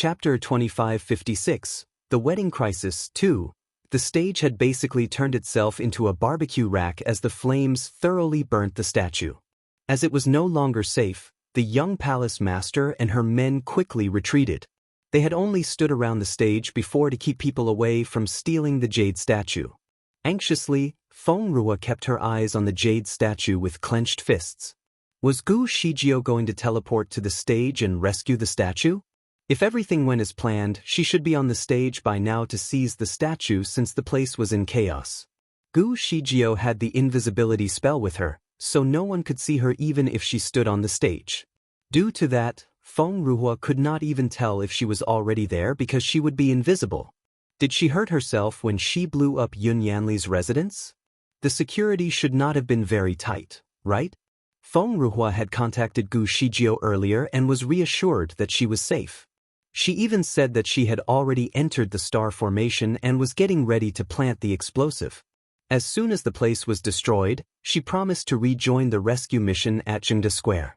Chapter 2556, The Wedding Crisis 2. The stage had basically turned itself into a barbecue rack as the flames thoroughly burnt the statue. As it was no longer safe, the young palace master and her men quickly retreated. They had only stood around the stage before to keep people away from stealing the jade statue. Anxiously, Feng Ruo kept her eyes on the jade statue with clenched fists. Was Gu Shijio going to teleport to the stage and rescue the statue? If everything went as planned, she should be on the stage by now to seize the statue since the place was in chaos. Gu Shijio had the invisibility spell with her, so no one could see her even if she stood on the stage. Due to that, Feng Ruo could not even tell if she was already there because she would be invisible. Did she hurt herself when she blew up Yun Yanli's residence? The security should not have been very tight, right? Feng Ruo had contacted Gu Shijio earlier and was reassured that she was safe. She even said that she had already entered the star formation and was getting ready to plant the explosive. As soon as the place was destroyed, she promised to rejoin the rescue mission at Zhengde Square.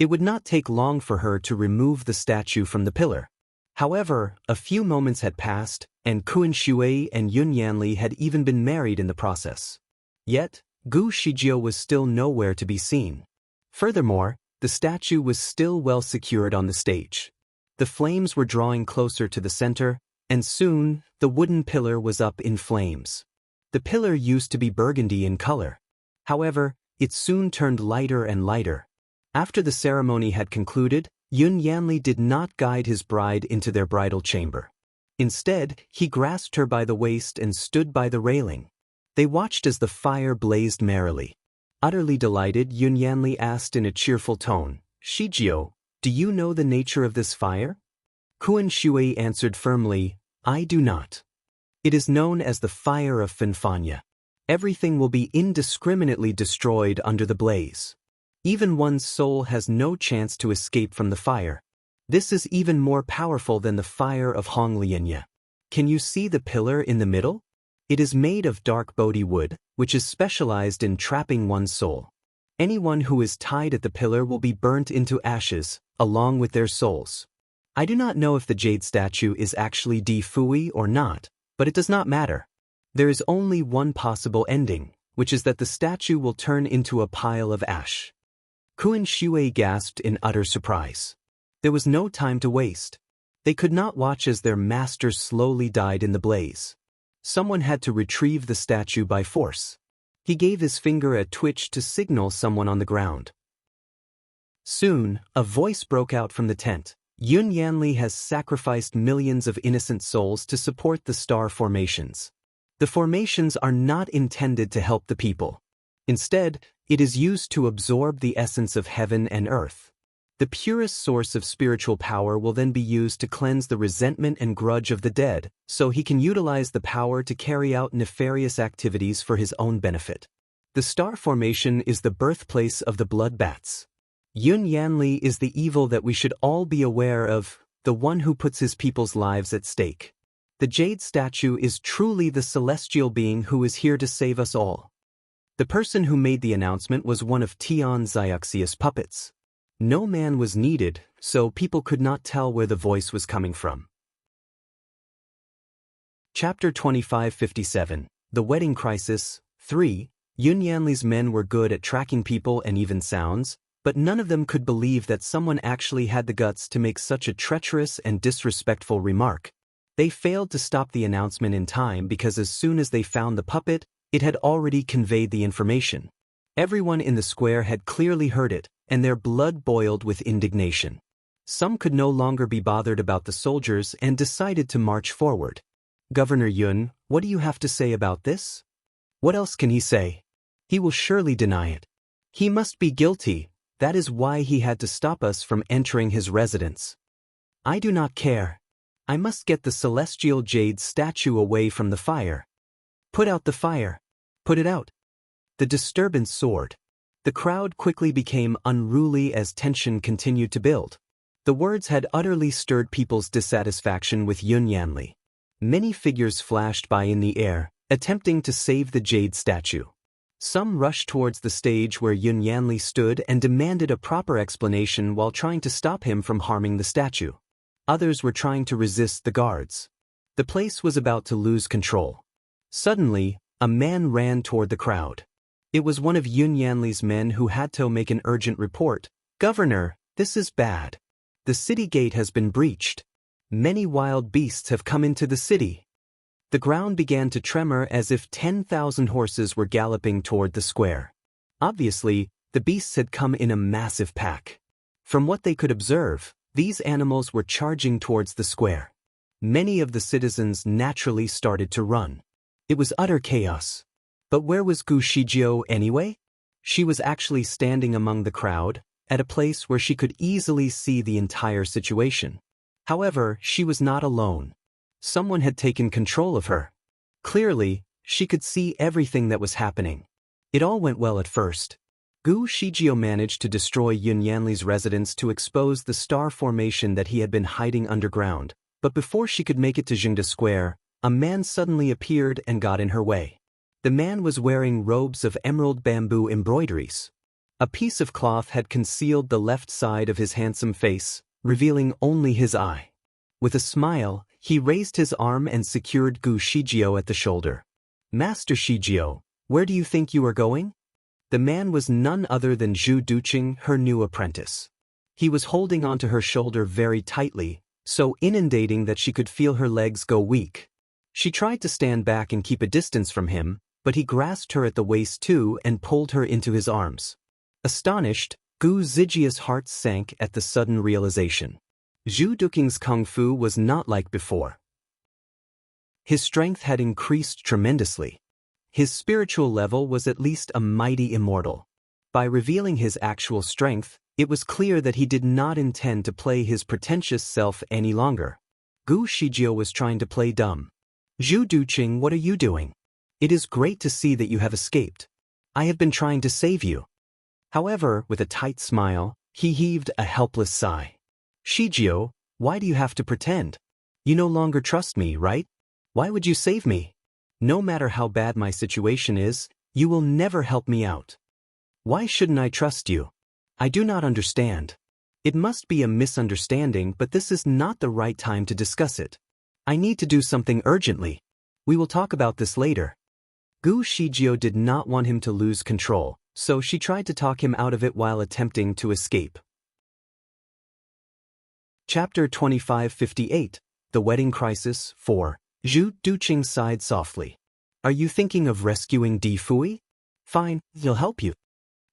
It would not take long for her to remove the statue from the pillar. However, a few moments had passed, and Qin Shui and Yun Yanli had even been married in the process. Yet, Gu Shijio was still nowhere to be seen. Furthermore, the statue was still well secured on the stage. The flames were drawing closer to the center, and soon, the wooden pillar was up in flames. The pillar used to be burgundy in color. However, it soon turned lighter and lighter. After the ceremony had concluded, Yun Yanli did not guide his bride into their bridal chamber. Instead, he grasped her by the waist and stood by the railing. They watched as the fire blazed merrily. Utterly delighted, Yun Yanli asked in a cheerful tone, "Shijio, do you know the nature of this fire?" Qin Shui answered firmly, "I do not. It is known as the fire of Fanfanya. Everything will be indiscriminately destroyed under the blaze. Even one's soul has no chance to escape from the fire. This is even more powerful than the fire of Honglianya. Can you see the pillar in the middle? It is made of dark Bodhi wood, which is specialized in trapping one's soul. Anyone who is tied at the pillar will be burnt into ashes, along with their souls. I do not know if the jade statue is actually Di Fui or not, but it does not matter. There is only one possible ending, which is that the statue will turn into a pile of ash." Qin Shui gasped in utter surprise. There was no time to waste. They could not watch as their master slowly died in the blaze. Someone had to retrieve the statue by force. He gave his finger a twitch to signal someone on the ground. Soon, a voice broke out from the tent. Yun Yanli has sacrificed millions of innocent souls to support the star formations. The formations are not intended to help the people. Instead, it is used to absorb the essence of heaven and earth. The purest source of spiritual power will then be used to cleanse the resentment and grudge of the dead, so he can utilize the power to carry out nefarious activities for his own benefit. The star formation is the birthplace of the blood bats. Yun Yanli is the evil that we should all be aware of, the one who puts his people's lives at stake. The jade statue is truly the celestial being who is here to save us all. The person who made the announcement was one of Tian Xiaoxia's puppets. No man was needed, so people could not tell where the voice was coming from. Chapter 2557, The Wedding Crisis 3. Yun Yanli's men were good at tracking people and even sounds, but none of them could believe that someone actually had the guts to make such a treacherous and disrespectful remark. They failed to stop the announcement in time because as soon as they found the puppet, it had already conveyed the information. Everyone in the square had clearly heard it, and their blood boiled with indignation. Some could no longer be bothered about the soldiers and decided to march forward. "Governor Yun, what do you have to say about this?" "What else can he say? He will surely deny it. He must be guilty. That is why he had to stop us from entering his residence." "I do not care. I must get the celestial jade statue away from the fire." "Put out the fire. Put it out." The disturbance soared. The crowd quickly became unruly as tension continued to build. The words had utterly stirred people's dissatisfaction with Yun Yanli. Many figures flashed by in the air, attempting to save the jade statue. Some rushed towards the stage where Yun Yanli stood and demanded a proper explanation while trying to stop him from harming the statue. Others were trying to resist the guards. The place was about to lose control. Suddenly, a man ran toward the crowd. It was one of Yun Yanli's men who had to make an urgent report. "Governor, this is bad. The city gate has been breached. Many wild beasts have come into the city." The ground began to tremor as if 10,000 horses were galloping toward the square. Obviously, the beasts had come in a massive pack. From what they could observe, these animals were charging towards the square. Many of the citizens naturally started to run. It was utter chaos. But where was Gu Shijio anyway? She was actually standing among the crowd, at a place where she could easily see the entire situation. However, she was not alone. Someone had taken control of her. Clearly, she could see everything that was happening. It all went well at first. Gu Shijio managed to destroy Yun Yanli's residence to expose the star formation that he had been hiding underground, but before she could make it to Jingda Square, a man suddenly appeared and got in her way. The man was wearing robes of emerald bamboo embroideries. A piece of cloth had concealed the left side of his handsome face, revealing only his eye. With a smile, he raised his arm and secured Gu Shijio at the shoulder. "Master Shijio, where do you think you are going?" The man was none other than Zhu Duqing, her new apprentice. He was holding onto her shoulder very tightly, so inundating that she could feel her legs go weak. She tried to stand back and keep a distance from him, but he grasped her at the waist too and pulled her into his arms. Astonished, Gu Zijia's heart sank at the sudden realization. Zhu Duqing's kung fu was not like before. His strength had increased tremendously. His spiritual level was at least a mighty immortal. By revealing his actual strength, it was clear that he did not intend to play his pretentious self any longer. Gu Shijio was trying to play dumb. "Zhu Duqing, what are you doing? It is great to see that you have escaped. I have been trying to save you." However, with a tight smile, he heaved a helpless sigh. "Shijio, why do you have to pretend? You no longer trust me, right? Why would you save me? No matter how bad my situation is, you will never help me out. Why shouldn't I trust you? I do not understand. It must be a misunderstanding, but this is not the right time to discuss it. I need to do something urgently. We will talk about this later." Gu Shijio did not want him to lose control, so she tried to talk him out of it while attempting to escape. Chapter 2558, The Wedding Crisis 4. Zhu Duqing sighed softly. "Are you thinking of rescuing Di Fui? Fine, he'll help you."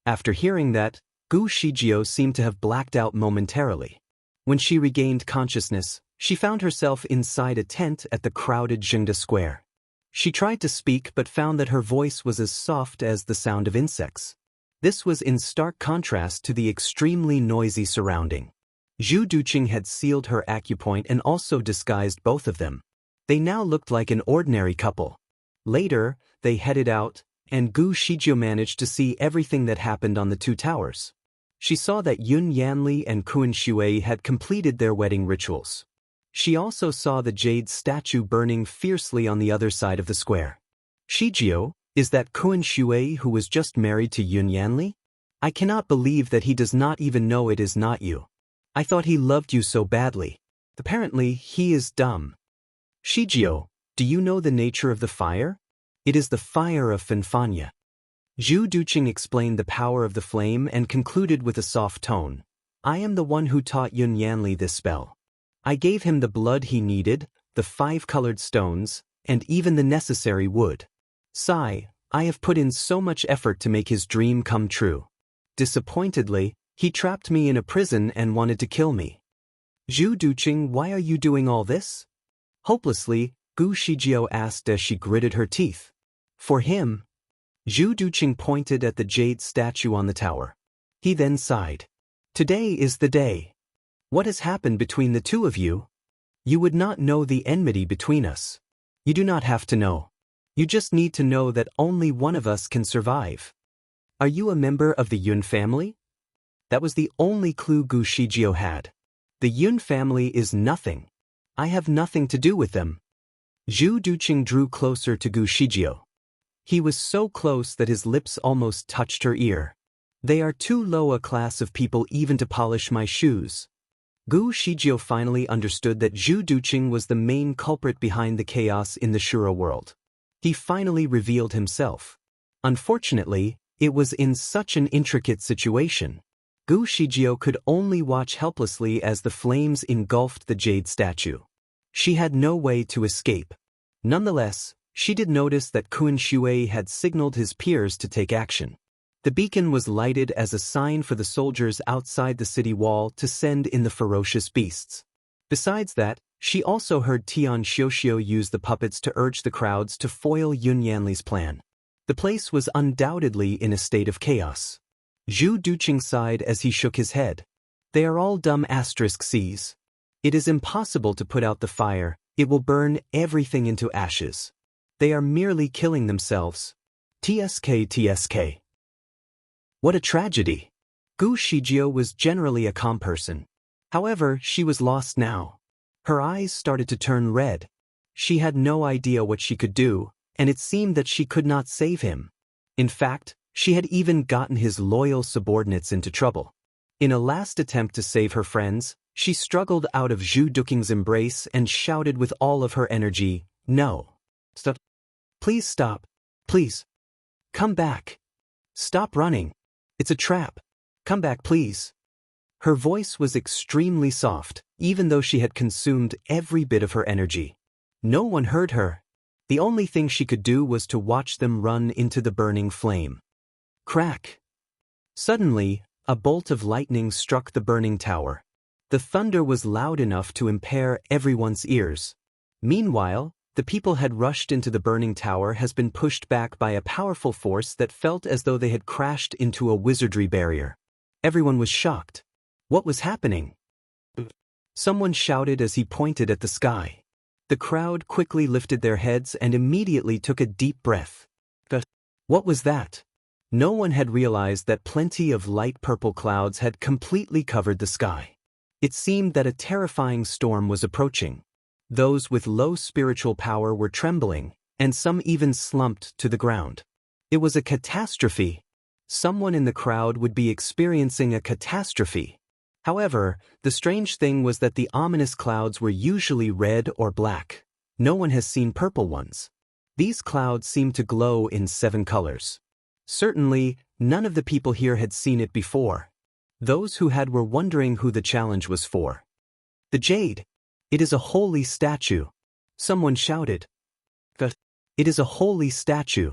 After hearing that, Gu Shijio seemed to have blacked out momentarily. When she regained consciousness, she found herself inside a tent at the crowded Jingda Square. She tried to speak but found that her voice was as soft as the sound of insects. This was in stark contrast to the extremely noisy surrounding. Zhu Duqing had sealed her acupoint and also disguised both of them. They now looked like an ordinary couple. Later, they headed out, and Gu Shijio managed to see everything that happened on the two towers. She saw that Yun Yanli and Kun Shui had completed their wedding rituals. She also saw the jade statue burning fiercely on the other side of the square. "Shijio, is that Kun Shui who was just married to Yun Yanli? I cannot believe that he does not even know it is not you. I thought he loved you so badly. Apparently, he is dumb." "Shijio, do you know the nature of the fire? It is the fire of Fanfanya." Zhu Duqing explained the power of the flame and concluded with a soft tone. "I am the one who taught Yun Yanli this spell. I gave him the blood he needed, the 5 colored stones, and even the necessary wood. Sigh, I have put in so much effort to make his dream come true. Disappointedly, he trapped me in a prison and wanted to kill me." "Zhu Duqing, why are you doing all this?" Hopelessly, Gu Shijio asked as she gritted her teeth. "For him." Zhu Duqing pointed at the jade statue on the tower. He then sighed. "Today is the day. What has happened between the two of you? You would not know the enmity between us. You do not have to know. You just need to know that only one of us can survive. Are you a member of the Yun family?" That was the only clue Gu Shijio had. "The Yun family is nothing. I have nothing to do with them." Zhu Duqing drew closer to Gu Shijio. He was so close that his lips almost touched her ear. "They are too low a class of people even to polish my shoes. Gu Shijio finally understood that Zhu Duqing was the main culprit behind the chaos in the Shura world. He finally revealed himself. Unfortunately, it was in such an intricate situation. Gu Shijio could only watch helplessly as the flames engulfed the jade statue. She had no way to escape. Nonetheless, she did notice that Kun Shui had signaled his peers to take action. The beacon was lighted as a sign for the soldiers outside the city wall to send in the ferocious beasts. Besides that, she also heard Tian Xiuxiu use the puppets to urge the crowds to foil Yun Yanli's plan. The place was undoubtedly in a state of chaos. Zhu Duqing sighed as he shook his head. They are all dumb C's. It is impossible to put out the fire, it will burn everything into ashes. They are merely killing themselves. TSK. What a tragedy. Gu Shijio was generally a calm person. However, she was lost now. Her eyes started to turn red. She had no idea what she could do, and it seemed that she could not save him. In fact, she had even gotten his loyal subordinates into trouble. In a last attempt to save her friends, she struggled out of Zhu Duqing's embrace and shouted with all of her energy, "No. Stop. Please stop. Please. Come back. Stop running. It's a trap. Come back, please." Her voice was extremely soft, even though she had consumed every bit of her energy. No one heard her. The only thing she could do was to watch them run into the burning flame. Crack! Suddenly, a bolt of lightning struck the burning tower. The thunder was loud enough to impair everyone's ears. Meanwhile, the people had rushed into the burning tower has been pushed back by a powerful force that felt as though they had crashed into a wizardry barrier. Everyone was shocked. What was happening? Someone shouted as he pointed at the sky. The crowd quickly lifted their heads and immediately took a deep breath. But what was that? No one had realized that plenty of light purple clouds had completely covered the sky. It seemed that a terrifying storm was approaching. Those with low spiritual power were trembling, and some even slumped to the ground. It was a catastrophe. Someone in the crowd would be experiencing a catastrophe. However, the strange thing was that the ominous clouds were usually red or black. No one has seen purple ones. These clouds seemed to glow in 7 colors. Certainly, none of the people here had seen it before. Those who had were wondering who the challenge was for. The jade. It is a holy statue. Someone shouted. But it is a holy statue.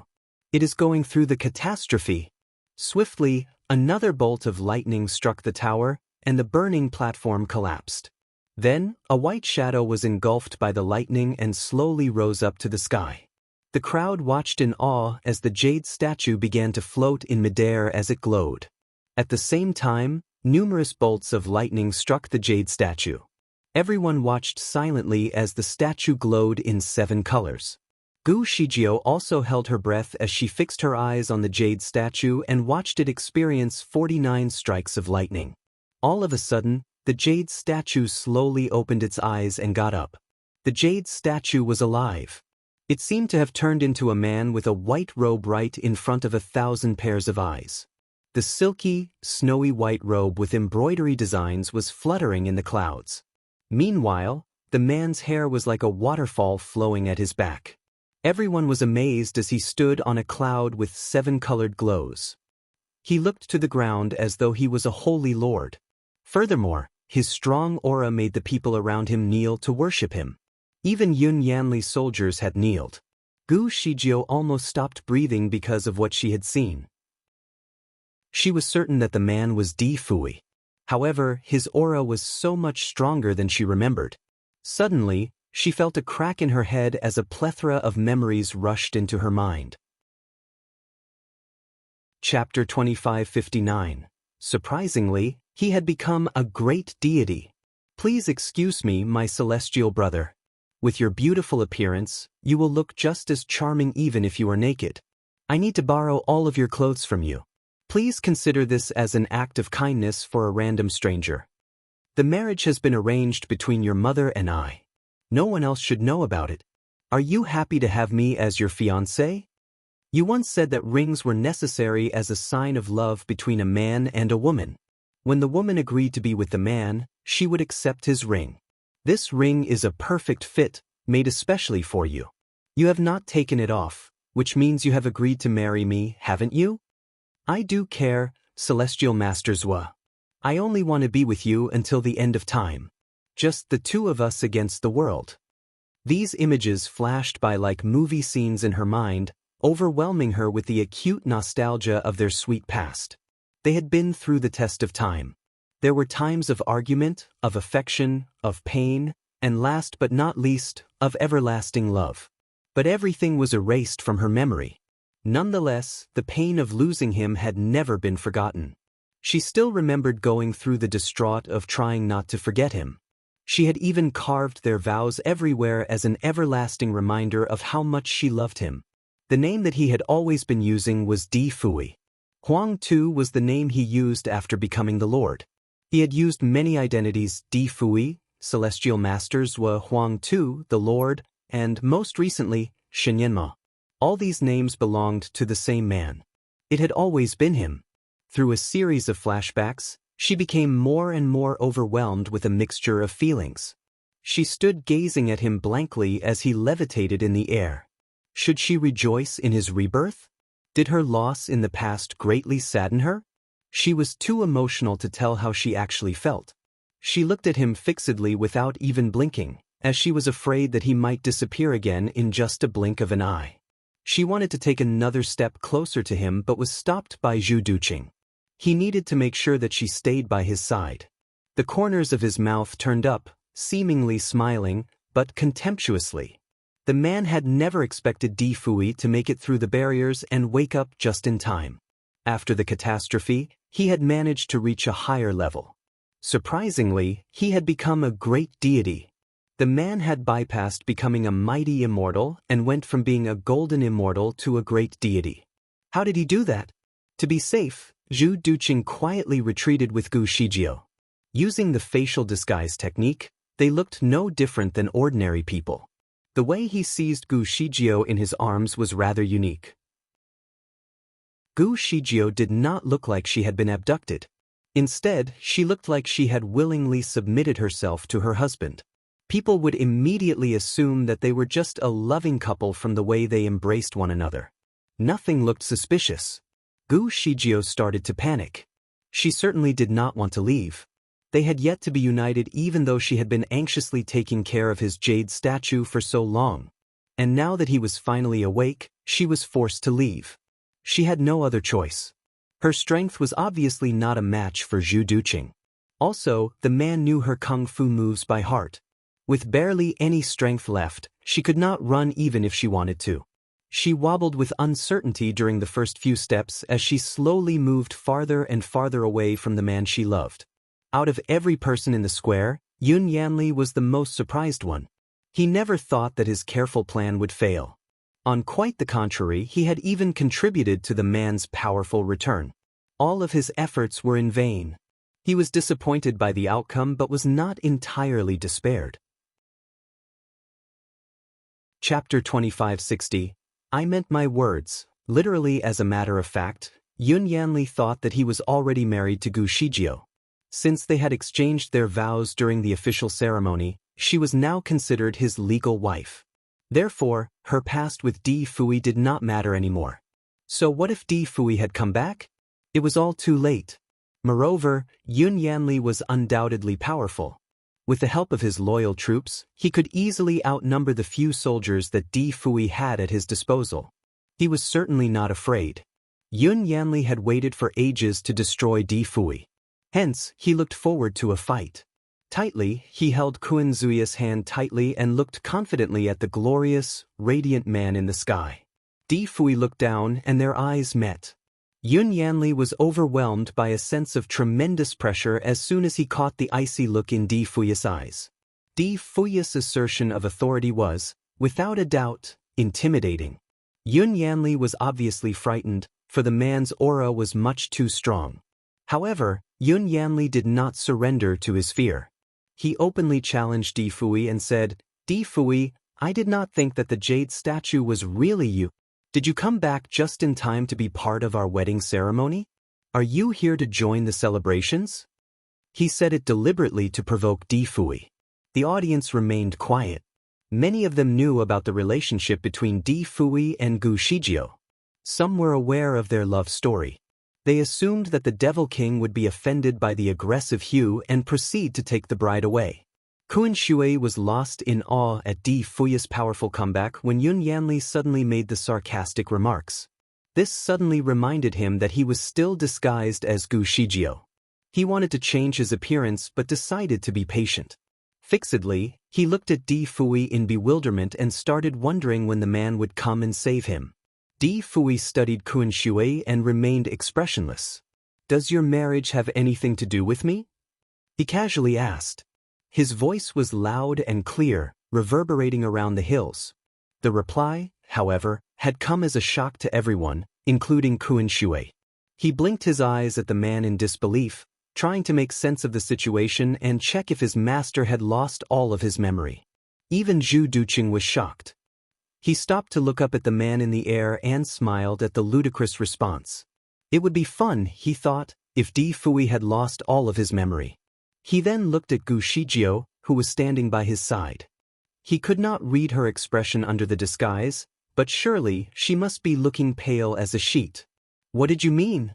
It is going through the catastrophe. Swiftly, another bolt of lightning struck the tower, and the burning platform collapsed. Then, a white shadow was engulfed by the lightning and slowly rose up to the sky. The crowd watched in awe as the jade statue began to float in midair as it glowed. At the same time, numerous bolts of lightning struck the jade statue. Everyone watched silently as the statue glowed in 7 colors. Gu Shijio also held her breath as she fixed her eyes on the jade statue and watched it experience 49 strikes of lightning. All of a sudden, the jade statue slowly opened its eyes and got up. The jade statue was alive. It seemed to have turned into a man with a white robe right in front of 1,000 pairs of eyes. The silky, snowy white robe with embroidery designs was fluttering in the clouds. Meanwhile, the man's hair was like a waterfall flowing at his back. Everyone was amazed as he stood on a cloud with 7 colored glows. He looked to the ground as though he was a holy lord. Furthermore, his strong aura made the people around him kneel to worship him. Even Yun Yanli's soldiers had kneeled. Gu Shijio almost stopped breathing because of what she had seen. She was certain that the man was Di Fui. However, his aura was so much stronger than she remembered. Suddenly, she felt a crack in her head as a plethora of memories rushed into her mind. Chapter 2559. Surprisingly, he had become a great deity. Please excuse me, my celestial brother. With your beautiful appearance, you will look just as charming even if you are naked. I need to borrow all of your clothes from you. Please consider this as an act of kindness for a random stranger. The marriage has been arranged between your mother and I. No one else should know about it. Are you happy to have me as your fiancé? You once said that rings were necessary as a sign of love between a man and a woman. When the woman agreed to be with the man, she would accept his ring. This ring is a perfect fit, made especially for you. You have not taken it off, which means you have agreed to marry me, haven't you? I do care, Celestial Master Zwa. I only want to be with you until the end of time. Just the two of us against the world. These images flashed by like movie scenes in her mind, overwhelming her with the acute nostalgia of their sweet past. They had been through the test of time. There were times of argument, of affection, of pain, and last but not least, of everlasting love. But everything was erased from her memory. Nonetheless, the pain of losing him had never been forgotten. She still remembered going through the distraught of trying not to forget him. She had even carved their vows everywhere as an everlasting reminder of how much she loved him. The name that he had always been using was Di Fui. Huang Tu was the name he used after becoming the Lord. He had used many identities: Di Fui, Celestial Master Zwa Huang Tu, the Lord, and most recently, Shenyanma. All these names belonged to the same man. It had always been him. Through a series of flashbacks, she became more and more overwhelmed with a mixture of feelings. She stood gazing at him blankly as he levitated in the air. Should she rejoice in his rebirth? Did her loss in the past greatly sadden her? She was too emotional to tell how she actually felt. She looked at him fixedly without even blinking, as she was afraid that he might disappear again in just a blink of an eye. She wanted to take another step closer to him but was stopped by Zhu Duqing. He needed to make sure that she stayed by his side. The corners of his mouth turned up, seemingly smiling, but contemptuously. The man had never expected Di Fui to make it through the barriers and wake up just in time. After the catastrophe, he had managed to reach a higher level. Surprisingly, he had become a great deity. The man had bypassed becoming a mighty immortal and went from being a golden immortal to a great deity. How did he do that? To be safe, Zhu Duqing quietly retreated with Gu Shijio. Using the facial disguise technique, they looked no different than ordinary people. The way he seized Gu Shijio in his arms was rather unique. Gu Shijio did not look like she had been abducted. Instead, she looked like she had willingly submitted herself to her husband. People would immediately assume that they were just a loving couple from the way they embraced one another. Nothing looked suspicious. Gu Shijio started to panic. She certainly did not want to leave. They had yet to be united even though she had been anxiously taking care of his jade statue for so long. And now that he was finally awake, she was forced to leave. She had no other choice. Her strength was obviously not a match for Zhu Duqing. Also, the man knew her kung fu moves by heart. With barely any strength left, she could not run even if she wanted to. She wobbled with uncertainty during the first few steps as she slowly moved farther and farther away from the man she loved. Out of every person in the square, Yun Yanli was the most surprised one. He never thought that his careful plan would fail. On quite the contrary, he had even contributed to the man's powerful return. All of his efforts were in vain. He was disappointed by the outcome but was not entirely despaired. Chapter 2560. I meant my words. Literally, as a matter of fact, Yun Yanli thought that he was already married to Gu Shijio. Since they had exchanged their vows during the official ceremony, she was now considered his legal wife. Therefore, her past with Di Fui did not matter anymore. So what if Di Fui had come back? It was all too late. Moreover, Yun Yanli was undoubtedly powerful. With the help of his loyal troops, he could easily outnumber the few soldiers that Di Fui had at his disposal. He was certainly not afraid. Yun Yanli had waited for ages to destroy Di Fui. Hence, he looked forward to a fight. Tightly, he held Kun Zuya's hand tightly and looked confidently at the glorious, radiant man in the sky. Di Fui looked down and their eyes met. Yun Yanli was overwhelmed by a sense of tremendous pressure as soon as he caught the icy look in Di Fui's eyes. Di Fui's assertion of authority was, without a doubt, intimidating. Yun Yanli was obviously frightened, for the man's aura was much too strong. However, Yun Yanli did not surrender to his fear. He openly challenged Di Fui and said, "Di Fui, I did not think that the jade statue was really you. Did you come back just in time to be part of our wedding ceremony? Are you here to join the celebrations?" He said it deliberately to provoke Di Fui. The audience remained quiet. Many of them knew about the relationship between Di Fui and Gu Shijio. Some were aware of their love story. They assumed that the Devil King would be offended by the aggressive hue and proceed to take the bride away. Kun Shui was lost in awe at Di Fui's powerful comeback when Yun Yanli suddenly made the sarcastic remarks. This suddenly reminded him that he was still disguised as Gu Shijio. He wanted to change his appearance but decided to be patient. Fixedly, he looked at Di Fui in bewilderment and started wondering when the man would come and save him. Di Fui studied Kun Shui and remained expressionless. "Does your marriage have anything to do with me?" he casually asked. His voice was loud and clear, reverberating around the hills. The reply, however, had come as a shock to everyone, including Kun Shui. He blinked his eyes at the man in disbelief, trying to make sense of the situation and check if his master had lost all of his memory. Even Zhu Duqing was shocked. He stopped to look up at the man in the air and smiled at the ludicrous response. It would be fun, he thought, if Di Fui had lost all of his memory. He then looked at Gu Shijio, who was standing by his side. He could not read her expression under the disguise, but surely she must be looking pale as a sheet. "What did you mean?"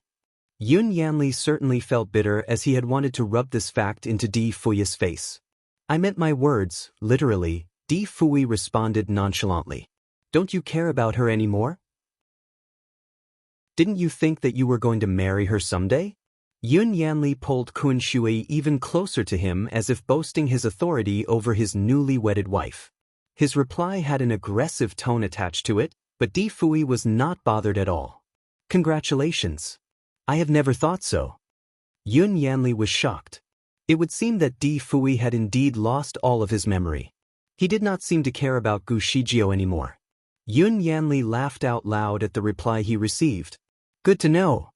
Yun Yanli certainly felt bitter as he had wanted to rub this fact into Di Fui's face. "I meant my words, literally," Di Fui responded nonchalantly. "Don't you care about her anymore? Didn't you think that you were going to marry her someday?" Yun Yanli pulled Kun Shui even closer to him as if boasting his authority over his newly wedded wife. His reply had an aggressive tone attached to it, but Di Fui was not bothered at all. "Congratulations. I have never thought so." Yun Yanli was shocked. It would seem that Di Fui had indeed lost all of his memory. He did not seem to care about Gu Shijio anymore. Yun Yanli laughed out loud at the reply he received. "Good to know."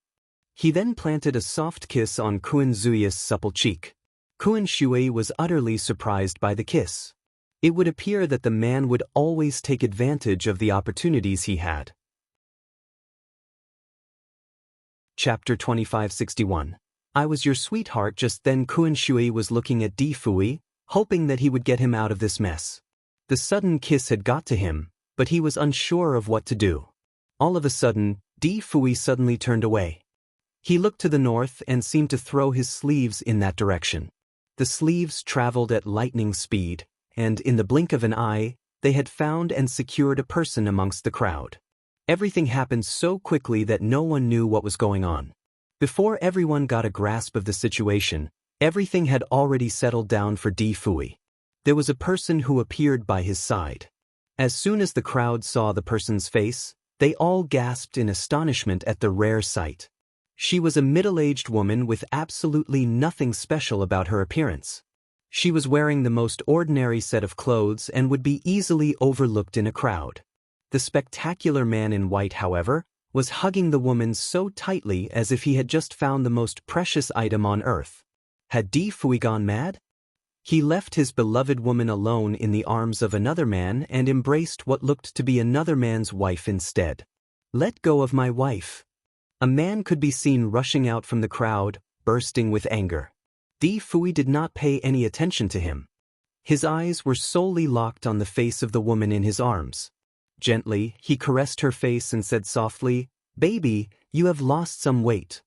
He then planted a soft kiss on Kun Zuya's supple cheek. Kun Shui was utterly surprised by the kiss. It would appear that the man would always take advantage of the opportunities he had. Chapter 2561. I was your sweetheart. Just then Kun Shui was looking at Di Fui, hoping that he would get him out of this mess. The sudden kiss had got to him, but he was unsure of what to do. All of a sudden, Di Fui suddenly turned away. He looked to the north and seemed to throw his sleeves in that direction. The sleeves traveled at lightning speed, and in the blink of an eye, they had found and secured a person amongst the crowd. Everything happened so quickly that no one knew what was going on. Before everyone got a grasp of the situation, everything had already settled down for Di Fui. There was a person who appeared by his side. As soon as the crowd saw the person's face, they all gasped in astonishment at the rare sight. She was a middle-aged woman with absolutely nothing special about her appearance. She was wearing the most ordinary set of clothes and would be easily overlooked in a crowd. The spectacular man in white, however, was hugging the woman so tightly as if he had just found the most precious item on earth. Had Di Fui gone mad? He left his beloved woman alone in the arms of another man and embraced what looked to be another man's wife instead. "Let go of my wife." A man could be seen rushing out from the crowd, bursting with anger. Di Fui did not pay any attention to him. His eyes were solely locked on the face of the woman in his arms. Gently, he caressed her face and said softly, "Baby, you have lost some weight."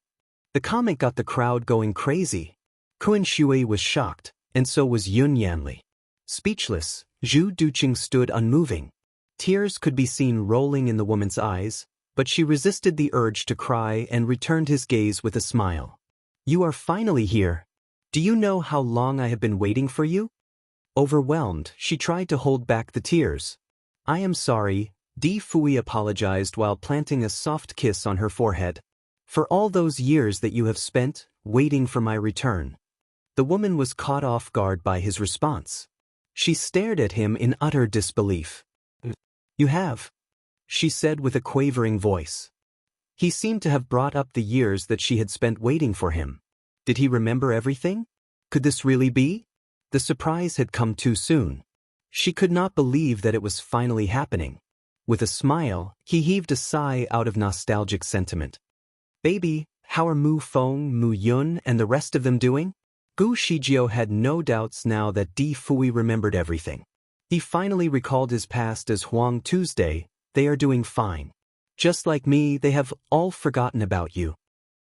The comment got the crowd going crazy. Kun Shui was shocked, and so was Yun Yanli. Speechless, Zhu Duqing stood unmoving. Tears could be seen rolling in the woman's eyes, but she resisted the urge to cry and returned his gaze with a smile. "You are finally here. Do you know how long I have been waiting for you?" Overwhelmed, she tried to hold back the tears. "I am sorry," Di Fui apologized while planting a soft kiss on her forehead, "for all those years that you have spent waiting for my return." The woman was caught off guard by his response. She stared at him in utter disbelief. "You have," she said with a quavering voice. He seemed to have brought up the years that she had spent waiting for him. Did he remember everything? Could this really be? The surprise had come too soon. She could not believe that it was finally happening. With a smile, he heaved a sigh out of nostalgic sentiment. "Baby, how are Mu Feng, Mu Yun, and the rest of them doing?" Gu Shijio had no doubts now that Di Fui remembered everything. He finally recalled his past as Huang Tuesday. They are doing fine. Just like me, they have all forgotten about you.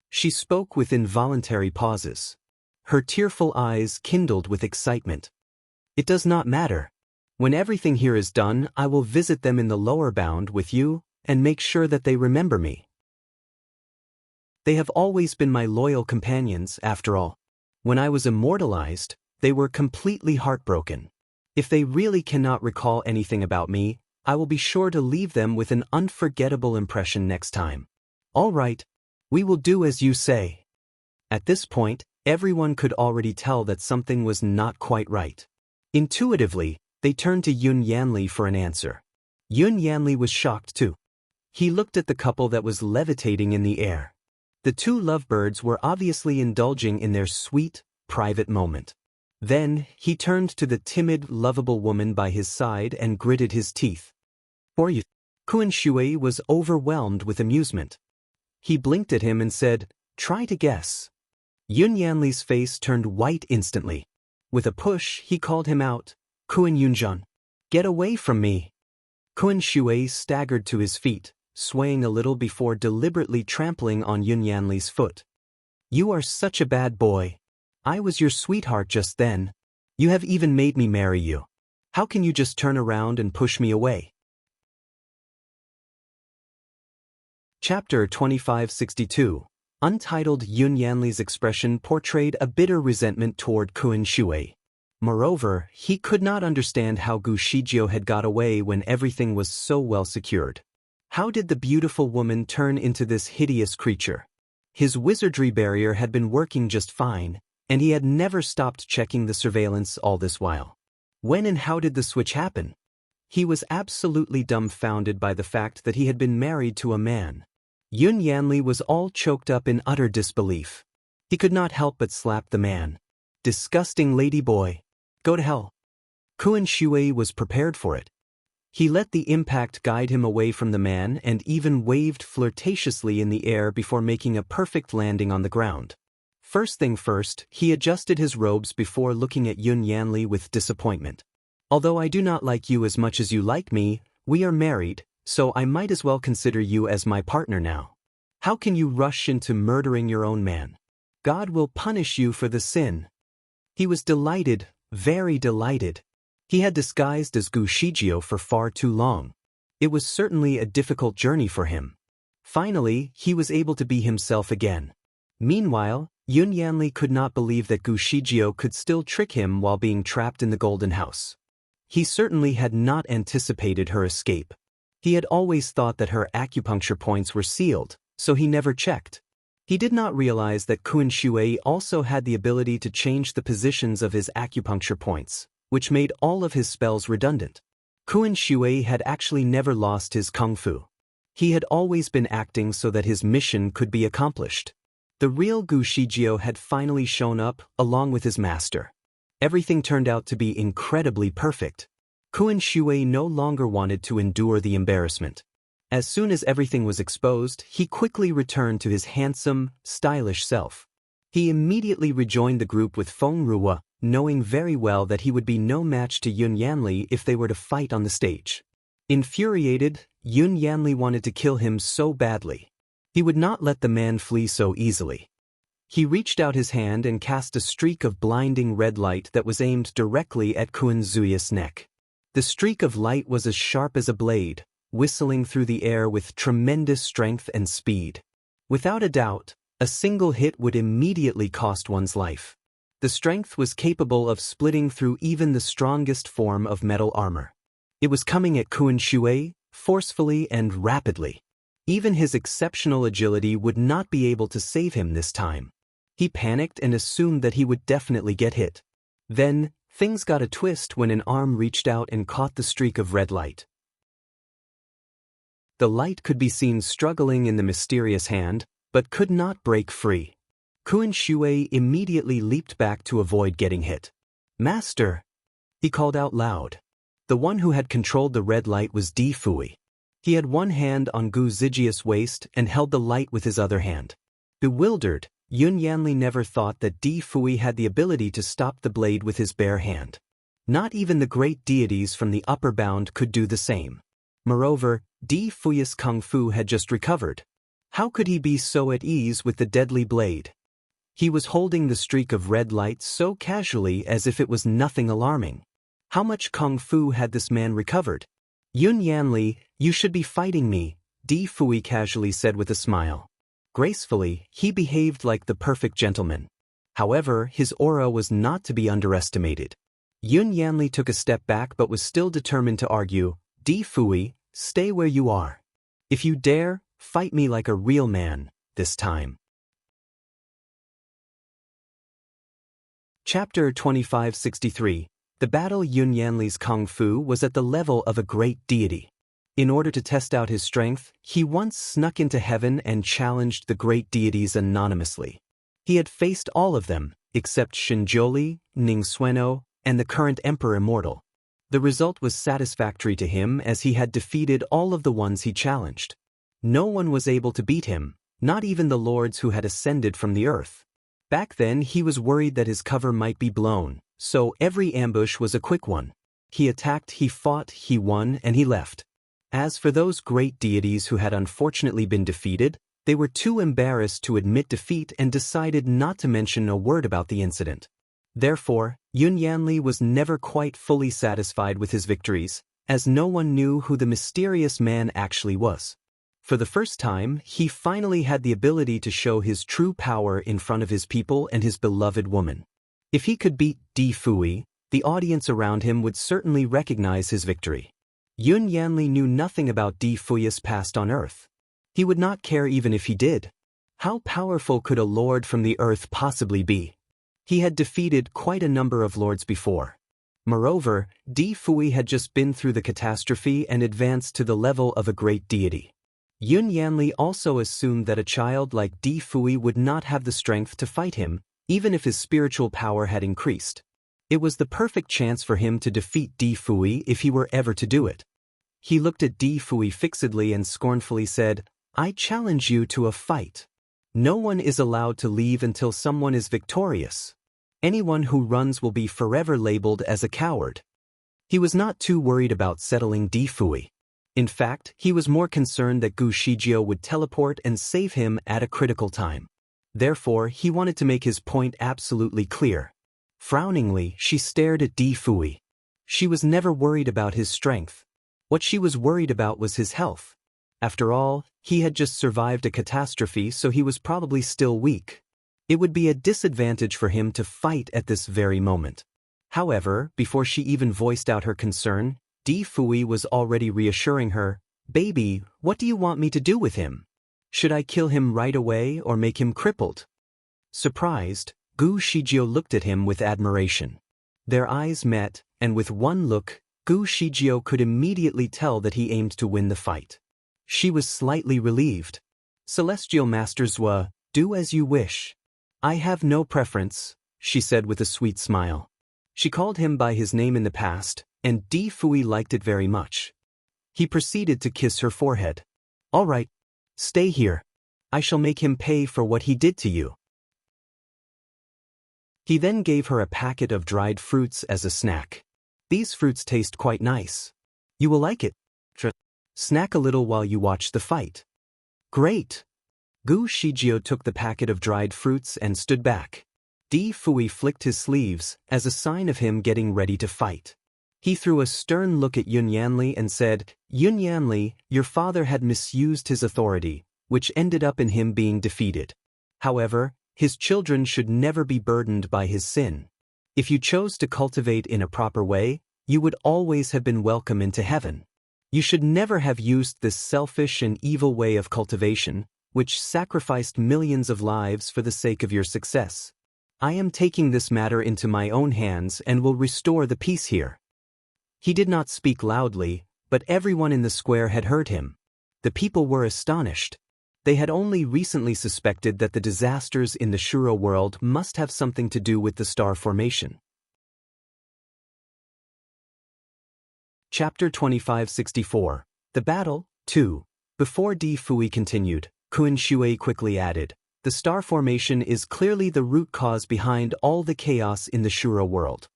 She spoke with involuntary pauses. Her tearful eyes kindled with excitement. It does not matter. When everything here is done, I will visit them in the lower bound with you and make sure that they remember me. They have always been my loyal companions, after all. When I was immortalized, they were completely heartbroken. If they really cannot recall anything about me, I will be sure to leave them with an unforgettable impression next time. All right, we will do as you say. At this point, everyone could already tell that something was not quite right. Intuitively, they turned to Yun Yanli for an answer. Yun Yanli was shocked too. He looked at the couple that was levitating in the air. The two lovebirds were obviously indulging in their sweet, private moment. Then, he turned to the timid, lovable woman by his side and gritted his teeth. For you. Kun Shui was overwhelmed with amusement. He blinked at him and said, "Try to guess." Yun Yanli's face turned white instantly. With a push, he called him out, "Kun Yunjun, get away from me." Kun Shui staggered to his feet, swaying a little before deliberately trampling on Yun Yanli's foot. "You are such a bad boy. I was your sweetheart just then. You have even made me marry you. How can you just turn around and push me away?" Chapter 2562. Untitled. Yun Yanli's expression portrayed a bitter resentment toward Kun Shui. Moreover, he could not understand how Gu Shijio had got away when everything was so well secured. How did the beautiful woman turn into this hideous creature? His wizardry barrier had been working just fine, and he had never stopped checking the surveillance all this while. When and how did the switch happen? He was absolutely dumbfounded by the fact that he had been married to a man. Yun Yanli was all choked up in utter disbelief. He could not help but slap the man. "Disgusting lady boy. Go to hell." Kun Shui was prepared for it. He let the impact guide him away from the man and even waved flirtatiously in the air before making a perfect landing on the ground. First thing first, he adjusted his robes before looking at Yun Yanli with disappointment. "Although I do not like you as much as you like me, we are married, so I might as well consider you as my partner now. How can you rush into murdering your own man? God will punish you for the sin." He was delighted, very delighted. He had disguised as Gu Shijio for far too long. It was certainly a difficult journey for him. Finally, he was able to be himself again. Meanwhile, Yun Yanli could not believe that Gu Shijio could still trick him while being trapped in the Golden House. He certainly had not anticipated her escape. He had always thought that her acupuncture points were sealed, so he never checked. He did not realize that Kun Shui also had the ability to change the positions of his acupuncture points, which made all of his spells redundant. Kun Shui had actually never lost his kung fu. He had always been acting so that his mission could be accomplished. The real Gu Shijio had finally shown up, along with his master. Everything turned out to be incredibly perfect. Kun Shui no longer wanted to endure the embarrassment. As soon as everything was exposed, he quickly returned to his handsome, stylish self. He immediately rejoined the group with Feng Ruo, knowing very well that he would be no match to Yun Yanli if they were to fight on the stage. Infuriated, Yun Yanli wanted to kill him so badly. He would not let the man flee so easily. He reached out his hand and cast a streak of blinding red light that was aimed directly at Kun Zuyu's neck. The streak of light was as sharp as a blade, whistling through the air with tremendous strength and speed. Without a doubt, a single hit would immediately cost one's life. The strength was capable of splitting through even the strongest form of metal armor. It was coming at Kun Shui, forcefully and rapidly. Even his exceptional agility would not be able to save him this time. He panicked and assumed that he would definitely get hit. Then, things got a twist when an arm reached out and caught the streak of red light. The light could be seen struggling in the mysterious hand, but could not break free. Kun Shui immediately leaped back to avoid getting hit. "Master!" he called out loud. The one who had controlled the red light was Di Fui. He had one hand on Gu Zijia's waist and held the light with his other hand. Bewildered, Yun Yanli never thought that Di Fui had the ability to stop the blade with his bare hand. Not even the great deities from the upper bound could do the same. Moreover, Di Fui's kung fu had just recovered. How could he be so at ease with the deadly blade? He was holding the streak of red light so casually as if it was nothing alarming. How much kung fu had this man recovered? Yun Yanli, you should be fighting me, Di Fui casually said with a smile. Gracefully, he behaved like the perfect gentleman. However, his aura was not to be underestimated. Yun Yanli took a step back but was still determined to argue. Di Fui, stay where you are. If you dare, fight me like a real man, this time. Chapter 2563. The battle. Yun Yanli's kung fu was at the level of a great deity. In order to test out his strength, he once snuck into heaven and challenged the great deities anonymously. He had faced all of them, except Shinjoli, Ning Sueno, and the current Emperor Immortal. The result was satisfactory to him as he had defeated all of the ones he challenged. No one was able to beat him, not even the lords who had ascended from the earth. Back then he was worried that his cover might be blown, so every ambush was a quick one. He attacked, he fought, he won, and he left. As for those great deities who had unfortunately been defeated, they were too embarrassed to admit defeat and decided not to mention a word about the incident. Therefore, Yun Yanli was never quite fully satisfied with his victories, as no one knew who the mysterious man actually was. For the first time, he finally had the ability to show his true power in front of his people and his beloved woman. If he could beat Di Fui, the audience around him would certainly recognize his victory. Yun Yanli knew nothing about Di Fui's past on Earth. He would not care even if he did. How powerful could a lord from the earth possibly be? He had defeated quite a number of lords before. Moreover, Di Fui had just been through the catastrophe and advanced to the level of a great deity. Yun Yanli also assumed that a child like Di Fui would not have the strength to fight him, even if his spiritual power had increased. It was the perfect chance for him to defeat Di Fui if he were ever to do it. He looked at Di Fui fixedly and scornfully said, "I challenge you to a fight. No one is allowed to leave until someone is victorious. Anyone who runs will be forever labeled as a coward." He was not too worried about settling Di Fui. In fact, he was more concerned that Gu Shijio would teleport and save him at a critical time. Therefore, he wanted to make his point absolutely clear. Frowningly, she stared at Di Fui. She was never worried about his strength. What she was worried about was his health. After all, he had just survived a catastrophe, so he was probably still weak. It would be a disadvantage for him to fight at this very moment. However, before she even voiced out her concern, Di Fui was already reassuring her, "Baby, what do you want me to do with him? Should I kill him right away or make him crippled?" Surprised, Gu Shijio looked at him with admiration. Their eyes met, and with one look, Gu Shijio could immediately tell that he aimed to win the fight. She was slightly relieved. "Celestial Master Zhua, do as you wish. I have no preference," she said with a sweet smile. She called him by his name in the past, and Di Fui liked it very much. He proceeded to kiss her forehead. "All right. Stay here. I shall make him pay for what he did to you." He then gave her a packet of dried fruits as a snack. "These fruits taste quite nice. You will like it. Snack a little while you watch the fight." "Great." Gu Shijio took the packet of dried fruits and stood back. Di Fui flicked his sleeves as a sign of him getting ready to fight. He threw a stern look at Yun Yanli and said, "Yun Yanli, your father had misused his authority, which ended up in him being defeated. However, his children should never be burdened by his sin. If you chose to cultivate in a proper way, you would always have been welcome into heaven. You should never have used this selfish and evil way of cultivation, which sacrificed millions of lives for the sake of your success. I am taking this matter into my own hands and will restore the peace here." He did not speak loudly, but everyone in the square had heard him. The people were astonished. They had only recently suspected that the disasters in the Shuro world must have something to do with the star formation. Chapter 2564. The Battle, 2. Before Di Fui continued, Kun Shui quickly added, The star formation is clearly the root cause behind all the chaos in the Shura world.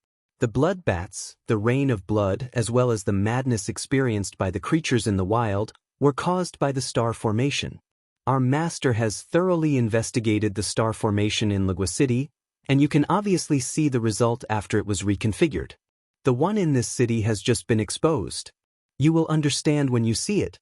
The blood bats, the rain of blood, as well as the madness experienced by the creatures in the wild, were caused by the star formation. Our master has thoroughly investigated the star formation in Lagua City, and you can obviously see the result after it was reconfigured. The one in this city has just been exposed. You will understand when you see it.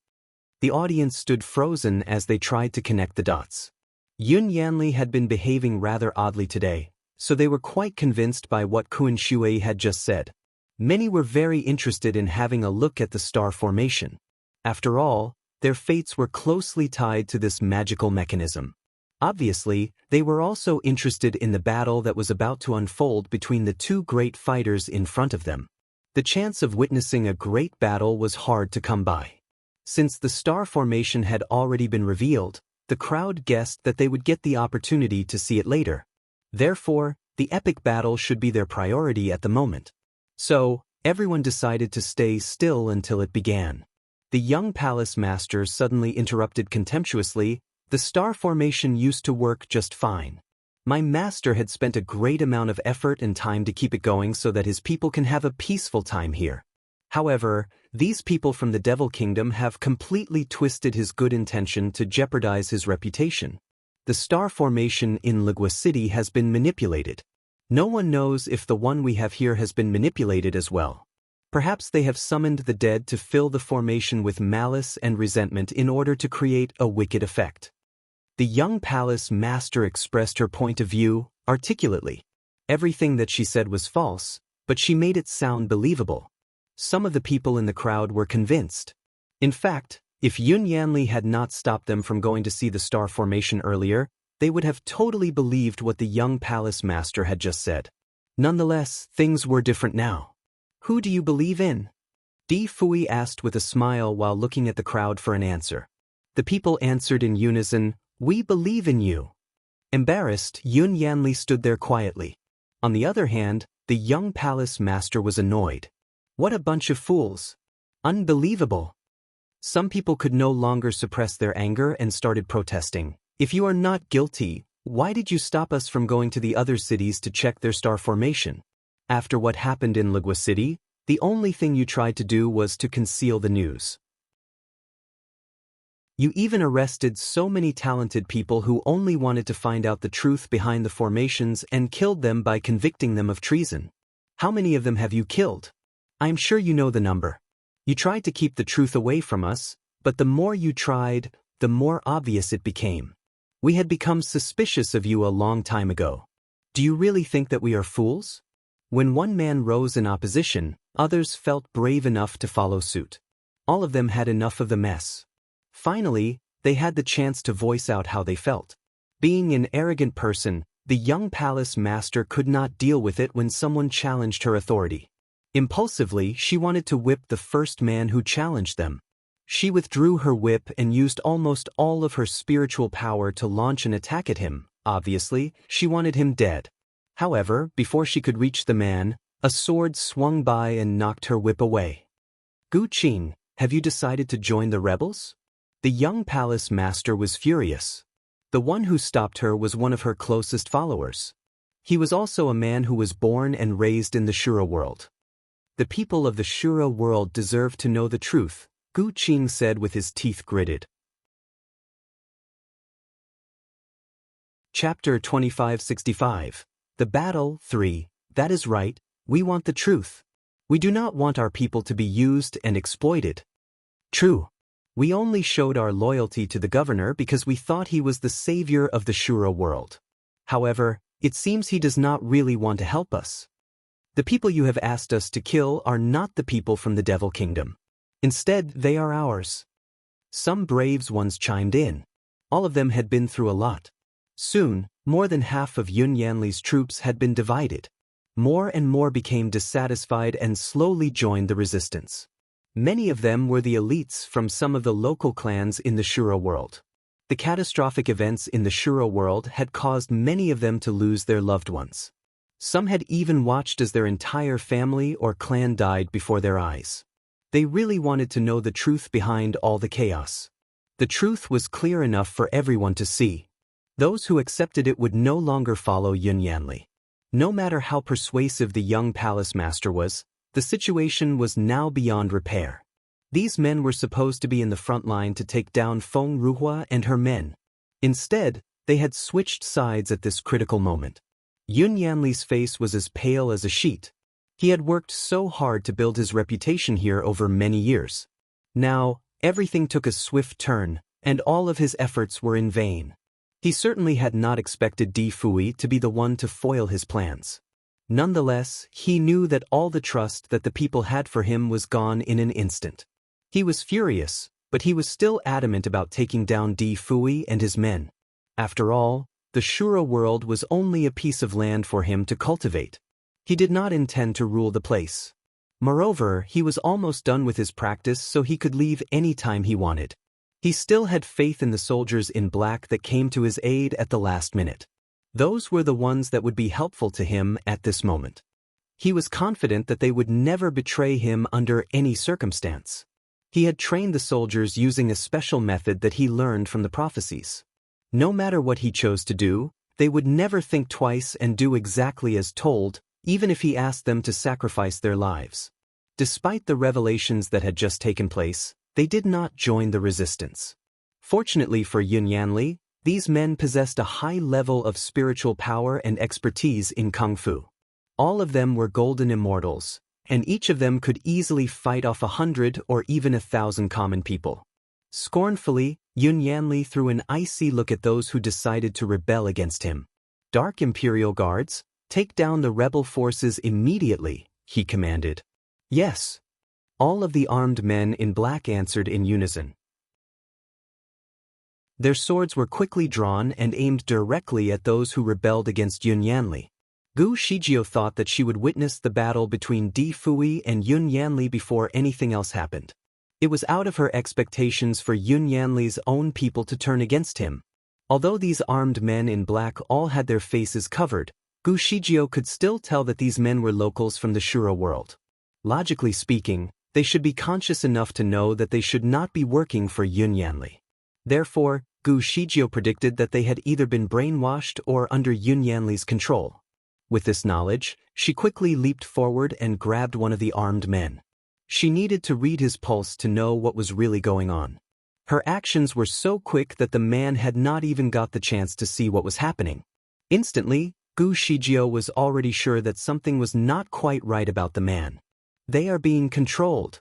The audience stood frozen as they tried to connect the dots. Yun Yanli had been behaving rather oddly today, so they were quite convinced by what Kun Shui had just said. Many were very interested in having a look at the star formation. After all, their fates were closely tied to this magical mechanism. Obviously, they were also interested in the battle that was about to unfold between the two great fighters in front of them. The chance of witnessing a great battle was hard to come by. Since the star formation had already been revealed, the crowd guessed that they would get the opportunity to see it later. Therefore, the epic battle should be their priority at the moment. So, everyone decided to stay still until it began. The young palace master suddenly interrupted contemptuously, "The star formation used to work just fine. My master had spent a great amount of effort and time to keep it going so that his people can have a peaceful time here. However, these people from the Devil Kingdom have completely twisted his good intention to jeopardize his reputation. The star formation in Lagua City has been manipulated. No one knows if the one we have here has been manipulated as well. Perhaps they have summoned the dead to fill the formation with malice and resentment in order to create a wicked effect." The young palace master expressed her point of view articulately. Everything that she said was false, but she made it sound believable. Some of the people in the crowd were convinced. In fact, if Yun Yanli had not stopped them from going to see the star formation earlier, they would have totally believed what the young palace master had just said. Nonetheless, things were different now. "Who do you believe in?" Di Fui asked with a smile while looking at the crowd for an answer. The people answered in unison, "We believe in you." Embarrassed, Yun Yanli stood there quietly. On the other hand, the young palace master was annoyed. What a bunch of fools. Unbelievable. Some people could no longer suppress their anger and started protesting. "If you are not guilty, why did you stop us from going to the other cities to check their star formation? After what happened in Lagua City, the only thing you tried to do was to conceal the news. You even arrested so many talented people who only wanted to find out the truth behind the formations and killed them by convicting them of treason. How many of them have you killed? I'm sure you know the number. You tried to keep the truth away from us, but the more you tried, the more obvious it became. We had become suspicious of you a long time ago. Do you really think that we are fools?" When one man rose in opposition, others felt brave enough to follow suit. All of them had enough of the mess. Finally, they had the chance to voice out how they felt. Being an arrogant person, the young palace master could not deal with it when someone challenged her authority. Impulsively, she wanted to whip the first man who challenged them. She withdrew her whip and used almost all of her spiritual power to launch an attack at him. Obviously, she wanted him dead. However, before she could reach the man, a sword swung by and knocked her whip away. "Gu Qing, have you decided to join the rebels?" The young palace master was furious. The one who stopped her was one of her closest followers. He was also a man who was born and raised in the Shura world. "The people of the Shura world deserve to know the truth," Gu Qing said with his teeth gritted. Chapter 2565. The Battle 3. That is right, we want the truth. We do not want our people to be used and exploited. True. We only showed our loyalty to the governor because we thought he was the savior of the Shura world. However, it seems he does not really want to help us. The people you have asked us to kill are not the people from the Devil Kingdom. Instead, they are ours." Some brave ones chimed in. All of them had been through a lot. Soon, more than half of Yun Yanli's troops had been divided. More and more became dissatisfied and slowly joined the resistance. Many of them were the elites from some of the local clans in the Shura world. The catastrophic events in the Shura world had caused many of them to lose their loved ones. Some had even watched as their entire family or clan died before their eyes. They really wanted to know the truth behind all the chaos. The truth was clear enough for everyone to see. Those who accepted it would no longer follow Yun Yanli. No matter how persuasive the young palace master was, the situation was now beyond repair. These men were supposed to be in the front line to take down Feng Ruhua and her men. Instead, they had switched sides at this critical moment. Yun Yanli's face was as pale as a sheet. He had worked so hard to build his reputation here over many years. Now, everything took a swift turn, and all of his efforts were in vain. He certainly had not expected Di Fui to be the one to foil his plans. Nonetheless, he knew that all the trust that the people had for him was gone in an instant. He was furious, but he was still adamant about taking down Di Fui and his men. After all, the Shura world was only a piece of land for him to cultivate. He did not intend to rule the place. Moreover, he was almost done with his practice, so he could leave any time he wanted. He still had faith in the soldiers in black that came to his aid at the last minute. Those were the ones that would be helpful to him at this moment. He was confident that they would never betray him under any circumstance. He had trained the soldiers using a special method that he learned from the prophecies. No matter what he chose to do, they would never think twice and do exactly as told, even if he asked them to sacrifice their lives. Despite the revelations that had just taken place, they did not join the resistance. Fortunately for Yun Yanli, these men possessed a high level of spiritual power and expertise in Kung Fu. All of them were golden immortals, and each of them could easily fight off 100 or even 1,000 common people. Scornfully, Yun Yanli threw an icy look at those who decided to rebel against him. "Dark Imperial Guards, take down the rebel forces immediately," he commanded. "Yes." All of the armed men in black answered in unison. Their swords were quickly drawn and aimed directly at those who rebelled against Yun Yanli. Gu Shijio thought that she would witness the battle between Di Fui and Yun Yanli before anything else happened. It was out of her expectations for Yun Yanli's own people to turn against him. Although these armed men in black all had their faces covered, Gu Shijio could still tell that these men were locals from the Shura world. Logically speaking, they should be conscious enough to know that they should not be working for Yun Yanli. Therefore, Gu Shijio predicted that they had either been brainwashed or under Yun Yanli's control. With this knowledge, she quickly leaped forward and grabbed one of the armed men. She needed to read his pulse to know what was really going on. Her actions were so quick that the man had not even got the chance to see what was happening. Instantly, Gu Shijio was already sure that something was not quite right about the man. "They are being controlled,"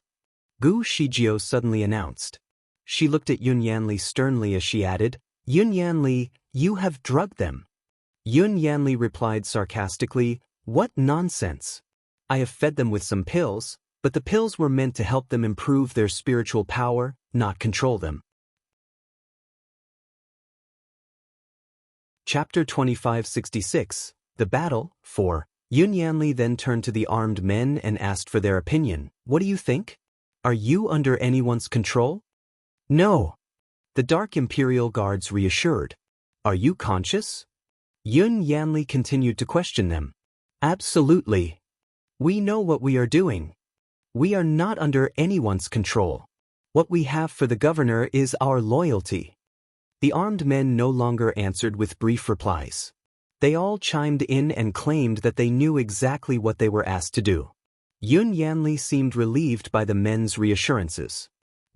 Gu Shijio suddenly announced. She looked at Yun Yanli sternly as she added, "Yun Yanli, you have drugged them." Yun Yanli replied sarcastically, "What nonsense! I have fed them with some pills, but the pills were meant to help them improve their spiritual power, not control them." Chapter 2566, The Battle, 4. Yun Yanli then turned to the armed men and asked for their opinion. "What do you think? Are you under anyone's control?" "No," the Dark Imperial Guards reassured. "Are you conscious?" Yun Yanli continued to question them. "Absolutely. We know what we are doing. We are not under anyone's control. What we have for the governor is our loyalty." The armed men no longer answered with brief replies. They all chimed in and claimed that they knew exactly what they were asked to do. Yun Yanli seemed relieved by the men's reassurances.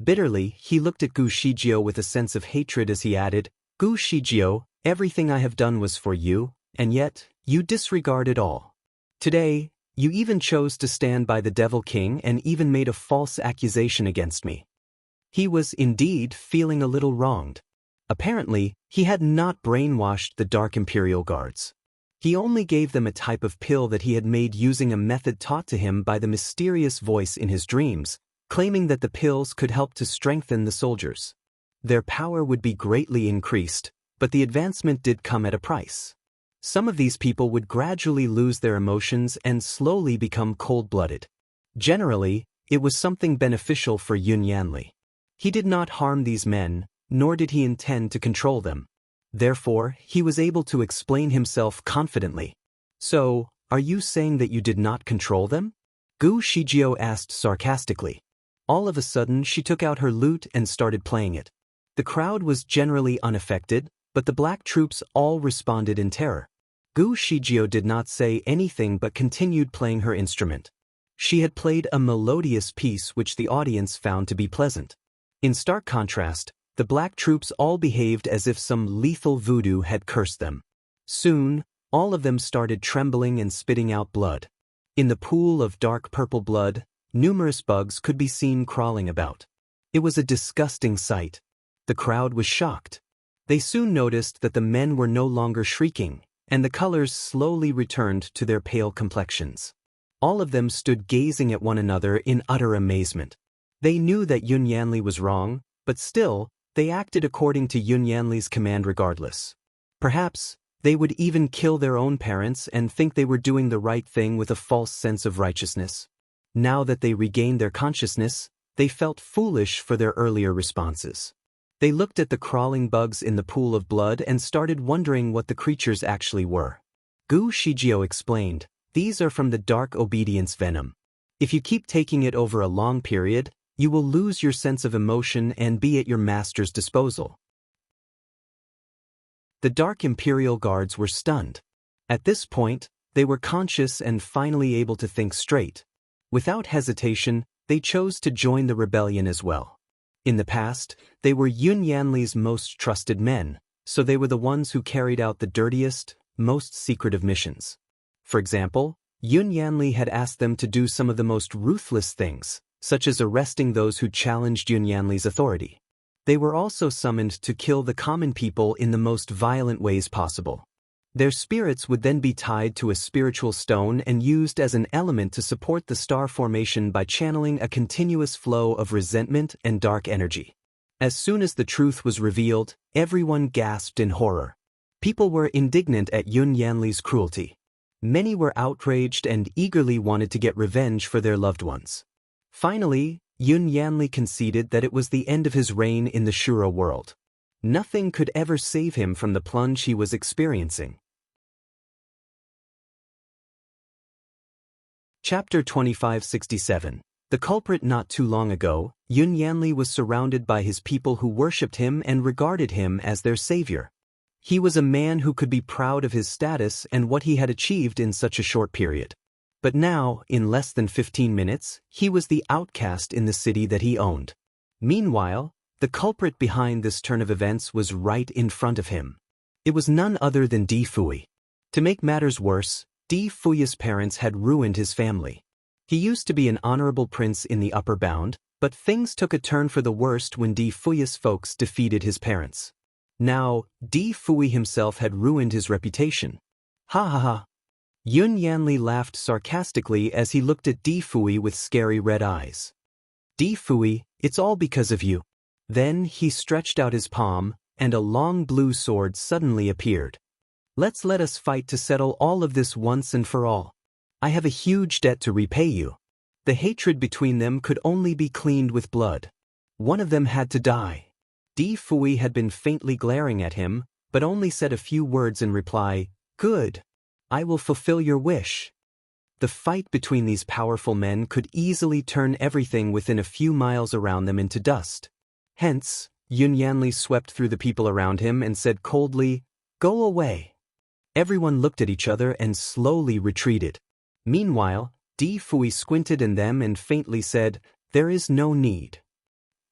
Bitterly, he looked at Gu Shijio with a sense of hatred as he added, "Gu Shijio, everything I have done was for you, and yet, you disregard it all. Today, you even chose to stand by the Devil King and even made a false accusation against me." He was indeed feeling a little wronged. Apparently, he had not brainwashed the Dark Imperial Guards. He only gave them a type of pill that he had made using a method taught to him by the mysterious voice in his dreams, claiming that the pills could help to strengthen the soldiers. Their power would be greatly increased, but the advancement did come at a price. Some of these people would gradually lose their emotions and slowly become cold-blooded. Generally, it was something beneficial for Yun Yanli. He did not harm these men, nor did he intend to control them. Therefore, he was able to explain himself confidently. "So, are you saying that you did not control them?" Gu Shijio asked sarcastically. All of a sudden she took out her lute and started playing it. The crowd was generally unaffected, but the black troops all responded in terror. Gu Shijio did not say anything but continued playing her instrument. She had played a melodious piece which the audience found to be pleasant. In stark contrast, the black troops all behaved as if some lethal voodoo had cursed them. Soon, all of them started trembling and spitting out blood. In the pool of dark purple blood, numerous bugs could be seen crawling about. It was a disgusting sight. The crowd was shocked. They soon noticed that the men were no longer shrieking, and the colors slowly returned to their pale complexions. All of them stood gazing at one another in utter amazement. They knew that Yun Yanli was wrong, but still, they acted according to Yun Yanli's command regardless. Perhaps, they would even kill their own parents and think they were doing the right thing with a false sense of righteousness. Now that they regained their consciousness, they felt foolish for their earlier responses. They looked at the crawling bugs in the pool of blood and started wondering what the creatures actually were. Gu Shijio explained, "These are from the dark obedience venom. If you keep taking it over a long period, you will lose your sense of emotion and be at your master's disposal." The Dark Imperial Guards were stunned. At this point, they were conscious and finally able to think straight. Without hesitation, they chose to join the rebellion as well. In the past, they were Yun Yanli's most trusted men, so they were the ones who carried out the dirtiest, most secretive missions. For example, Yun Yanli had asked them to do some of the most ruthless things, such as arresting those who challenged Yun Yanli's authority. They were also summoned to kill the common people in the most violent ways possible. Their spirits would then be tied to a spiritual stone and used as an element to support the star formation by channeling a continuous flow of resentment and dark energy. As soon as the truth was revealed, everyone gasped in horror. People were indignant at Yun Yanli's cruelty. Many were outraged and eagerly wanted to get revenge for their loved ones. Finally, Yun Yanli conceded that it was the end of his reign in the Shura world. Nothing could ever save him from the plunge he was experiencing. Chapter 2567. The Culprit. Not too long ago, Yun Yanli was surrounded by his people who worshipped him and regarded him as their savior. He was a man who could be proud of his status and what he had achieved in such a short period. But now, in less than 15 minutes, he was the outcast in the city that he owned. Meanwhile, the culprit behind this turn of events was right in front of him. It was none other than Di Fui. To make matters worse, Di Fui's parents had ruined his family. He used to be an honorable prince in the Upper Bound, but things took a turn for the worst when Di Fui's folks defeated his parents. Now, Di Fui himself had ruined his reputation. Ha ha ha. Yun Yanli laughed sarcastically as he looked at Di Fui with scary red eyes. Di Fui, it's all because of you. Then he stretched out his palm, and a long blue sword suddenly appeared. Let us fight to settle all of this once and for all. I have a huge debt to repay you. The hatred between them could only be cleaned with blood. One of them had to die. Di Fui had been faintly glaring at him, but only said a few words in reply. Good. I will fulfill your wish. The fight between these powerful men could easily turn everything within a few miles around them into dust. Hence, Yun Yanli swept through the people around him and said coldly, Go away. Everyone looked at each other and slowly retreated. Meanwhile, Di Fui squinted at them and faintly said, There is no need.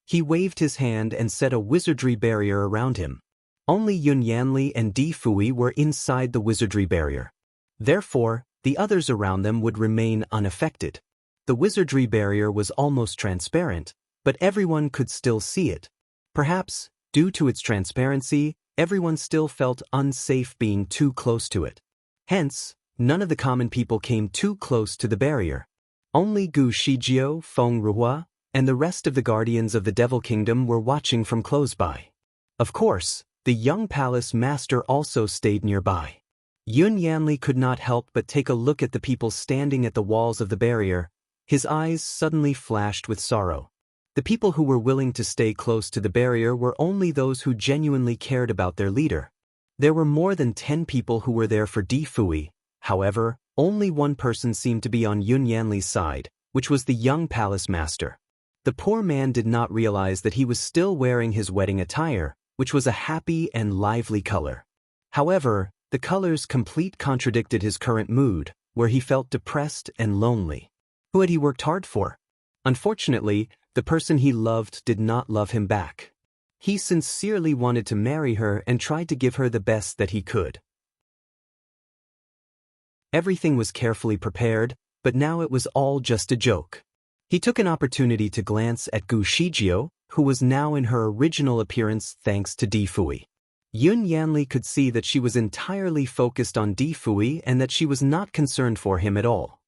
He waved his hand and set a wizardry barrier around him. Only Yun Yanli and Di Fui were inside the wizardry barrier. Therefore, the others around them would remain unaffected. The wizardry barrier was almost transparent, but everyone could still see it. Perhaps, due to its transparency, everyone still felt unsafe being too close to it. Hence, none of the common people came too close to the barrier. Only Gu Shijio, Feng Ruhua, and the rest of the guardians of the Devil Kingdom were watching from close by. Of course, the young palace master also stayed nearby. Yun Yanli could not help but take a look at the people standing at the walls of the barrier. His eyes suddenly flashed with sorrow. The people who were willing to stay close to the barrier were only those who genuinely cared about their leader. There were more than 10 people who were there for Di Fui. However, only one person seemed to be on Yun Yanli's side, which was the young palace master. The poor man did not realize that he was still wearing his wedding attire, which was a happy and lively color. However, the color's complete contradicted his current mood, where he felt depressed and lonely. Who had he worked hard for? Unfortunately, the person he loved did not love him back. He sincerely wanted to marry her and tried to give her the best that he could. Everything was carefully prepared, but now it was all just a joke. He took an opportunity to glance at Gu Shijio, who was now in her original appearance thanks to Di Fui. Yun Yanli could see that she was entirely focused on Di Fui and that she was not concerned for him at all.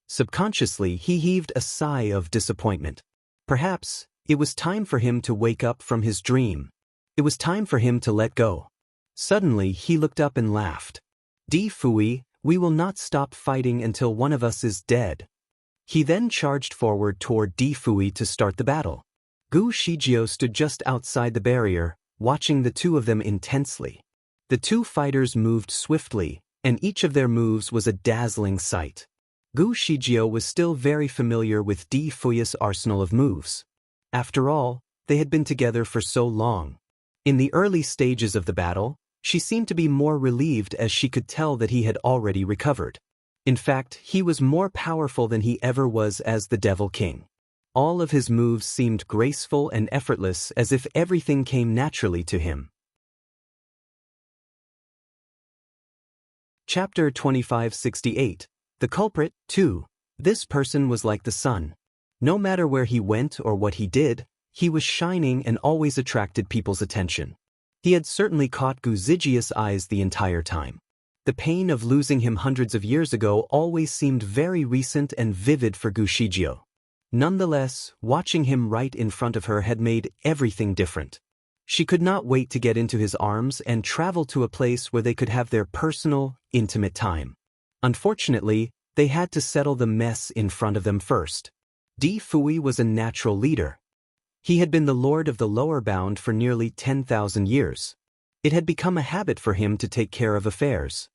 Subconsciously, he heaved a sigh of disappointment. Perhaps it was time for him to wake up from his dream. It was time for him to let go. Suddenly, he looked up and laughed. Di Fui, we will not stop fighting until one of us is dead. He then charged forward toward Di Fui to start the battle. Gu Shijio stood just outside the barrier, watching the two of them intensely. The two fighters moved swiftly, and each of their moves was a dazzling sight. Gu Shijio was still very familiar with Di Fui's arsenal of moves. After all, they had been together for so long. In the early stages of the battle, she seemed to be more relieved as she could tell that he had already recovered. In fact, he was more powerful than he ever was as the Devil King. All of his moves seemed graceful and effortless, as if everything came naturally to him. Chapter 2568. The Culprit, 2. This person was like the sun. No matter where he went or what he did, he was shining and always attracted people's attention. He had certainly caught Gu Zijia's eyes the entire time. The pain of losing him hundreds of years ago always seemed very recent and vivid for Gu Shijio. Nonetheless, watching him right in front of her had made everything different. She could not wait to get into his arms and travel to a place where they could have their personal, intimate time. Unfortunately, they had to settle the mess in front of them first. Di Fui was a natural leader. He had been the lord of the lower bound for nearly 10,000 years. It had become a habit for him to take care of affairs.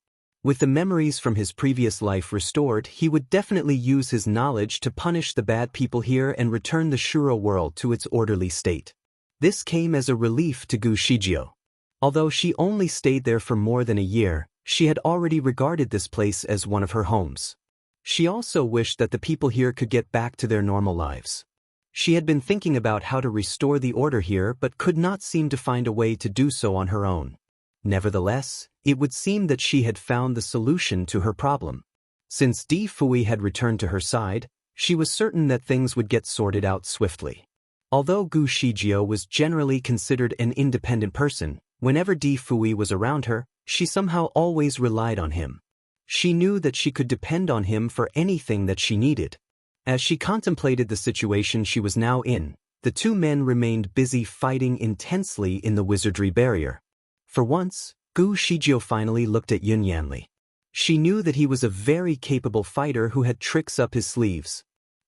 With the memories from his previous life restored, he would definitely use his knowledge to punish the bad people here and return the Shuro world to its orderly state. This came as a relief to Gu Shijio. Although she only stayed there for more than a year, she had already regarded this place as one of her homes. She also wished that the people here could get back to their normal lives. She had been thinking about how to restore the order here but could not seem to find a way to do so on her own. Nevertheless, it would seem that she had found the solution to her problem. Since Di Fui had returned to her side, she was certain that things would get sorted out swiftly. Although Gu Shijio was generally considered an independent person, whenever Di Fui was around her, she somehow always relied on him. She knew that she could depend on him for anything that she needed. As she contemplated the situation she was now in, the two men remained busy fighting intensely in the wizardry barrier. For once, Gu Shijio finally looked at Yun Yanli. She knew that he was a very capable fighter who had tricks up his sleeves.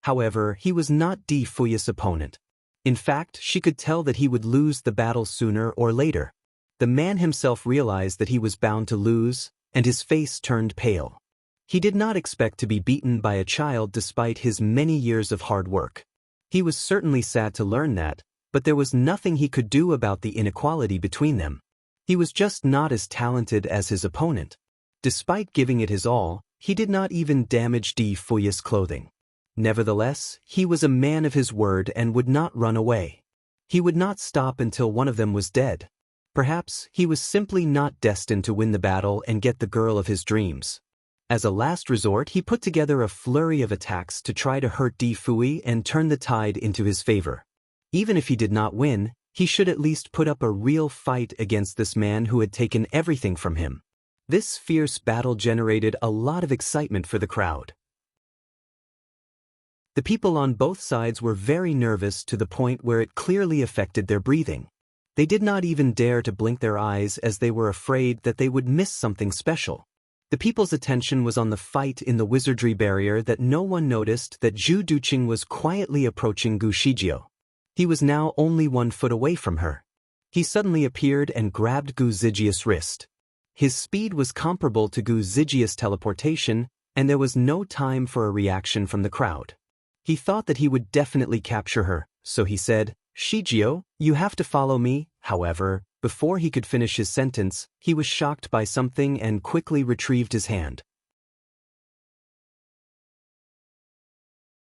However, he was not Di Fui's opponent. In fact, she could tell that he would lose the battle sooner or later. The man himself realized that he was bound to lose, and his face turned pale. He did not expect to be beaten by a child despite his many years of hard work. He was certainly sad to learn that, but there was nothing he could do about the inequality between them. He was just not as talented as his opponent. Despite giving it his all, he did not even damage Di Fui's clothing. Nevertheless, he was a man of his word and would not run away. He would not stop until one of them was dead. Perhaps he was simply not destined to win the battle and get the girl of his dreams. As a last resort, he put together a flurry of attacks to try to hurt Di Fui and turn the tide into his favor. Even if he did not win, he should at least put up a real fight against this man who had taken everything from him. This fierce battle generated a lot of excitement for the crowd. The people on both sides were very nervous to the point where it clearly affected their breathing. They did not even dare to blink their eyes as they were afraid that they would miss something special. The people's attention was on the fight in the wizardry barrier that no one noticed that Zhu Duqing was quietly approaching Gu Shijio. He was now only 1 foot away from her. He suddenly appeared and grabbed Gu Zijia's wrist. His speed was comparable to Gu Zijia's teleportation, and there was no time for a reaction from the crowd. He thought that he would definitely capture her, so he said, "Shijio, you have to follow me." However, before he could finish his sentence, he was shocked by something and quickly retrieved his hand.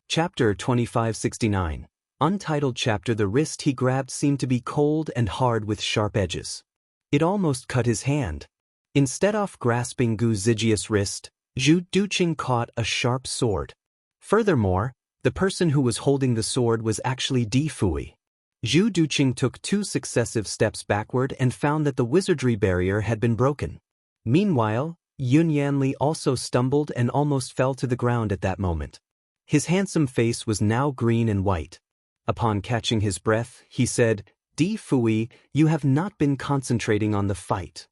Chapter 2569. Untitled chapter. The wrist he grabbed seemed to be cold and hard with sharp edges. It almost cut his hand. Instead of grasping Gu Zijia's wrist, Zhu Duqing caught a sharp sword. Furthermore, the person who was holding the sword was actually Di Fui. Zhu Duqing took 2 successive steps backward and found that the wizardry barrier had been broken. Meanwhile, Yun Yanli also stumbled and almost fell to the ground at that moment. His handsome face was now green and white. Upon catching his breath, he said, "Di Fui, you have not been concentrating on the fight."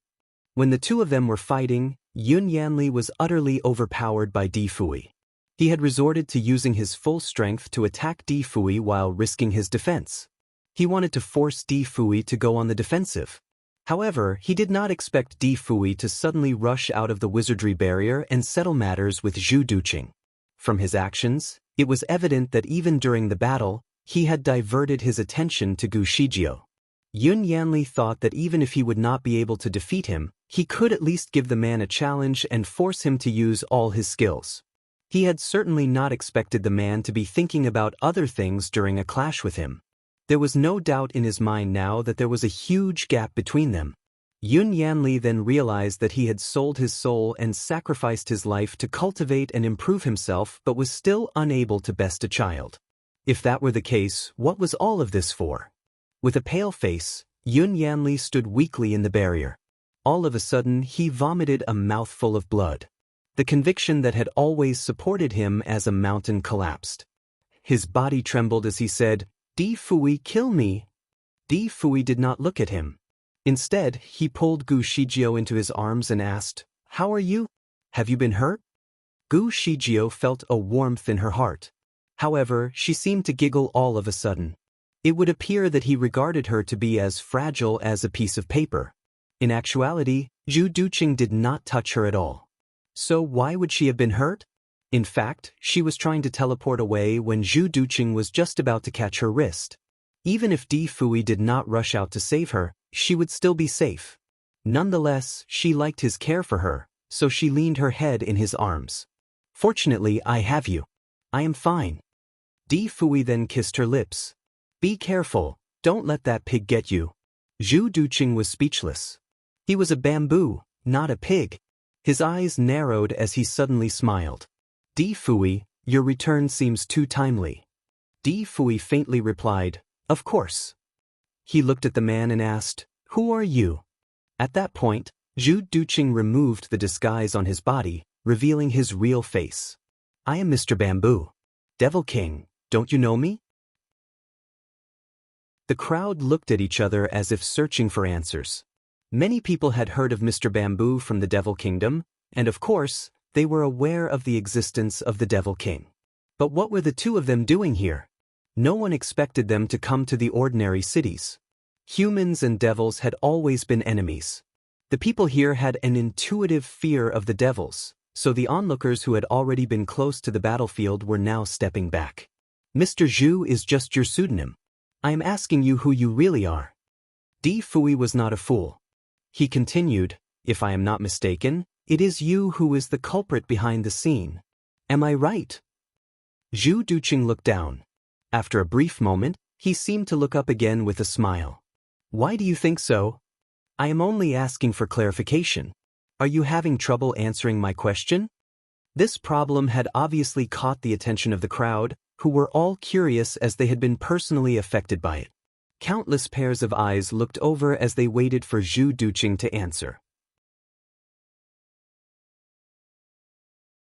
When the two of them were fighting, Yun Yanli was utterly overpowered by Di Fui. He had resorted to using his full strength to attack Di Fui while risking his defense. He wanted to force Di Fui to go on the defensive. However, he did not expect Di Fui to suddenly rush out of the wizardry barrier and settle matters with Zhu Duqing. From his actions, it was evident that even during the battle, he had diverted his attention to Gu Shijio. Yun Yanli thought that even if he would not be able to defeat him, he could at least give the man a challenge and force him to use all his skills. He had certainly not expected the man to be thinking about other things during a clash with him. There was no doubt in his mind now that there was a huge gap between them. Yun Yanli then realized that he had sold his soul and sacrificed his life to cultivate and improve himself but was still unable to best a child. If that were the case, what was all of this for? With a pale face, Yun Yanli stood weakly in the barrier. All of a sudden, he vomited a mouthful of blood. The conviction that had always supported him as a mountain collapsed. His body trembled as he said, "Di Fui, kill me." Di Fui did not look at him. Instead, he pulled Gu Shijio into his arms and asked, "How are you? Have you been hurt?" Gu Shijio felt a warmth in her heart. However, she seemed to giggle all of a sudden. It would appear that he regarded her to be as fragile as a piece of paper. In actuality, Zhu Duqing did not touch her at all. So why would she have been hurt? In fact, she was trying to teleport away when Zhu Duqing was just about to catch her wrist. Even if Di Fui did not rush out to save her, she would still be safe. Nonetheless, she liked his care for her, so she leaned her head in his arms. "Fortunately, I have you. I am fine." Di Fui then kissed her lips. "Be careful, don't let that pig get you." Zhu Duqing was speechless. He was a bamboo, not a pig. His eyes narrowed as he suddenly smiled. "Di Fui, your return seems too timely." Di Fui faintly replied, "Of course." He looked at the man and asked, "Who are you?" At that point, Zhu Duqing removed the disguise on his body, revealing his real face. "I am Mr. Bamboo. Devil King, don't you know me?" The crowd looked at each other as if searching for answers. Many people had heard of Mr. Bamboo from the Devil Kingdom, and of course, they were aware of the existence of the Devil King. But what were the two of them doing here? No one expected them to come to the ordinary cities. Humans and devils had always been enemies. The people here had an intuitive fear of the devils, so the onlookers who had already been close to the battlefield were now stepping back. "Mr. Zhu is just your pseudonym. I am asking you who you really are." Di Fui was not a fool. He continued, "If I am not mistaken, it is you who is the culprit behind the scene. Am I right?" Zhu Duqing looked down. After a brief moment, he seemed to look up again with a smile. "Why do you think so?" "I am only asking for clarification. Are you having trouble answering my question?" This problem had obviously caught the attention of the crowd, who were all curious as they had been personally affected by it. Countless pairs of eyes looked over as they waited for Zhu Duqing to answer.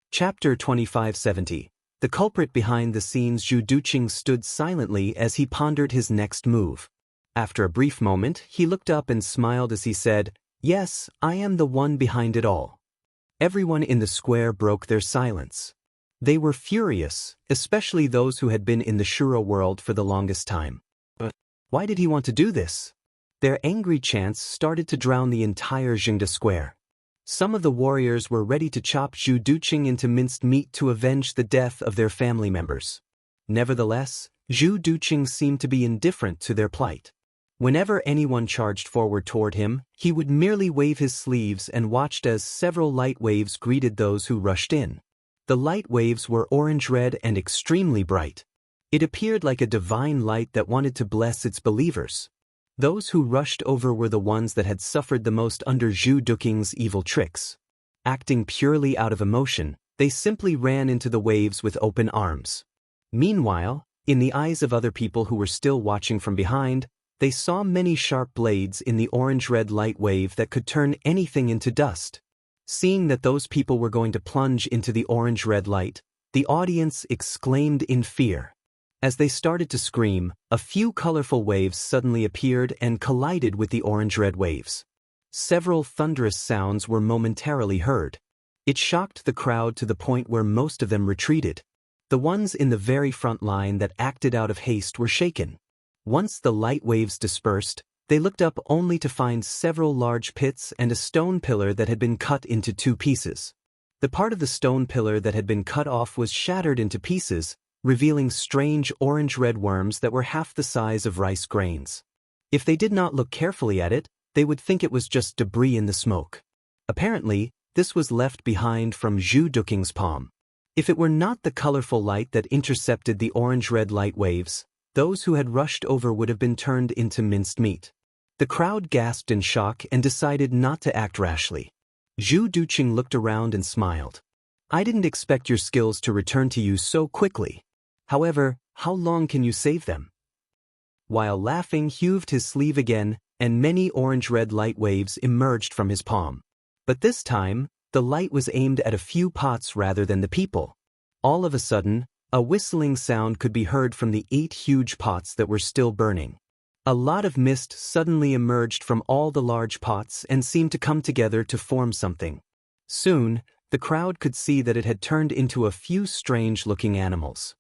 Chapter 2570. The culprit behind the scenes. Zhu Duqing stood silently as he pondered his next move. After a brief moment, he looked up and smiled as he said, "Yes, I am the one behind it all." Everyone in the square broke their silence. They were furious, especially those who had been in the Shuro world for the longest time. But why did he want to do this? Their angry chants started to drown the entire Jingda square. Some of the warriors were ready to chop Zhu Duqing into minced meat to avenge the death of their family members. Nevertheless, Zhu Duqing seemed to be indifferent to their plight. Whenever anyone charged forward toward him, he would merely wave his sleeves and watched as several light waves greeted those who rushed in. The light waves were orange-red and extremely bright. It appeared like a divine light that wanted to bless its believers. Those who rushed over were the ones that had suffered the most under Zhu Duqing's evil tricks. Acting purely out of emotion, they simply ran into the waves with open arms. Meanwhile, in the eyes of other people who were still watching from behind, they saw many sharp blades in the orange-red light wave that could turn anything into dust. Seeing that those people were going to plunge into the orange-red light, the audience exclaimed in fear. As they started to scream, a few colorful waves suddenly appeared and collided with the orange-red waves. Several thunderous sounds were momentarily heard. It shocked the crowd to the point where most of them retreated. The ones in the very front line that acted out of haste were shaken. Once the light waves dispersed, they looked up only to find several large pits and a stone pillar that had been cut into two pieces. The part of the stone pillar that had been cut off was shattered into pieces, revealing strange orange-red worms that were half the size of rice grains. If they did not look carefully at it, they would think it was just debris in the smoke. Apparently, this was left behind from Zhu Duqing's palm. If it were not the colorful light that intercepted the orange-red light waves, those who had rushed over would have been turned into minced meat. The crowd gasped in shock and decided not to act rashly. Zhu Duqing looked around and smiled. "I didn't expect your skills to return to you so quickly. However, how long can you save them?" While laughing, he heaved his sleeve again, and many orange-red light waves emerged from his palm. But this time, the light was aimed at a few pots rather than the people. All of a sudden, a whistling sound could be heard from the 8 huge pots that were still burning. A lot of mist suddenly emerged from all the large pots and seemed to come together to form something. Soon, the crowd could see that it had turned into a few strange-looking animals.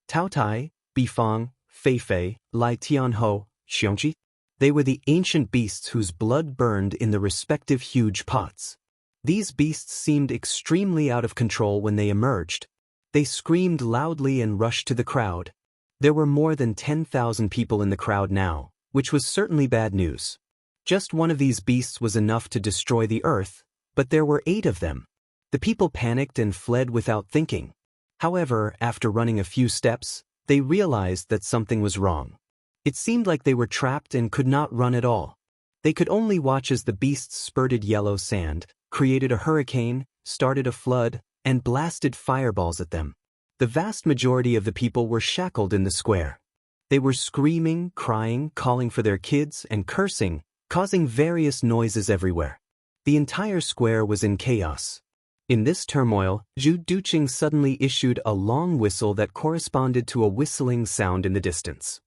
Taotai, Bifang, Feifei, Lai Tianhou, Xiongji. They were the ancient beasts whose blood burned in the respective huge pots. These beasts seemed extremely out of control when they emerged. They screamed loudly and rushed to the crowd. There were more than 10,000 people in the crowd now, which was certainly bad news. Just one of these beasts was enough to destroy the earth, but there were 8 of them. The people panicked and fled without thinking. However, after running a few steps, they realized that something was wrong. It seemed like they were trapped and could not run at all. They could only watch as the beasts spurted yellow sand, created a hurricane, started a flood, and blasted fireballs at them. The vast majority of the people were shackled in the square. They were screaming, crying, calling for their kids, and cursing, causing various noises everywhere. The entire square was in chaos. In this turmoil, Zhu Duqing suddenly issued a long whistle that corresponded to a whistling sound in the distance.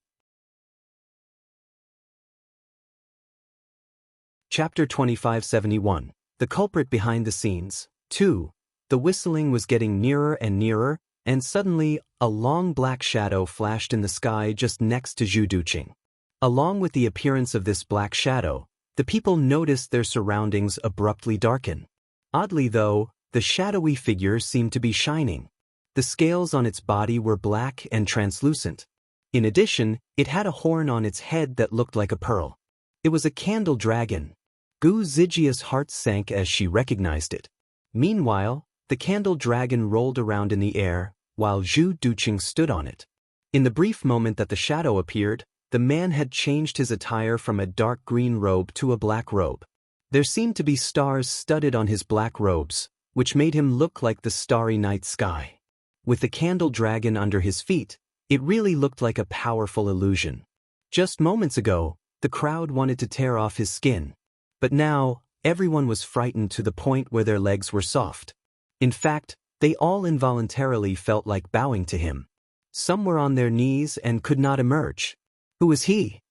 Chapter 2571. The Culprit Behind the Scenes. 2. The whistling was getting nearer and nearer, and suddenly, a long black shadow flashed in the sky just next to Zhu Duqing. Along with the appearance of this black shadow, the people noticed their surroundings abruptly darken. Oddly though, the shadowy figure seemed to be shining. The scales on its body were black and translucent. In addition, it had a horn on its head that looked like a pearl. It was a candle dragon. Gu Zijia's heart sank as she recognized it. Meanwhile, the candle dragon rolled around in the air, while Zhu Duqing stood on it. In the brief moment that the shadow appeared, the man had changed his attire from a dark green robe to a black robe. There seemed to be stars studded on his black robes, which made him look like the starry night sky. With the candle dragon under his feet, it really looked like a powerful illusion. Just moments ago, the crowd wanted to tear off his skin. But now, everyone was frightened to the point where their legs were soft. In fact, they all involuntarily felt like bowing to him. Some were on their knees and could not emerge. Who was he?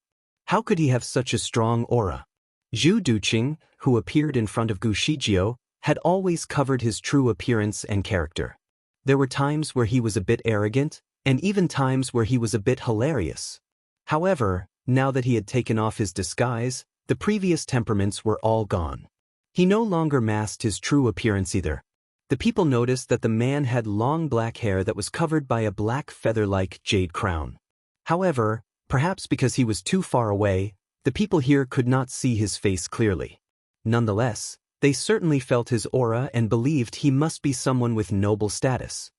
How could he have such a strong aura? Zhu Duqing, who appeared in front of Gu Shijiao, had always covered his true appearance and character. There were times where he was a bit arrogant, and even times where he was a bit hilarious. However, now that he had taken off his disguise, the previous temperaments were all gone. He no longer masked his true appearance either. The people noticed that the man had long black hair that was covered by a black feather-like jade crown. However, Perhaps because he was too far away, the people here could not see his face clearly. Nonetheless, they certainly felt his aura and believed he must be someone with noble status.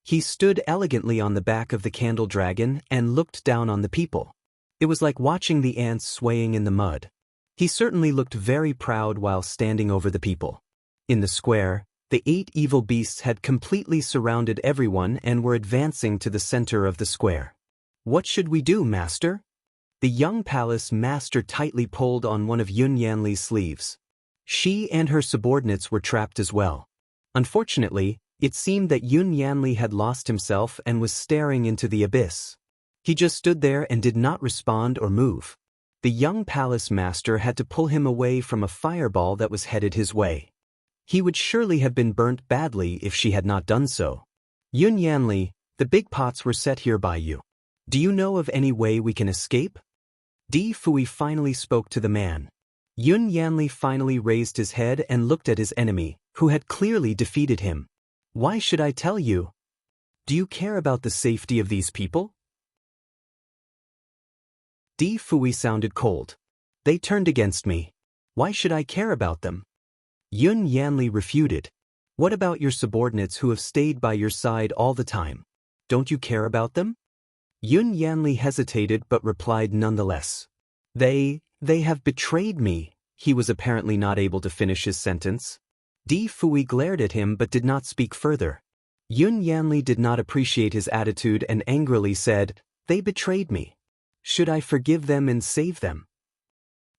He stood elegantly on the back of the candle dragon and looked down on the people. It was like watching the ants swaying in the mud. He certainly looked very proud while standing over the people. In the square, the 8 evil beasts had completely surrounded everyone and were advancing to the center of the square. "What should we do, master?" The young palace master tightly pulled on one of Yun Yanli's sleeves. She and her subordinates were trapped as well. Unfortunately, it seemed that Yun Yanli had lost himself and was staring into the abyss. He just stood there and did not respond or move. The young palace master had to pull him away from a fireball that was headed his way. He would surely have been burnt badly if she had not done so. "Yun Yanli, the big pots were set here by you. Do you know of any way we can escape?" Di Fui finally spoke to the man. Yun Yanli finally raised his head and looked at his enemy, who had clearly defeated him. "Why should I tell you? Do you care about the safety of these people?" Di Fui sounded cold. "They turned against me. Why should I care about them?" Yun Yanli refuted. "What about your subordinates who have stayed by your side all the time? Don't you care about them?" Yun Yanli hesitated but replied nonetheless. They have betrayed me." He was apparently not able to finish his sentence. Di Fui glared at him but did not speak further. Yun Yanli did not appreciate his attitude and angrily said, "They betrayed me. Should I forgive them and save them?"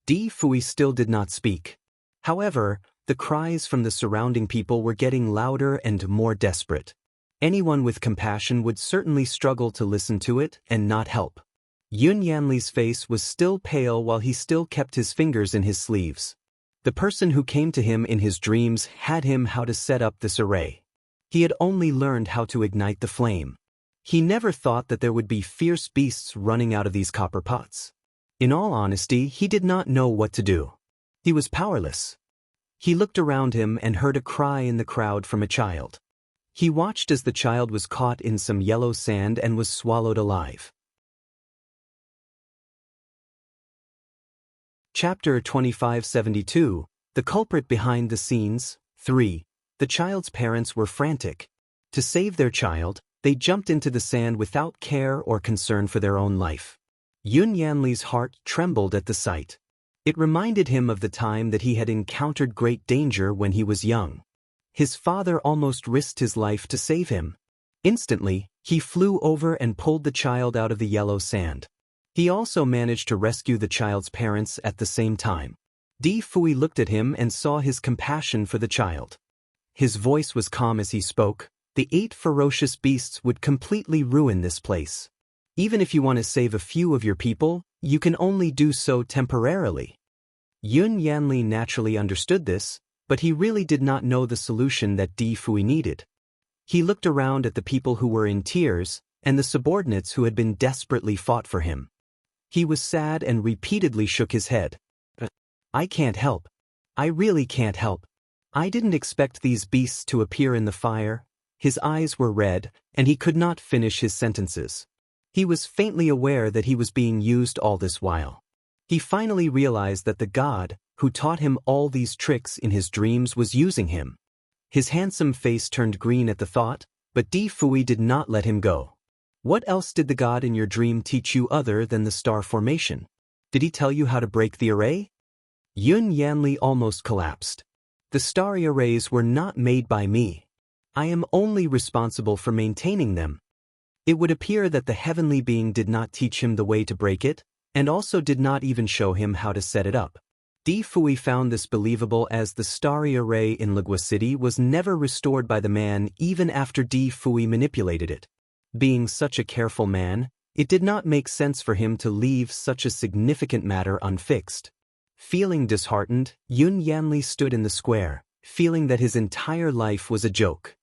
Di Fui still did not speak. However, the cries from the surrounding people were getting louder and more desperate. Anyone with compassion would certainly struggle to listen to it and not help. Yun Yanli's face was still pale while he still kept his fingers in his sleeves. The person who came to him in his dreams had him how to set up this array. He had only learned how to ignite the flame. He never thought that there would be fierce beasts running out of these copper pots. In all honesty, he did not know what to do. He was powerless. He looked around him and heard a cry in the crowd from a child. He watched as the child was caught in some yellow sand and was swallowed alive. Chapter 2572, The Culprit Behind the Scenes, 3. The child's parents were frantic. To save their child, they jumped into the sand without care or concern for their own life. Yun Yanli's heart trembled at the sight. It reminded him of the time that he had encountered great danger when he was young. His father almost risked his life to save him. Instantly, he flew over and pulled the child out of the yellow sand. He also managed to rescue the child's parents at the same time. Di Fui looked at him and saw his compassion for the child. His voice was calm as he spoke. "The 8 ferocious beasts would completely ruin this place. Even if you want to save a few of your people, you can only do so temporarily." Yun Yanli naturally understood this, but he really did not know the solution that Di Fui needed. He looked around at the people who were in tears and the subordinates who had been desperately fought for him. He was sad and repeatedly shook his head. "I can't help. I really can't help. I didn't expect these beasts to appear in the fire." His eyes were red, and he could not finish his sentences. He was faintly aware that he was being used all this while. He finally realized that the god, who taught him all these tricks in his dreams, was using him. His handsome face turned green at the thought, but Di Fui did not let him go. "What else did the god in your dream teach you other than the star formation? Did he tell you how to break the array?" Yun Yanli almost collapsed. "The starry arrays were not made by me. I am only responsible for maintaining them." It would appear that the heavenly being did not teach him the way to break it, and also did not even show him how to set it up. Di Fui found this believable as the starry array in Legua City was never restored by the man even after Di Fui manipulated it. Being such a careful man, it did not make sense for him to leave such a significant matter unfixed. Feeling disheartened, Yun Yanli stood in the square, feeling that his entire life was a joke.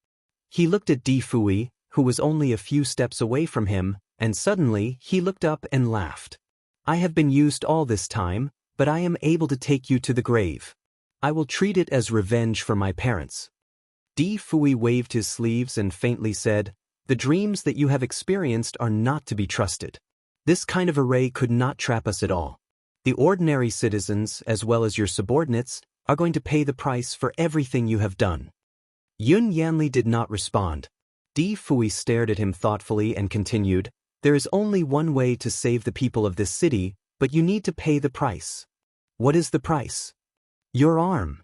He looked at Di Fui, who was only a few steps away from him, and suddenly he looked up and laughed. "I have been used all this time, but I am able to take you to the grave. I will treat it as revenge for my parents." Di Fui waved his sleeves and faintly said, "The dreams that you have experienced are not to be trusted. This kind of array could not trap us at all. The ordinary citizens, as well as your subordinates, are going to pay the price for everything you have done. Yun Yanli did not respond. Di Fui stared at him thoughtfully and continued, there is only one way to save the people of this city, but you need to pay the price. What is the price? Your arm.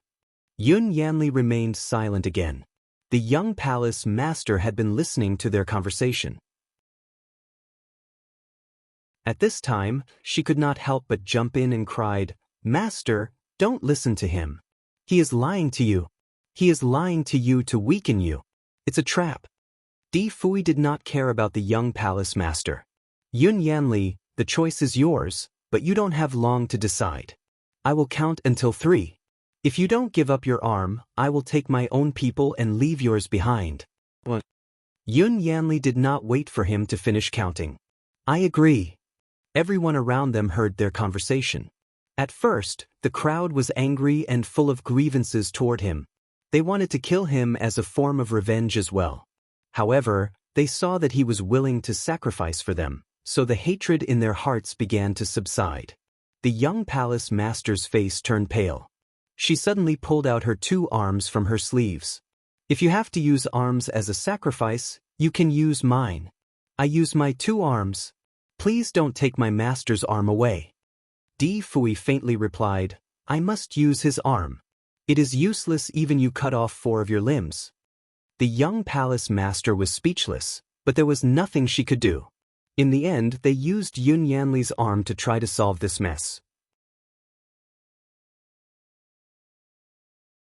Yun Yanli remained silent again. The young palace master had been listening to their conversation. At this time, she could not help but jump in and cried, Master, don't listen to him. He is lying to you. He is lying to you to weaken you. It's a trap. Di Fui did not care about the young palace master. Yun Yanli, the choice is yours, but you don't have long to decide. I will count until 3. If you don't give up your arm, I will take my own people and leave yours behind. What? Yun Yanli did not wait for him to finish counting. I agree. Everyone around them heard their conversation. At first, the crowd was angry and full of grievances toward him. They wanted to kill him as a form of revenge as well. However, they saw that he was willing to sacrifice for them, so the hatred in their hearts began to subside. The young palace master's face turned pale. She suddenly pulled out her 2 arms from her sleeves. If you have to use arms as a sacrifice, you can use mine. I use my 2 arms. Please don't take my master's arm away. Di Fui faintly replied, I must use his arm. It is useless even you cut off 4 of your limbs. The young palace master was speechless, but there was nothing she could do. In the end, they used Yun Yanli's arm to try to solve this mess.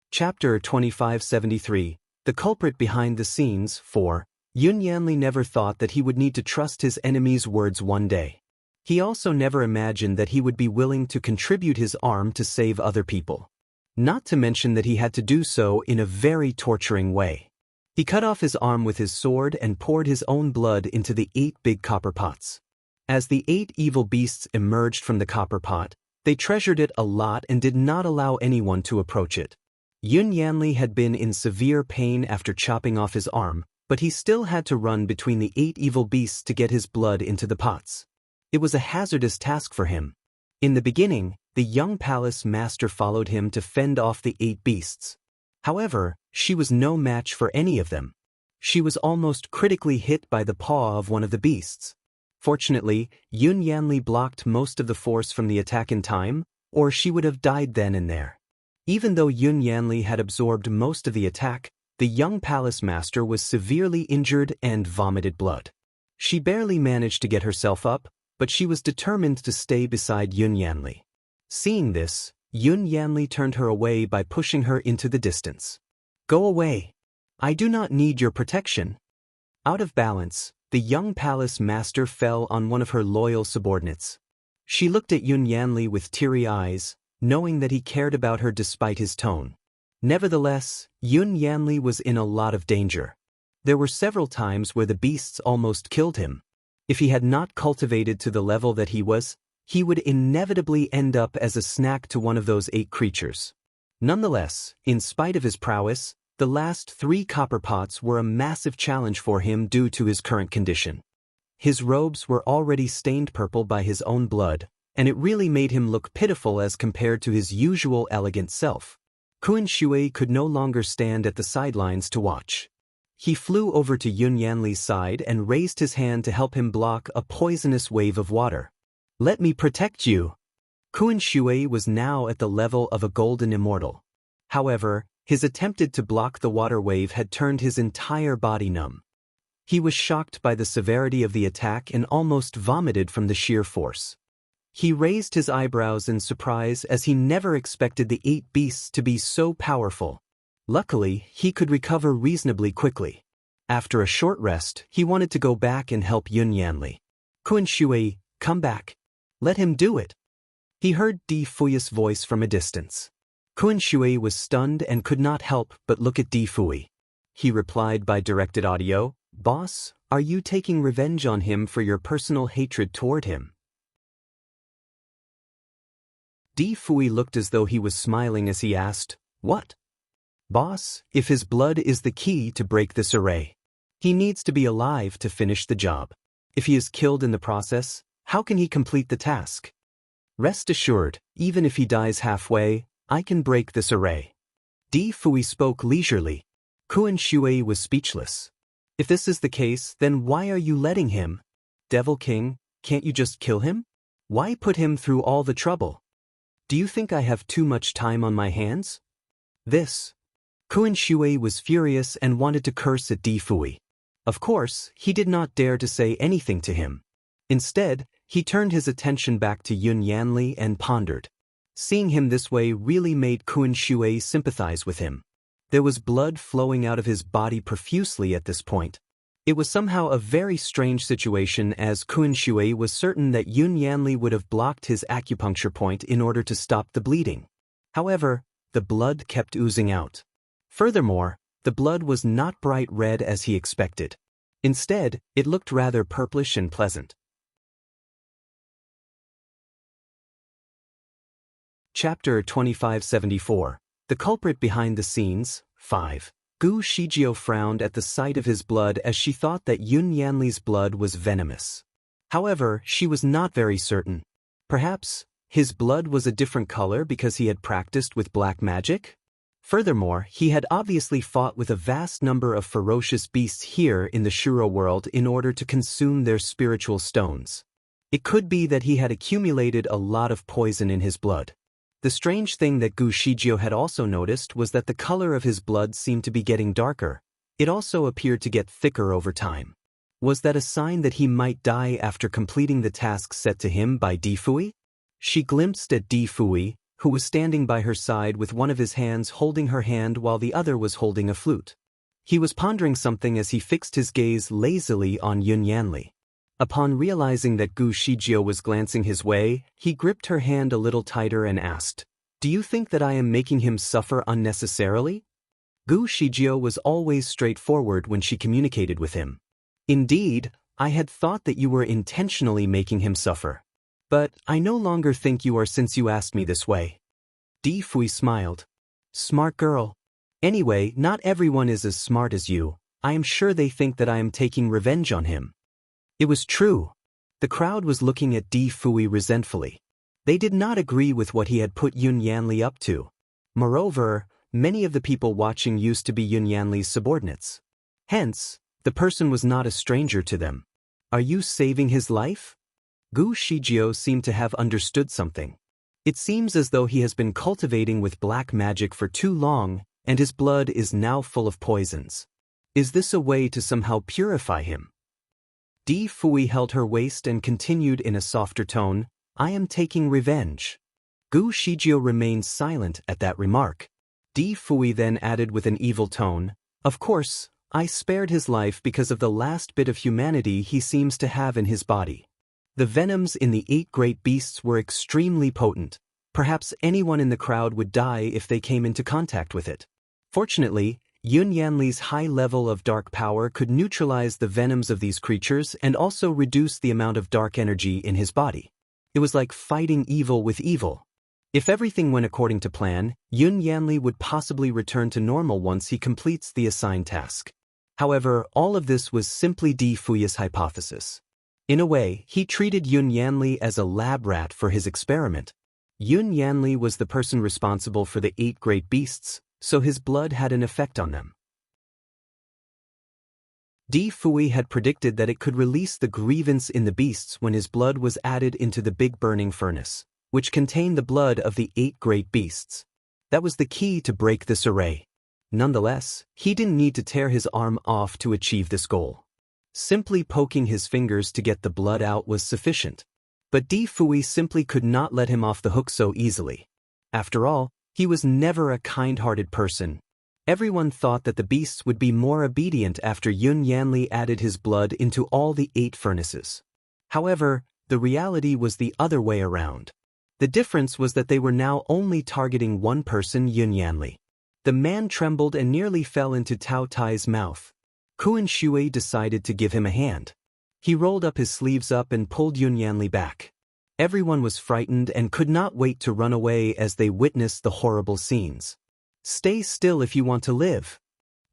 Chapter 2573, The Culprit Behind the Scenes. 4. Yun Yanli never thought that he would need to trust his enemy's words one day. He also never imagined that he would be willing to contribute his arm to save other people. Not to mention that he had to do so in a very torturing way. He cut off his arm with his sword and poured his own blood into the 8 big copper pots. As the 8 evil beasts emerged from the copper pot, they treasured it a lot and did not allow anyone to approach it. Yun Yanli had been in severe pain after chopping off his arm, but he still had to run between the 8 evil beasts to get his blood into the pots. It was a hazardous task for him. In the beginning, the young palace master followed him to fend off the 8 beasts. However, she was no match for any of them. She was almost critically hit by the paw of one of the beasts. Fortunately, Yun Yanli blocked most of the force from the attack in time, or she would have died then and there. Even though Yun Yanli had absorbed most of the attack, the young palace master was severely injured and vomited blood. She barely managed to get herself up, but she was determined to stay beside Yun Yanli. Seeing this, Yun Yanli turned her away by pushing her into the distance. Go away. I do not need your protection. Out of balance, the young palace master fell on one of her loyal subordinates. She looked at Yun Yanli with teary eyes, knowing that he cared about her despite his tone. Nevertheless, Yun Yanli was in a lot of danger. There were several times where the beasts almost killed him. If he had not cultivated to the level that he was, he would inevitably end up as a snack to one of those 8 creatures. Nonetheless, in spite of his prowess, the last 3 copper pots were a massive challenge for him due to his current condition. His robes were already stained purple by his own blood, and it really made him look pitiful as compared to his usual elegant self. Kun Shui could no longer stand at the sidelines to watch. He flew over to Yun Yanli's side and raised his hand to help him block a poisonous wave of water. Let me protect you. Kun Shui was now at the level of a golden immortal. However, his attempted to block the water wave had turned his entire body numb. He was shocked by the severity of the attack and almost vomited from the sheer force. He raised his eyebrows in surprise as he never expected the 8 beasts to be so powerful. Luckily, he could recover reasonably quickly. After a short rest, he wanted to go back and help Yun Yanli. Kun Shui, come back. Let him do it. He heard Di Fui's voice from a distance. Kun Shui was stunned and could not help but look at Di Fui. He replied by directed audio, Boss, are you taking revenge on him for your personal hatred toward him? Di Fui looked as though he was smiling as he asked, What? Boss, if his blood is the key to break this array. He needs to be alive to finish the job. If he is killed in the process, How can he complete the task? Rest assured, even if he dies halfway, I can break this array. Di Fui spoke leisurely. Kuan Shui was speechless. If this is the case, then why are you letting him? Devil King, can't you just kill him? Why put him through all the trouble? Do you think I have too much time on my hands? Kuan Shui was furious and wanted to curse at Di Fui. Of course, he did not dare to say anything to him. Instead, he turned his attention back to Yun Yanli and pondered. Seeing him this way really made Kuan Shui sympathize with him. There was blood flowing out of his body profusely at this point. It was somehow a very strange situation, as Kuan Shui was certain that Yun Yanli would have blocked his acupuncture point in order to stop the bleeding. However, the blood kept oozing out. Furthermore, the blood was not bright red as he expected. Instead, it looked rather purplish and pleasant. Chapter 2574. The Culprit Behind the Scenes, 5. Gu Shijio frowned at the sight of his blood as she thought that Yun Yanli's blood was venomous. However, she was not very certain. Perhaps, his blood was a different color because he had practiced with black magic? Furthermore, he had obviously fought with a vast number of ferocious beasts here in the Shuro world in order to consume their spiritual stones. It could be that he had accumulated a lot of poison in his blood. The strange thing that Gu Shijio had also noticed was that the color of his blood seemed to be getting darker. It also appeared to get thicker over time. Was that a sign that he might die after completing the task set to him by Di Fui? She glimpsed at Di Fui, who was standing by her side with one of his hands holding her hand while the other was holding a flute. He was pondering something as he fixed his gaze lazily on Yun Yanli. Upon realizing that Gu Shijio was glancing his way, he gripped her hand a little tighter and asked, "Do you think that I am making him suffer unnecessarily?" Gu Shijio was always straightforward when she communicated with him. "Indeed, I had thought that you were intentionally making him suffer. But I no longer think you are since you asked me this way." Di Fui smiled. "Smart girl. Anyway, not everyone is as smart as you. I am sure they think that I am taking revenge on him." It was true. The crowd was looking at Di Fui resentfully. They did not agree with what he had put Yun Yanli up to. Moreover, many of the people watching used to be Yun Yanli's subordinates. Hence, the person was not a stranger to them. "Are you saving his life?" Gu Shijio seemed to have understood something. It seems as though he has been cultivating with black magic for too long, and his blood is now full of poisons. Is this a way to somehow purify him? Di Fui held her waist and continued in a softer tone, "I am taking revenge." Gu Shijio remained silent at that remark. Di Fui then added with an evil tone, "Of course, I spared his life because of the last bit of humanity he seems to have in his body. The venoms in the 8 great beasts were extremely potent. Perhaps anyone in the crowd would die if they came into contact with it. Fortunately, Yun Yanli's high level of dark power could neutralize the venoms of these creatures and also reduce the amount of dark energy in his body. It was like fighting evil with evil. If everything went according to plan, Yun Yanli would possibly return to normal once he completes the assigned task. However, all of this was simply Di Fui's hypothesis. In a way, he treated Yun Yanli as a lab rat for his experiment. Yun Yanli was the person responsible for the 8 great beasts, so his blood had an effect on them. Di Fui had predicted that it could release the grievance in the beasts when his blood was added into the big burning furnace, which contained the blood of the 8 great beasts. That was the key to break this array. Nonetheless, he didn't need to tear his arm off to achieve this goal. Simply poking his fingers to get the blood out was sufficient. But Di Fui simply could not let him off the hook so easily. After all, he was never a kind-hearted person. Everyone thought that the beasts would be more obedient after Yun Yanli added his blood into all the 8 furnaces. However, the reality was the other way around. The difference was that they were now only targeting one person, Yun Yanli. The man trembled and nearly fell into Tao Tai's mouth. Kuan Shui decided to give him a hand. He rolled up his sleeves up and pulled Yun Yanli back. Everyone was frightened and could not wait to run away as they witnessed the horrible scenes. "Stay still if you want to live."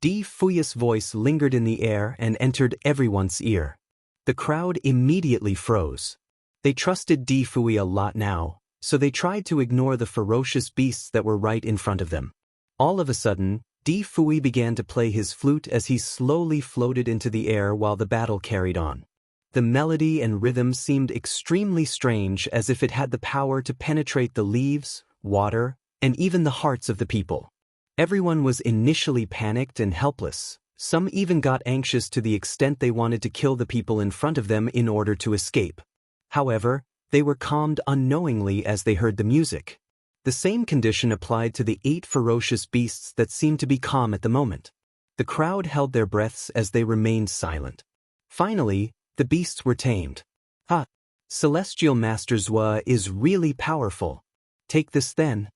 Di Fui's voice lingered in the air and entered everyone's ear. The crowd immediately froze. They trusted Di Fui a lot now, so they tried to ignore the ferocious beasts that were right in front of them. All of a sudden, Di Fui began to play his flute as he slowly floated into the air while the battle carried on. The melody and rhythm seemed extremely strange, as if it had the power to penetrate the leaves, water, and even the hearts of the people. Everyone was initially panicked and helpless. Some even got anxious to the extent they wanted to kill the people in front of them in order to escape. However, they were calmed unknowingly as they heard the music. The same condition applied to the 8 ferocious beasts that seemed to be calm at the moment. The crowd held their breaths as they remained silent. Finally, the beasts were tamed. "Ha! Celestial Master Zhua is really powerful. Take this then."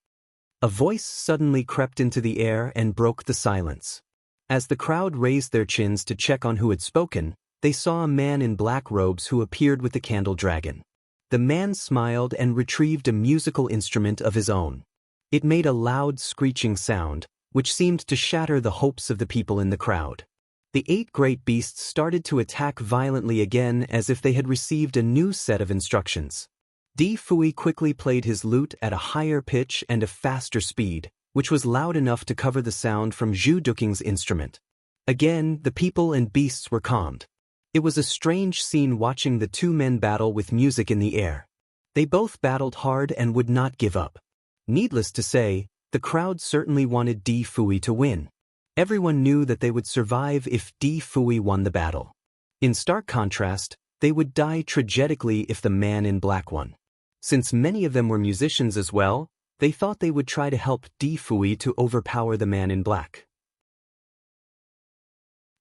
A voice suddenly crept into the air and broke the silence. As the crowd raised their chins to check on who had spoken, they saw a man in black robes who appeared with the candle dragon. The man smiled and retrieved a musical instrument of his own. It made a loud screeching sound, which seemed to shatter the hopes of the people in the crowd. The 8 great beasts started to attack violently again as if they had received a new set of instructions. Di Fui quickly played his lute at a higher pitch and a faster speed, which was loud enough to cover the sound from Zhu Duking's instrument. Again, the people and beasts were calmed. It was a strange scene watching the 2 men battle with music in the air. They both battled hard and would not give up. Needless to say, the crowd certainly wanted Di Fui to win. Everyone knew that they would survive if Di Fui won the battle. In stark contrast, they would die tragically if the man in black won. Since many of them were musicians as well, they thought they would try to help Di Fui to overpower the man in black.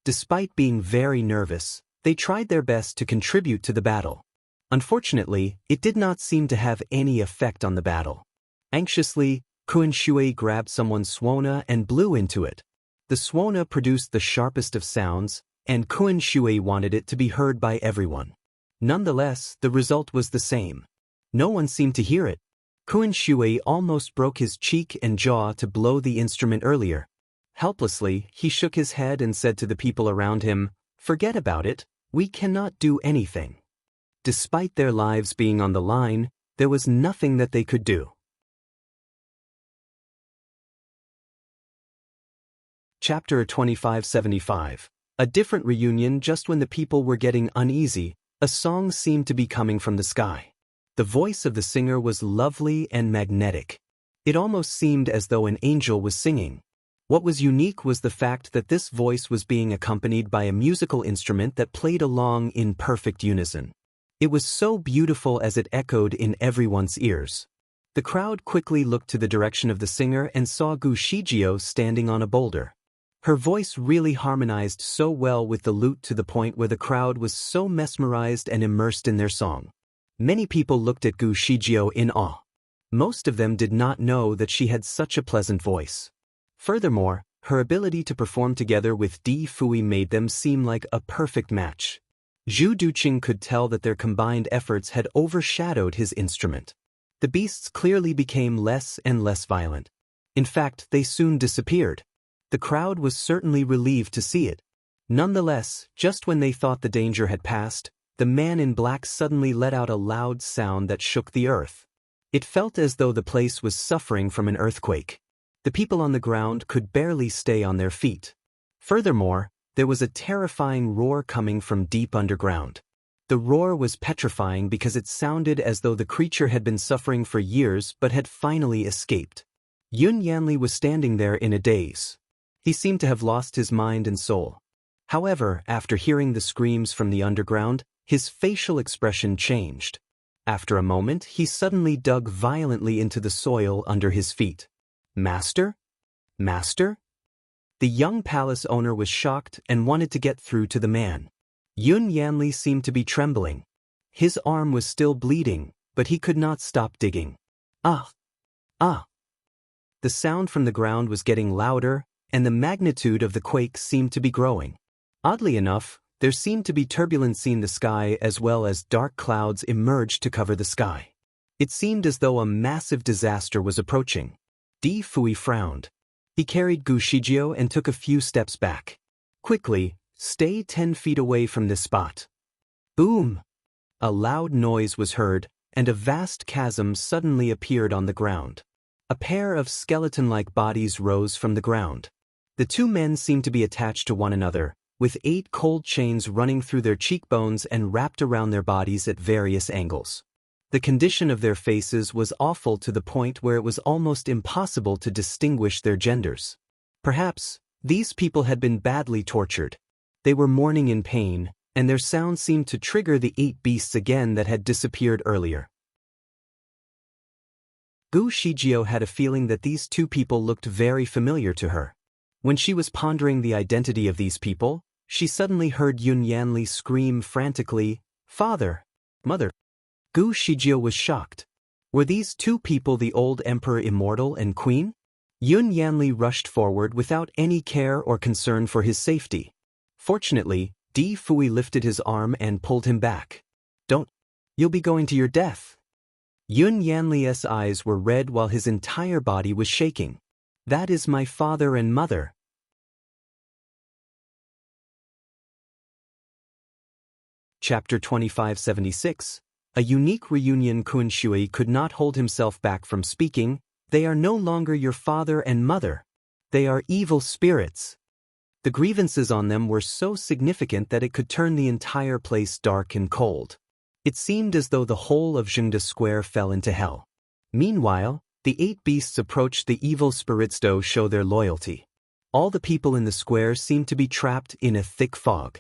Despite being very nervous, they tried their best to contribute to the battle. Unfortunately, it did not seem to have any effect on the battle. Anxiously, Kun Shui grabbed someone's suona and blew into it. The suona produced the sharpest of sounds, and Kun Shui wanted it to be heard by everyone. Nonetheless, the result was the same. No one seemed to hear it. Kun Shui almost broke his cheek and jaw to blow the instrument earlier. Helplessly, he shook his head and said to the people around him, "Forget about it. We cannot do anything." Despite their lives being on the line, there was nothing that they could do. Chapter 2575. A different reunion. Just when the people were getting uneasy, a song seemed to be coming from the sky. The voice of the singer was lovely and magnetic. It almost seemed as though an angel was singing. What was unique was the fact that this voice was being accompanied by a musical instrument that played along in perfect unison. It was so beautiful as it echoed in everyone's ears. The crowd quickly looked to the direction of the singer and saw Gu Shijio standing on a boulder. Her voice really harmonized so well with the lute to the point where the crowd was so mesmerized and immersed in their song. Many people looked at Gu Shijio in awe. Most of them did not know that she had such a pleasant voice. Furthermore, her ability to perform together with Di Fui made them seem like a perfect match. Zhu Duqing could tell that their combined efforts had overshadowed his instrument. The beasts clearly became less and less violent. In fact, they soon disappeared. The crowd was certainly relieved to see it. Nonetheless, just when they thought the danger had passed, the man in black suddenly let out a loud sound that shook the earth. It felt as though the place was suffering from an earthquake. The people on the ground could barely stay on their feet. Furthermore, there was a terrifying roar coming from deep underground. The roar was petrifying because it sounded as though the creature had been suffering for years but had finally escaped. Yun Yanli was standing there in a daze. He seemed to have lost his mind and soul. However, after hearing the screams from the underground, his facial expression changed. After a moment, he suddenly dug violently into the soil under his feet. "Master? Master?" The young palace owner was shocked and wanted to get through to the man. Yun Yanli seemed to be trembling. His arm was still bleeding, but he could not stop digging. "Ah! Ah!" The sound from the ground was getting louder, and the magnitude of the quake seemed to be growing. Oddly enough, there seemed to be turbulence in the sky as well as dark clouds emerged to cover the sky. It seemed as though a massive disaster was approaching. Di Fui frowned. He carried Gu Shijio and took a few steps back. "Quickly, stay 10 feet away from this spot." Boom! A loud noise was heard, and a vast chasm suddenly appeared on the ground. A pair of skeleton-like bodies rose from the ground. The two men seemed to be attached to one another, with 8 cold chains running through their cheekbones and wrapped around their bodies at various angles. The condition of their faces was awful to the point where it was almost impossible to distinguish their genders. Perhaps, these people had been badly tortured. They were mourning in pain, and their sound seemed to trigger the 8 beasts again that had disappeared earlier. Gu Shijio had a feeling that these two people looked very familiar to her. When she was pondering the identity of these people, she suddenly heard Yun Yanli scream frantically, "Father! Mother!" Gu Shijio was shocked. Were these two people the old Emperor Immortal and Queen? Yun Yanli rushed forward without any care or concern for his safety. Fortunately, Di Fui lifted his arm and pulled him back. "Don't! You'll be going to your death." Yun Yanli's eyes were red while his entire body was shaking. "That is my father and mother." Chapter 2576. A unique reunion. Kun Shui could not hold himself back from speaking. "They are no longer your father and mother. They are evil spirits." The grievances on them were so significant that it could turn the entire place dark and cold. It seemed as though the whole of Zhengde Square fell into hell. Meanwhile, the 8 beasts approached the evil spirits to show their loyalty. All the people in the square seemed to be trapped in a thick fog.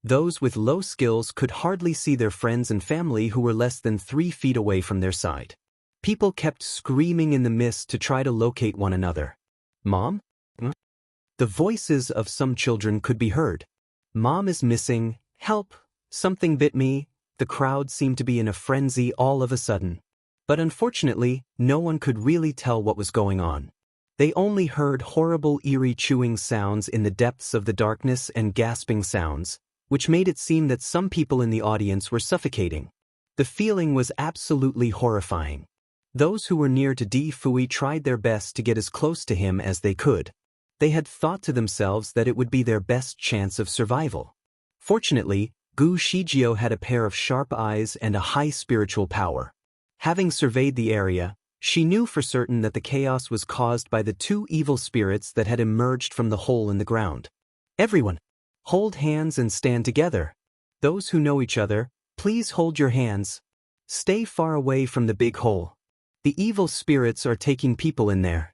Those with low skills could hardly see their friends and family who were less than 3 feet away from their side. People kept screaming in the mist to try to locate one another. "Mom? The voices of some children could be heard. "Mom is missing, help, something bit me." The crowd seemed to be in a frenzy all of a sudden. But unfortunately, no one could really tell what was going on. They only heard horrible eerie chewing sounds in the depths of the darkness and gasping sounds, which made it seem that some people in the audience were suffocating. The feeling was absolutely horrifying. Those who were near to Di Fui tried their best to get as close to him as they could. They had thought to themselves that it would be their best chance of survival. Fortunately, Gu Shijio had a pair of sharp eyes and a high spiritual power. Having surveyed the area, she knew for certain that the chaos was caused by the 2 evil spirits that had emerged from the hole in the ground. "Everyone, hold hands and stand together. Those who know each other, please hold your hands. Stay far away from the big hole. The evil spirits are taking people in there."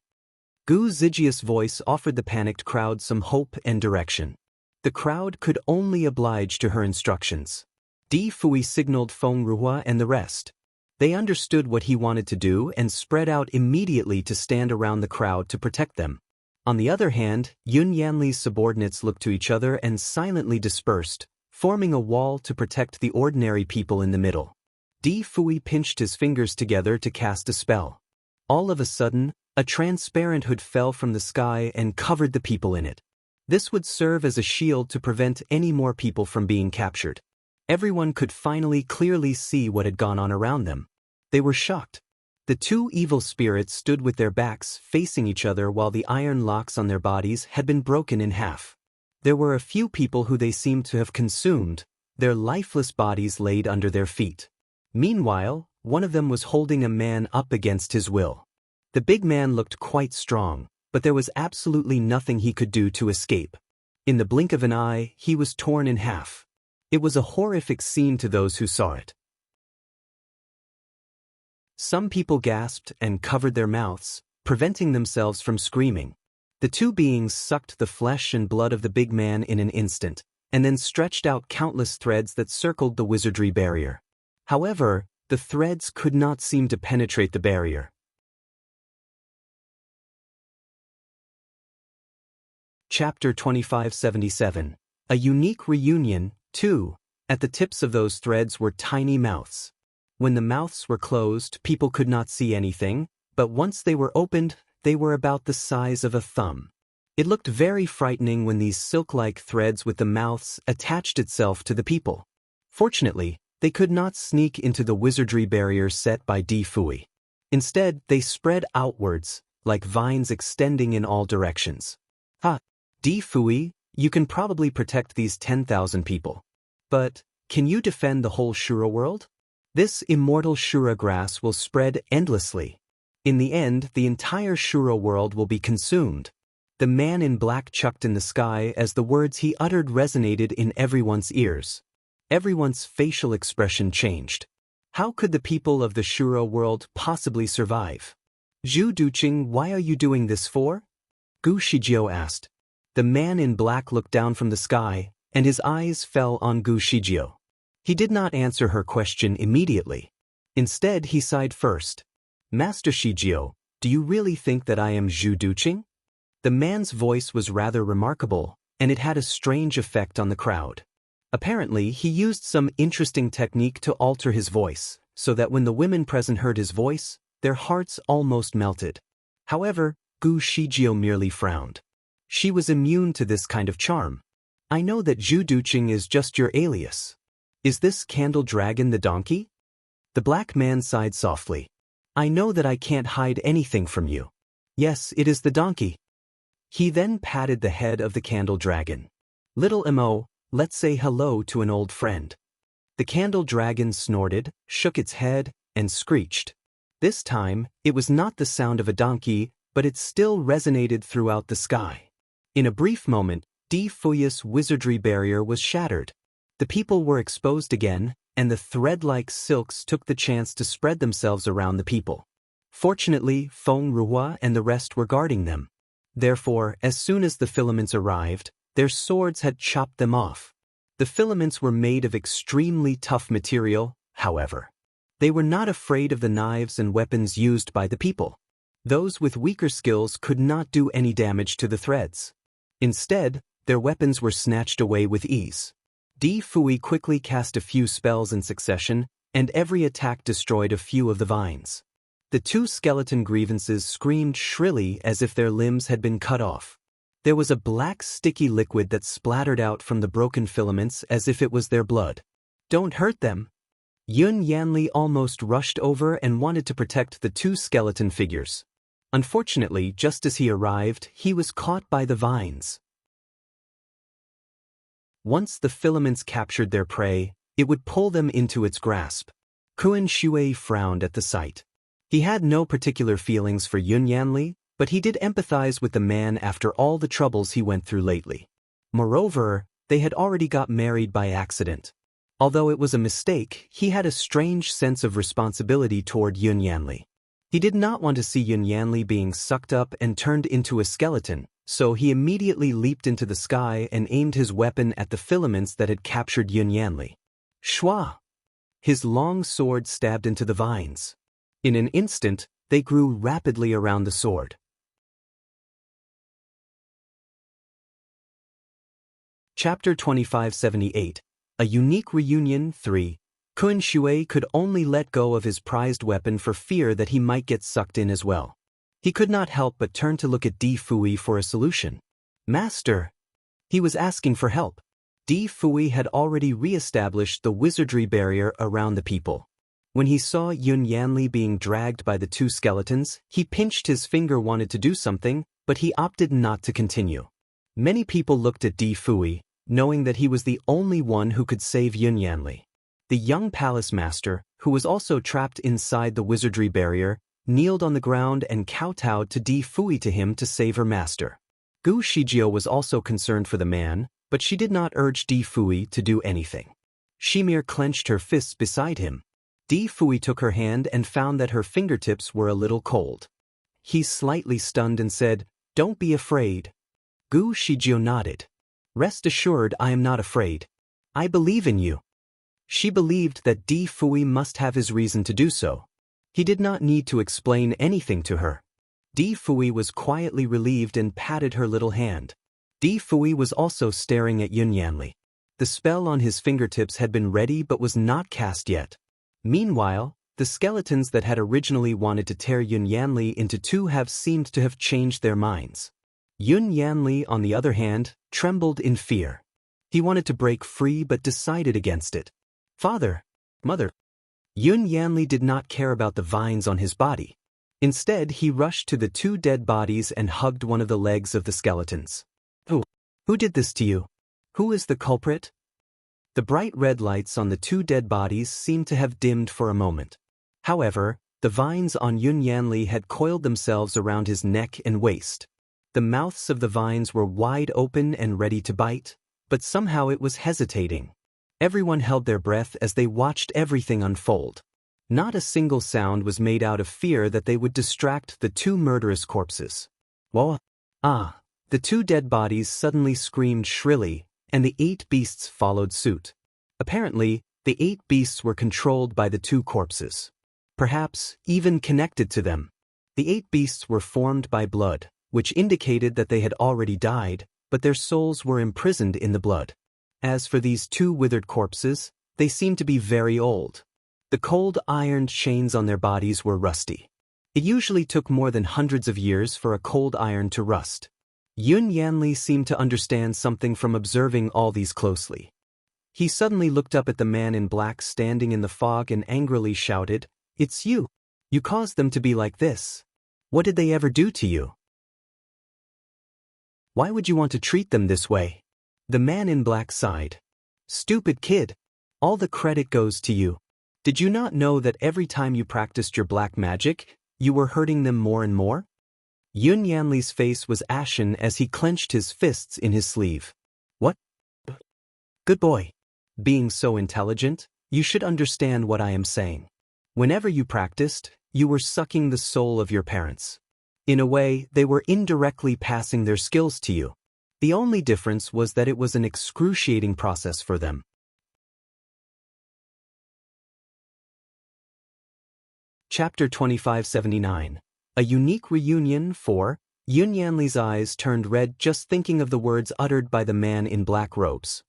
Gu Zijia's voice offered the panicked crowd some hope and direction. The crowd could only oblige to her instructions. Di Fui signaled Feng Ruhua and the rest. They understood what he wanted to do and spread out immediately to stand around the crowd to protect them. On the other hand, Yun Yanli's subordinates looked to each other and silently dispersed, forming a wall to protect the ordinary people in the middle. Di Fui pinched his fingers together to cast a spell. All of a sudden, a transparent hood fell from the sky and covered the people in it. This would serve as a shield to prevent any more people from being captured. Everyone could finally clearly see what had gone on around them. They were shocked. The 2 evil spirits stood with their backs facing each other while the iron locks on their bodies had been broken in half. There were a few people who they seemed to have consumed, their lifeless bodies laid under their feet. Meanwhile, one of them was holding a man up against his will. The big man looked quite strong, but there was absolutely nothing he could do to escape. In the blink of an eye, he was torn in half. It was a horrific scene to those who saw it. Some people gasped and covered their mouths, preventing themselves from screaming. The 2 beings sucked the flesh and blood of the big man in an instant, and then stretched out countless threads that circled the wizardry barrier. However, the threads could not seem to penetrate the barrier. Chapter 2577. A unique reunion, 2. At the tips of those threads were tiny mouths. When the mouths were closed, people could not see anything, but once they were opened, they were about the size of a thumb. It looked very frightening when these silk-like threads with the mouths attached itself to the people. Fortunately, they could not sneak into the wizardry barrier set by Di Fui. Instead, they spread outwards, like vines extending in all directions. Di Fui, you can probably protect these 10,000 people. But, Can you defend the whole Shura world? This immortal Shura grass will spread endlessly. In the end, the entire Shura world will be consumed. The man in black chucked in the sky as the words he uttered resonated in everyone's ears. Everyone's facial expression changed. How could the people of the Shura world possibly survive? Zhu Duqing, why are you doing this for? Gu Shijiao asked. The man in black looked down from the sky, and his eyes fell on Gu Shijiao. He did not answer her question immediately. Instead, he sighed first. Master Shijiao, do you really think that I am Zhu Duqing? The man's voice was rather remarkable, and it had a strange effect on the crowd. Apparently, he used some interesting technique to alter his voice, so that when the women present heard his voice, their hearts almost melted. However, Gu Shijiao merely frowned. She was immune to this kind of charm. I know that Zhu Duqing is just your alias. Is this Candle Dragon the donkey? The black man sighed softly. I know that I can't hide anything from you. Yes, it is the donkey. He then patted the head of the Candle Dragon. Little Mo, let's say hello to an old friend. The Candle Dragon snorted, shook its head, and screeched. This time, it was not the sound of a donkey, but it still resonated throughout the sky. In a brief moment, Di Fuyi's wizardry barrier was shattered. The people were exposed again, and the thread-like silks took the chance to spread themselves around the people. Fortunately, Feng Ruhua and the rest were guarding them. Therefore, as soon as the filaments arrived, their swords had chopped them off. The filaments were made of extremely tough material, however. They were not afraid of the knives and weapons used by the people. Those with weaker skills could not do any damage to the threads. Instead, their weapons were snatched away with ease. Di Fui quickly cast a few spells in succession, and every attack destroyed a few of the vines. The two skeleton grievances screamed shrilly as if their limbs had been cut off. There was a black sticky liquid that splattered out from the broken filaments as if it was their blood. Don't hurt them. Yun Yanli almost rushed over and wanted to protect the two skeleton figures. Unfortunately, just as he arrived, he was caught by the vines. Once the filaments captured their prey, it would pull them into its grasp. Kuan Shui frowned at the sight. He had no particular feelings for Yun Yanli, but he did empathize with the man after all the troubles he went through lately. Moreover, they had already got married by accident. Although it was a mistake, he had a strange sense of responsibility toward Yun Yanli. He did not want to see Yun Yanli being sucked up and turned into a skeleton, so he immediately leaped into the sky and aimed his weapon at the filaments that had captured Yun Yanli. Shwa! His long sword stabbed into the vines. In an instant, they grew rapidly around the sword. Chapter 2578. A Unique Reunion 3. Kun Shui could only let go of his prized weapon for fear that he might get sucked in as well. He could not help but turn to look at Di Fui for a solution. Master! He was asking for help. Di Fui had already re-established the wizardry barrier around the people. When he saw Yun Yanli being dragged by the two skeletons, he pinched his finger, wanted to do something, but he opted not to continue. Many people looked at Di Fui, knowing that he was the only one who could save Yun Yanli. The young palace master, who was also trapped inside the wizardry barrier, kneeled on the ground and kowtowed to Di Fui to him to save her master. Gu Shijiao was also concerned for the man, but she did not urge Di Fui to do anything. She mere clenched her fists beside him. Di Fui took her hand and found that her fingertips were a little cold. He slightly stunned and said, "Don't be afraid." Gu Shijiao nodded. "Rest assured, I am not afraid. I believe in you." She believed that Di Fui must have his reason to do so. He did not need to explain anything to her. Di Fui was quietly relieved and patted her little hand. Di Fui was also staring at Yun Yanli. The spell on his fingertips had been ready but was not cast yet. Meanwhile, the skeletons that had originally wanted to tear Yun Yanli into two have seemed to have changed their minds. Yun Yanli, on the other hand, trembled in fear. He wanted to break free but decided against it. "Father, Mother." Yun Yanli did not care about the vines on his body. Instead, he rushed to the two dead bodies and hugged one of the legs of the skeletons. Who did this to you? Who is the culprit?" The bright red lights on the two dead bodies seemed to have dimmed for a moment. However, the vines on Yun Yanli had coiled themselves around his neck and waist. The mouths of the vines were wide open and ready to bite, but somehow it was hesitating. Everyone held their breath as they watched everything unfold. Not a single sound was made out of fear that they would distract the two murderous corpses. Whoa! Ah! The two dead bodies suddenly screamed shrilly, and the 8 beasts followed suit. Apparently, the 8 beasts were controlled by the two corpses. Perhaps even connected to them. The 8 beasts were formed by blood, which indicated that they had already died, but their souls were imprisoned in the blood. As for these two withered corpses, they seemed to be very old. The cold ironed chains on their bodies were rusty. It usually took more than hundreds of years for a cold iron to rust. Yun Yanli seemed to understand something from observing all these closely. He suddenly looked up at the man in black standing in the fog and angrily shouted, "It's you! You caused them to be like this. What did they ever do to you? Why would you want to treat them this way?" The man in black sighed. "Stupid kid. All the credit goes to you. Did you not know that every time you practiced your black magic, you were hurting them more and more?" Yun Yanli's face was ashen as he clenched his fists in his sleeve. "What? Good boy. Being so intelligent, you should understand what I am saying. Whenever you practiced, you were sucking the soul of your parents. In a way, they were indirectly passing their skills to you. The only difference was that it was an excruciating process for them." Chapter 2579. A unique reunion for Yun Yanli's eyes turned red just thinking of the words uttered by the man in black robes.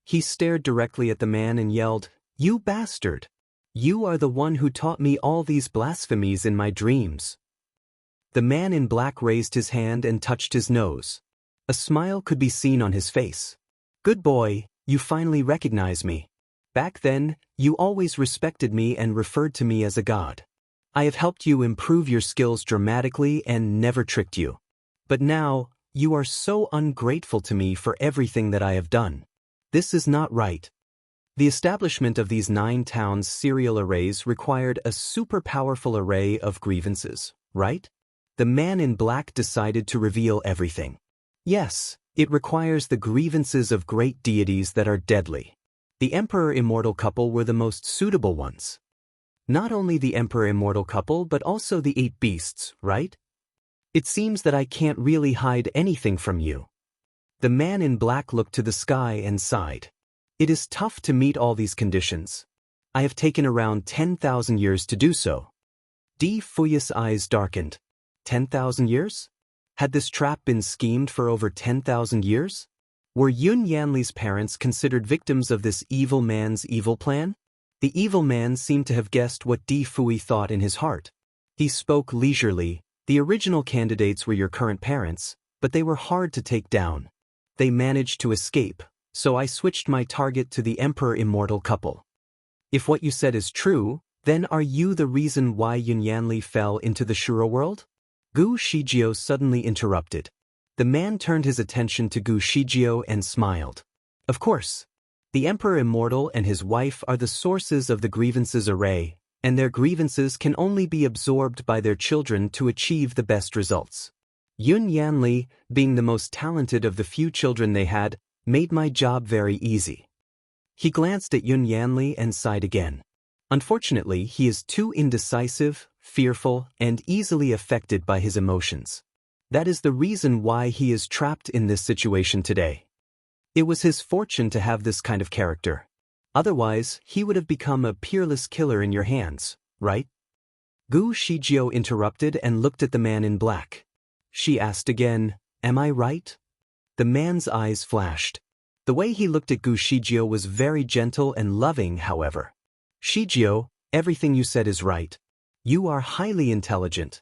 He stared directly at the man and yelled, "You bastard! You are the one who taught me all these blasphemies in my dreams." The man in black raised his hand and touched his nose. A smile could be seen on his face. "Good boy, you finally recognize me. Back then, you always respected me and referred to me as a god. I have helped you improve your skills dramatically and never tricked you. But now, you are so ungrateful to me for everything that I have done. This is not right." The establishment of these 9 towns' serial arrays required a super powerful array of grievances, right? The man in black decided to reveal everything. Yes, it requires the grievances of great deities that are deadly. The Emperor Immortal couple were the most suitable ones. Not only the Emperor Immortal couple but also the 8 beasts, right? It seems that I can't really hide anything from you. The man in black looked to the sky and sighed. It is tough to meet all these conditions. I have taken around 10,000 years to do so. Di Fuya's eyes darkened. 10,000 years? Had this trap been schemed for over 10,000 years? Were Yun Yanli's parents considered victims of this evil man's evil plan? The evil man seemed to have guessed what Di Fui thought in his heart. He spoke leisurely. "The original candidates were your current parents, but they were hard to take down. They managed to escape, so I switched my target to the Emperor Immortal couple. If what you said is true, then are you the reason why Yun Yanli fell into the Shura world?" Gu Shijio suddenly interrupted. The man turned his attention to Gu Shijio and smiled. "Of course. The Emperor Immortal and his wife are the sources of the grievances array, and their grievances can only be absorbed by their children to achieve the best results. Yun Yanli, being the most talented of the few children they had, made my job very easy." He glanced at Yun Yanli and sighed again. Unfortunately, he is too indecisive, fearful, and easily affected by his emotions. That is the reason why he is trapped in this situation today. It was his fortune to have this kind of character. Otherwise, he would have become a peerless killer in your hands, right? Gu Shijio interrupted and looked at the man in black. She asked again, "Am I right?" The man's eyes flashed. The way he looked at Gu Shijio was very gentle and loving, however. "Shijio, everything you said is right. You are highly intelligent."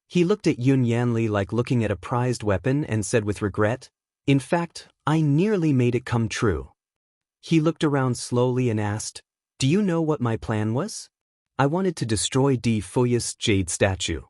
He looked at Yun Yanli like looking at a prized weapon and said with regret, "In fact, I nearly made it come true." He looked around slowly and asked, "Do you know what my plan was? I wanted to destroy Di Fuya's jade statue.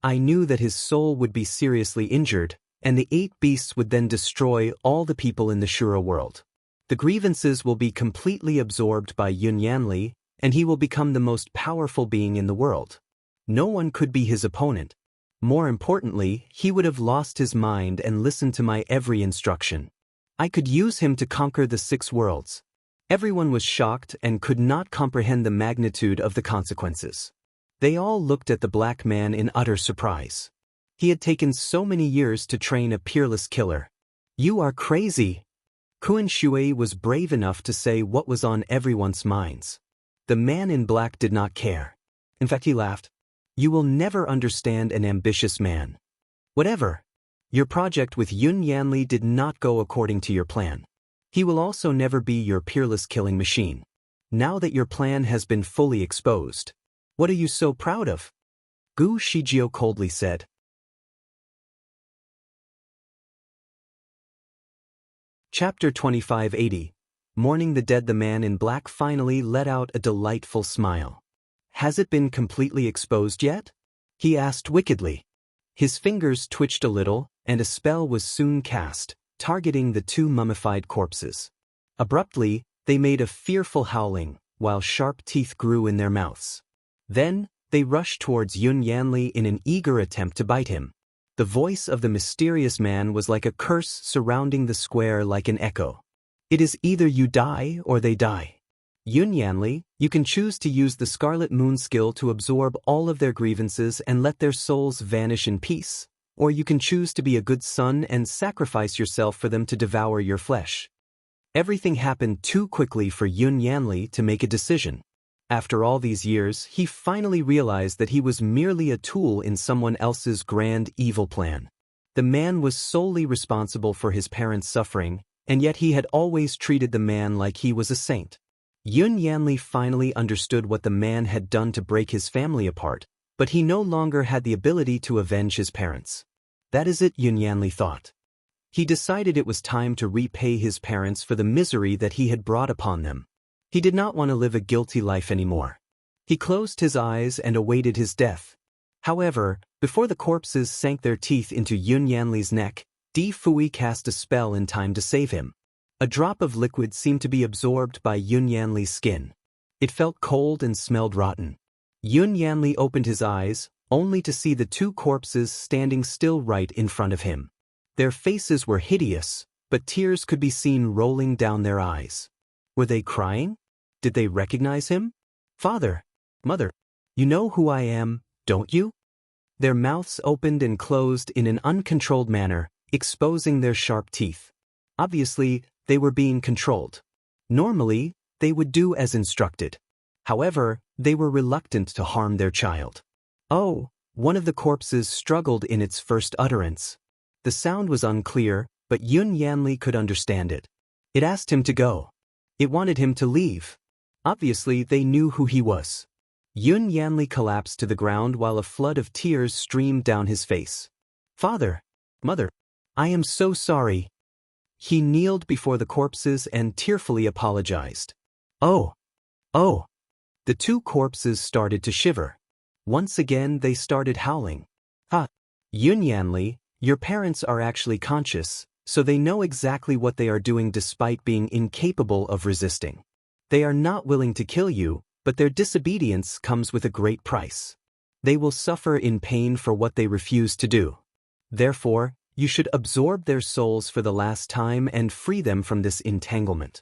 I knew that his soul would be seriously injured, and the 8 beasts would then destroy all the people in the Shura world. The grievances will be completely absorbed by Yunyanli, and he will become the most powerful being in the world. No one could be his opponent. More importantly, he would have lost his mind and listened to my every instruction. I could use him to conquer the 6 worlds. Everyone was shocked and could not comprehend the magnitude of the consequences. They all looked at the black man in utter surprise. He had taken so many years to train a peerless killer. "You are crazy." Kuan Shui was brave enough to say what was on everyone's minds. The man in black did not care. In fact, he laughed. "You will never understand an ambitious man. Whatever. Your project with Yunyanli did not go according to your plan. He will also never be your peerless killing machine. Now that your plan has been fully exposed, what are you so proud of?" Gu Shijio coldly said. Chapter 2580. Mourning the Dead. The man in black finally let out a delightful smile. "Has it been completely exposed yet?" he asked wickedly. His fingers twitched a little, and a spell was soon cast, targeting the 2 mummified corpses. Abruptly, they made a fearful howling, while sharp teeth grew in their mouths. Then, they rushed towards Yunyanli in an eager attempt to bite him. The voice of the mysterious man was like a curse surrounding the square like an echo. "It is either you die or they die. Yunyanli, you can choose to use the Scarlet Moon skill to absorb all of their grievances and let their souls vanish in peace, or you can choose to be a good son and sacrifice yourself for them to devour your flesh." Everything happened too quickly for Yunyanli to make a decision. After all these years, he finally realized that he was merely a tool in someone else's grand evil plan. The man was solely responsible for his parents' suffering, and yet he had always treated the man like he was a saint. Yunyanli finally understood what the man had done to break his family apart, but he no longer had the ability to avenge his parents. That is it, Yunyanli thought. He decided it was time to repay his parents for the misery that he had brought upon them. He did not want to live a guilty life anymore. He closed his eyes and awaited his death. However, before the corpses sank their teeth into Yunyanli's neck, Di Fui cast a spell in time to save him. A drop of liquid seemed to be absorbed by Yunyanli's skin. It felt cold and smelled rotten. Yunyanli opened his eyes, only to see the 2 corpses standing still right in front of him. Their faces were hideous, but tears could be seen rolling down their eyes. Were they crying? Did they recognize him? "Father, Mother, you know who I am, don't you?" Their mouths opened and closed in an uncontrolled manner, exposing their sharp teeth. Obviously, they were being controlled. Normally, they would do as instructed. However, they were reluctant to harm their child. "Oh," one of the corpses struggled in its first utterance. The sound was unclear, but Yunyanli could understand it. It asked him to go. It wanted him to leave. Obviously, they knew who he was. Yunyanli collapsed to the ground while a flood of tears streamed down his face. "Father, Mother, I am so sorry." He kneeled before the corpses and tearfully apologized. Oh! The 2 corpses started to shiver. Once again, they started howling. Yunyanli, your parents are actually conscious, so they know exactly what they are doing despite being incapable of resisting. They are not willing to kill you, but their disobedience comes with a great price. They will suffer in pain for what they refuse to do. Therefore, you should absorb their souls for the last time and free them from this entanglement.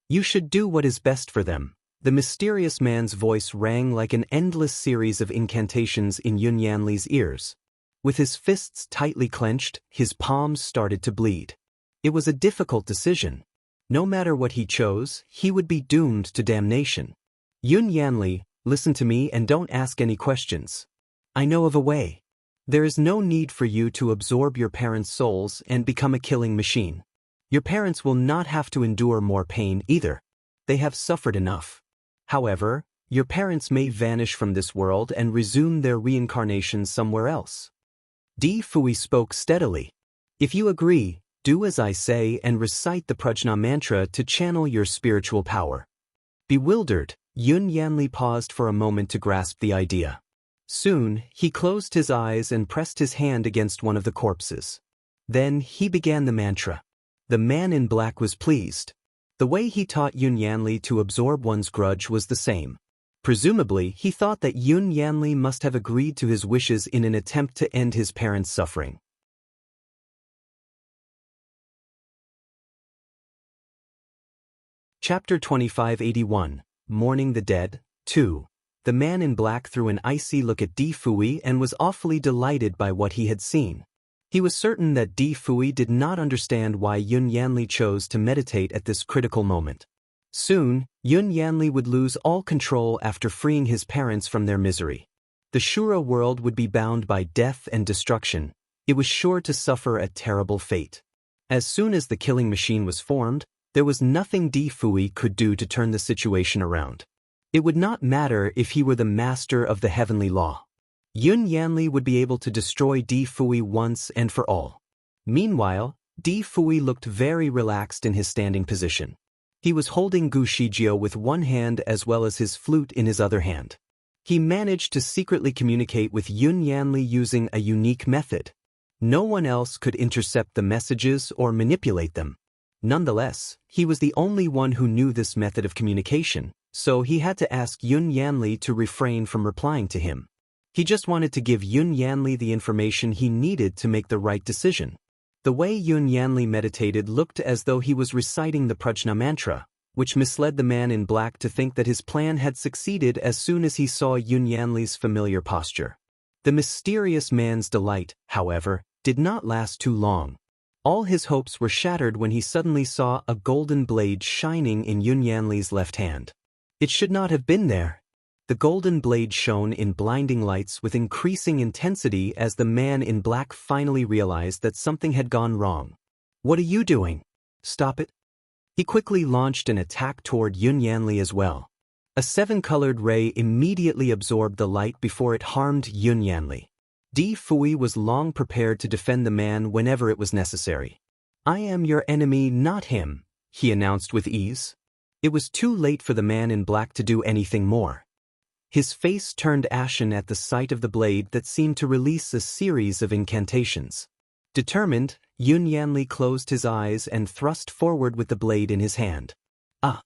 You should do what is best for them. The mysterious man's voice rang like an endless series of incantations in Yunyanli's ears. With his fists tightly clenched, his palms started to bleed. It was a difficult decision. No matter what he chose, he would be doomed to damnation. "Yunyanli, listen to me and don't ask any questions. I know of a way. There is no need for you to absorb your parents' souls and become a killing machine. Your parents will not have to endure more pain either. They have suffered enough. However, your parents may vanish from this world and resume their reincarnation somewhere else." Di Fui spoke steadily. "If you agree, do as I say and recite the Prajna mantra to channel your spiritual power." Bewildered, Yunyanli paused for a moment to grasp the idea. Soon, he closed his eyes and pressed his hand against one of the corpses. Then, he began the mantra. The man in black was pleased. The way he taught Yun Yanli to absorb one's grudge was the same. Presumably, he thought that Yun Yanli must have agreed to his wishes in an attempt to end his parents' suffering. Chapter 2581, Mourning the Dead, 2. The man in black threw an icy look at Di Fui and was awfully delighted by what he had seen. He was certain that Di Fui did not understand why Yun Yanli chose to meditate at this critical moment. Soon, Yun Yanli would lose all control after freeing his parents from their misery. The Shura world would be bound by death and destruction. It was sure to suffer a terrible fate. As soon as the killing machine was formed, there was nothing Di Fui could do to turn the situation around. It would not matter if he were the master of the heavenly law. Yun Yanli would be able to destroy Di Fui once and for all. Meanwhile, Di Fui looked very relaxed in his standing position. He was holding Gu Shijio with one hand as well as his flute in his other hand. He managed to secretly communicate with Yun Yanli using a unique method. No one else could intercept the messages or manipulate them. Nonetheless, he was the only one who knew this method of communication, so he had to ask Yun Yanli to refrain from replying to him. He just wanted to give Yun Yanli the information he needed to make the right decision. The way Yun Yanli meditated looked as though he was reciting the Prajna mantra, which misled the man in black to think that his plan had succeeded as soon as he saw Yun Yanli's familiar posture. The mysterious man's delight, however, did not last too long. All his hopes were shattered when he suddenly saw a golden blade shining in Yun Yanli's left hand. It should not have been there. The golden blade shone in blinding lights with increasing intensity as the man in black finally realized that something had gone wrong. "What are you doing? Stop it." He quickly launched an attack toward Yun Yanli as well. A seven-colored ray immediately absorbed the light before it harmed Yun Yanli. Di Fui was long prepared to defend the man whenever it was necessary. "I am your enemy, not him," he announced with ease. It was too late for the man in black to do anything more. His face turned ashen at the sight of the blade that seemed to release a series of incantations. Determined, Yun Yanli closed his eyes and thrust forward with the blade in his hand. Ah!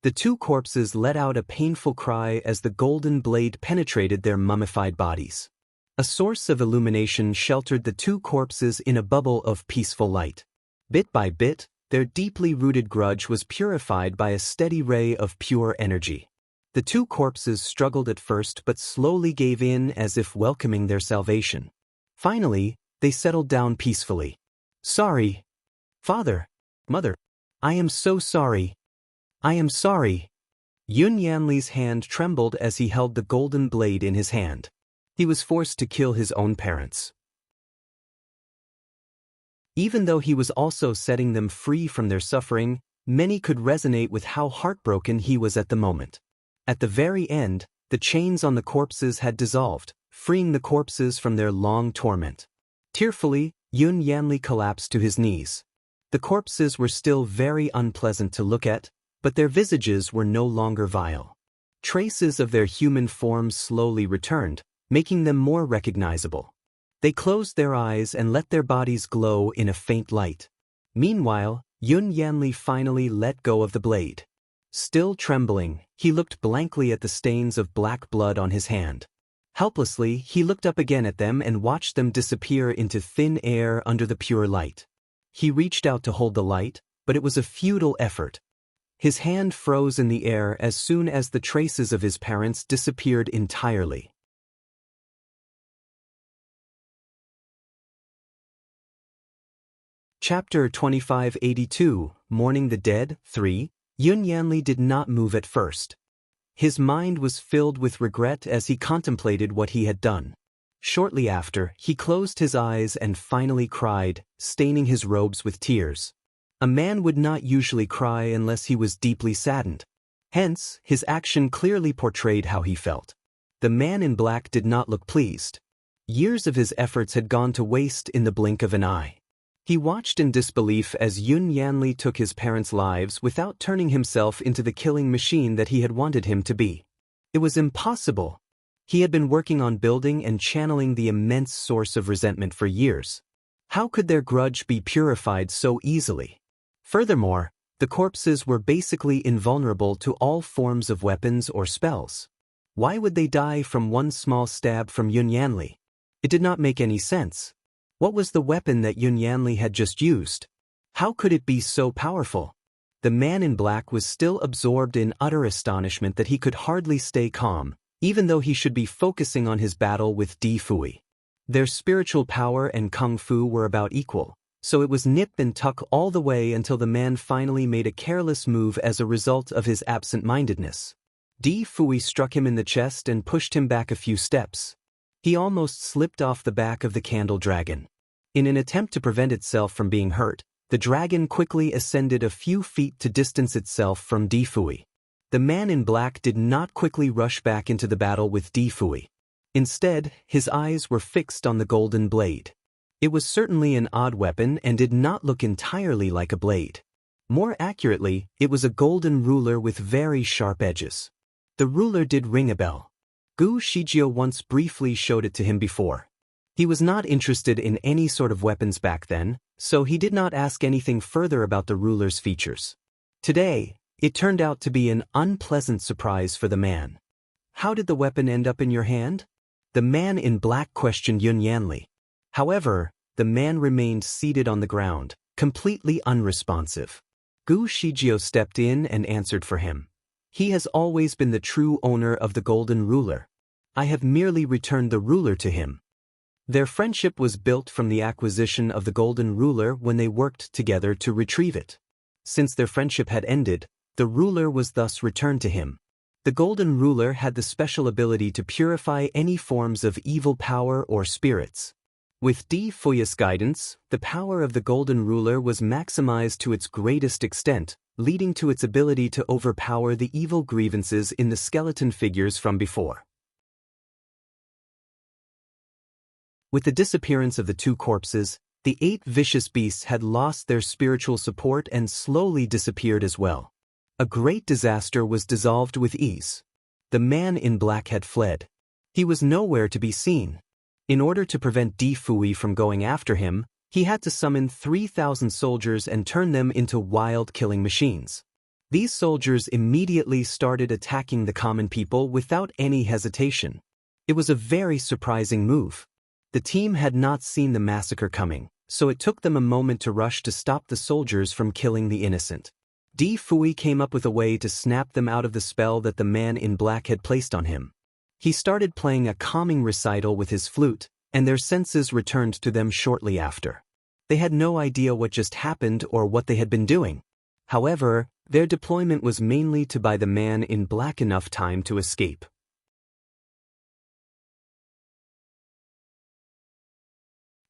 The two corpses let out a painful cry as the golden blade penetrated their mummified bodies. A source of illumination sheltered the two corpses in a bubble of peaceful light. Bit by bit, their deeply rooted grudge was purified by a steady ray of pure energy. The two corpses struggled at first but slowly gave in as if welcoming their salvation. Finally, they settled down peacefully. "Sorry. Father. Mother. I am so sorry. I am sorry." Yun Yanli's hand trembled as he held the golden blade in his hand. He was forced to kill his own parents. Even though he was also setting them free from their suffering, many could resonate with how heartbroken he was at the moment. At the very end, the chains on the corpses had dissolved, freeing the corpses from their long torment. Tearfully, Yun Yanli collapsed to his knees. The corpses were still very unpleasant to look at, but their visages were no longer vile. Traces of their human forms slowly returned, making them more recognizable. They closed their eyes and let their bodies glow in a faint light. Meanwhile, Yun Yanli finally let go of the blade. Still trembling, he looked blankly at the stains of black blood on his hand. Helplessly, he looked up again at them and watched them disappear into thin air under the pure light. He reached out to hold the light, but it was a futile effort. His hand froze in the air as soon as the traces of his parents disappeared entirely. Chapter 2582, Mourning the Dead, 3. Yun Yanli did not move at first. His mind was filled with regret as he contemplated what he had done. Shortly after, he closed his eyes and finally cried, staining his robes with tears. A man would not usually cry unless he was deeply saddened. Hence, his action clearly portrayed how he felt. The man in black did not look pleased. Years of his efforts had gone to waste in the blink of an eye. He watched in disbelief as Yun Yanli took his parents' lives without turning himself into the killing machine that he had wanted him to be. It was impossible. He had been working on building and channeling the immense source of resentment for years. How could their grudge be purified so easily? Furthermore, the corpses were basically invulnerable to all forms of weapons or spells. Why would they die from one small stab from Yun Yanli? It did not make any sense. What was the weapon that Yun Yanli had just used? How could it be so powerful? The man in black was still absorbed in utter astonishment that he could hardly stay calm, even though he should be focusing on his battle with Di Fui. Their spiritual power and kung fu were about equal, so it was nip and tuck all the way until the man finally made a careless move as a result of his absent-mindedness. Di Fui struck him in the chest and pushed him back a few steps. He almost slipped off the back of the candle dragon. In an attempt to prevent itself from being hurt, the dragon quickly ascended a few feet to distance itself from Di Fui. The man in black did not quickly rush back into the battle with Di Fui. Instead, his eyes were fixed on the golden blade. It was certainly an odd weapon and did not look entirely like a blade. More accurately, it was a golden ruler with very sharp edges. The ruler did ring a bell. Gu Shijio once briefly showed it to him before. He was not interested in any sort of weapons back then, so he did not ask anything further about the ruler's features. Today, it turned out to be an unpleasant surprise for the man. How did the weapon end up in your hand? The man in black questioned Yun Yanli. However, the man remained seated on the ground, completely unresponsive. Gu Shijio stepped in and answered for him. He has always been the true owner of the golden ruler. I have merely returned the ruler to him. Their friendship was built from the acquisition of the golden ruler when they worked together to retrieve it. Since their friendship had ended, the ruler was thus returned to him. The golden ruler had the special ability to purify any forms of evil power or spirits. With Di Fui's guidance, the power of the golden ruler was maximized to its greatest extent, leading to its ability to overpower the evil grievances in the skeleton figures from before. With the disappearance of the two corpses, the 8 vicious beasts had lost their spiritual support and slowly disappeared as well. A great disaster was dissolved with ease. The man in black had fled. He was nowhere to be seen. In order to prevent Di Fui from going after him, he had to summon 3,000 soldiers and turn them into wild killing machines. These soldiers immediately started attacking the common people without any hesitation. It was a very surprising move. The team had not seen the massacre coming, so it took them a moment to rush to stop the soldiers from killing the innocent. Di Fui came up with a way to snap them out of the spell that the man in black had placed on him. He started playing a calming recital with his flute, and their senses returned to them shortly after. They had no idea what just happened or what they had been doing. However, their deployment was mainly to buy the man in black enough time to escape.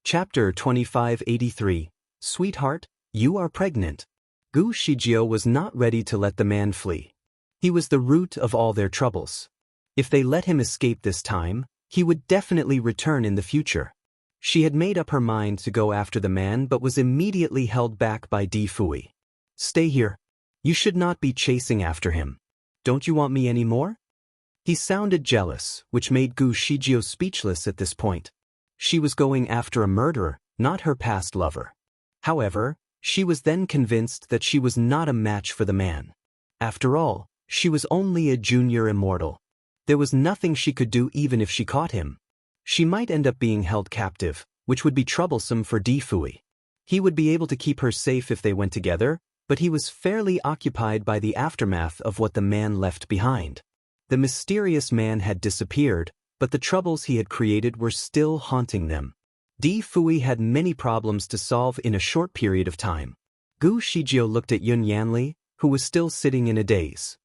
Chapter 2583. Sweetheart, you are pregnant. Gu Shijio was not ready to let the man flee. He was the root of all their troubles. If they let him escape this time, he would definitely return in the future. She had made up her mind to go after the man but was immediately held back by Di Fui. Stay here. You should not be chasing after him. Don't you want me anymore? He sounded jealous, which made Gu Shijio speechless at this point. She was going after a murderer, not her past lover. However, she was then convinced that she was not a match for the man. After all, she was only a junior immortal. There was nothing she could do even if she caught him. She might end up being held captive, which would be troublesome for Di Fui. He would be able to keep her safe if they went together, but he was fairly occupied by the aftermath of what the man left behind. The mysterious man had disappeared, but the troubles he had created were still haunting them. Di Fui had many problems to solve in a short period of time. Gu Shijio looked at Yun Yanli, who was still sitting in a daze.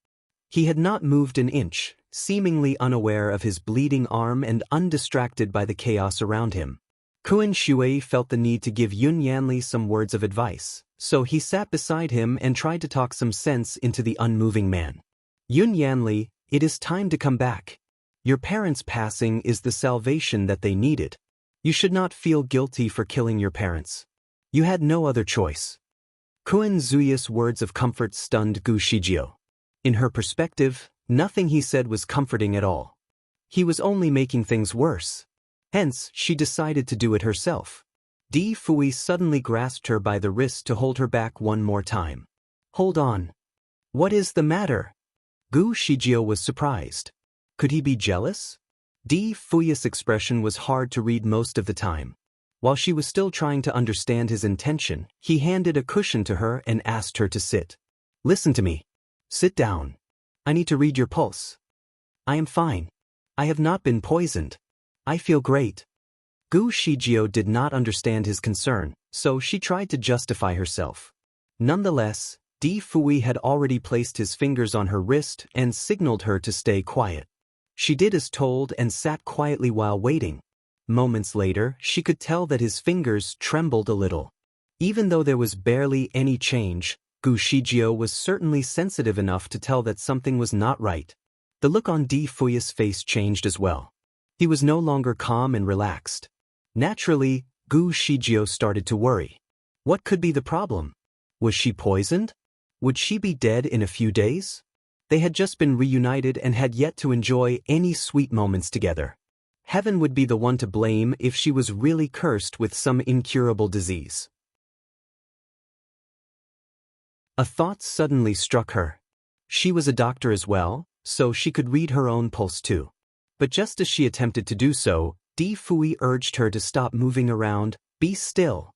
He had not moved an inch, seemingly unaware of his bleeding arm and undistracted by the chaos around him. Kuan Shui felt the need to give Yun Yanli some words of advice, so he sat beside him and tried to talk some sense into the unmoving man. Yun Yanli, it is time to come back. Your parents' passing is the salvation that they needed. You should not feel guilty for killing your parents. You had no other choice. Kuan Zuya's words of comfort stunned Gu Shijio. In her perspective, nothing he said was comforting at all. He was only making things worse. Hence, she decided to do it herself. Di Fui suddenly grasped her by the wrist to hold her back one more time. Hold on. What is the matter? Gu Shijio was surprised. Could he be jealous? Di Fui's expression was hard to read most of the time. While she was still trying to understand his intention, he handed a cushion to her and asked her to sit. Listen to me. Sit down. I need to read your pulse. I am fine. I have not been poisoned. I feel great. Gu Shijio did not understand his concern, so she tried to justify herself. Nonetheless, Di Fui had already placed his fingers on her wrist and signaled her to stay quiet. She did as told and sat quietly while waiting. Moments later, she could tell that his fingers trembled a little. Even though there was barely any change, Gu Shijio was certainly sensitive enough to tell that something was not right. The look on Di Fui's face changed as well. He was no longer calm and relaxed. Naturally, Gu Shijio started to worry. What could be the problem? Was she poisoned? Would she be dead in a few days? They had just been reunited and had yet to enjoy any sweet moments together. Heaven would be the one to blame if she was really cursed with some incurable disease. A thought suddenly struck her. She was a doctor as well, so she could read her own pulse too. But just as she attempted to do so, Di Fui urged her to stop moving around, be still.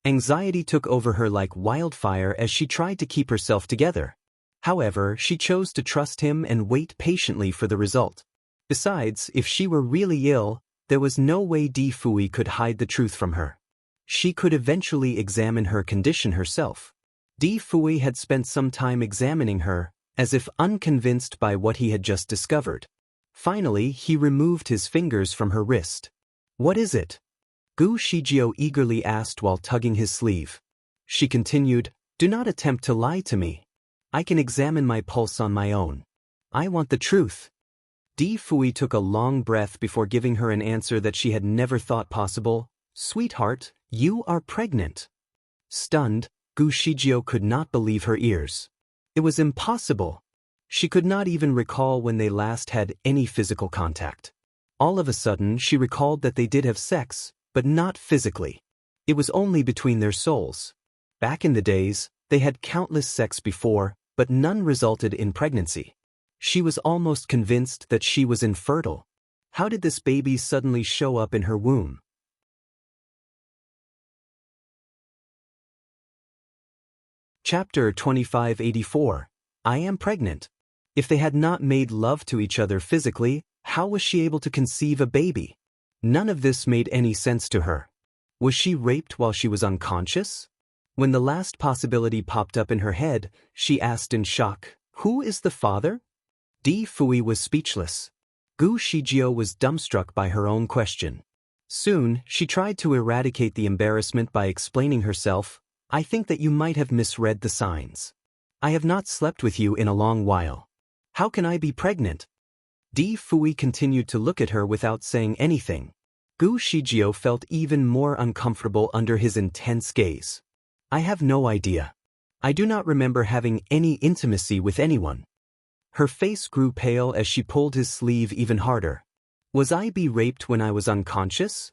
Anxiety took over her like wildfire as she tried to keep herself together. However, she chose to trust him and wait patiently for the result. Besides, if she were really ill, there was no way Di Fui could hide the truth from her. She could eventually examine her condition herself. Di Fui had spent some time examining her, as if unconvinced by what he had just discovered. Finally, he removed his fingers from her wrist. What is it? Gu Shijio eagerly asked while tugging his sleeve. She continued, do not attempt to lie to me. I can examine my pulse on my own. I want the truth. Di Fui took a long breath before giving her an answer that she had never thought possible. Sweetheart, you are pregnant. Stunned, Gu Shijio could not believe her ears. It was impossible. She could not even recall when they last had any physical contact. All of a sudden, she recalled that they did have sex, but not physically. It was only between their souls. Back in the days, they had countless sex before, but none resulted in pregnancy. She was almost convinced that she was infertile. How did this baby suddenly show up in her womb? Chapter 2584. I am pregnant. If they had not made love to each other physically, how was she able to conceive a baby? None of this made any sense to her. Was she raped while she was unconscious? When the last possibility popped up in her head, she asked in shock, who is the father? Di Fui was speechless. Gu Shijio was dumbstruck by her own question. Soon, she tried to eradicate the embarrassment by explaining herself, I think that you might have misread the signs. I have not slept with you in a long while. How can I be pregnant? Di Fui continued to look at her without saying anything. Gu Shijio felt even more uncomfortable under his intense gaze. I have no idea. I do not remember having any intimacy with anyone. Her face grew pale as she pulled his sleeve even harder. Was I be raped when I was unconscious?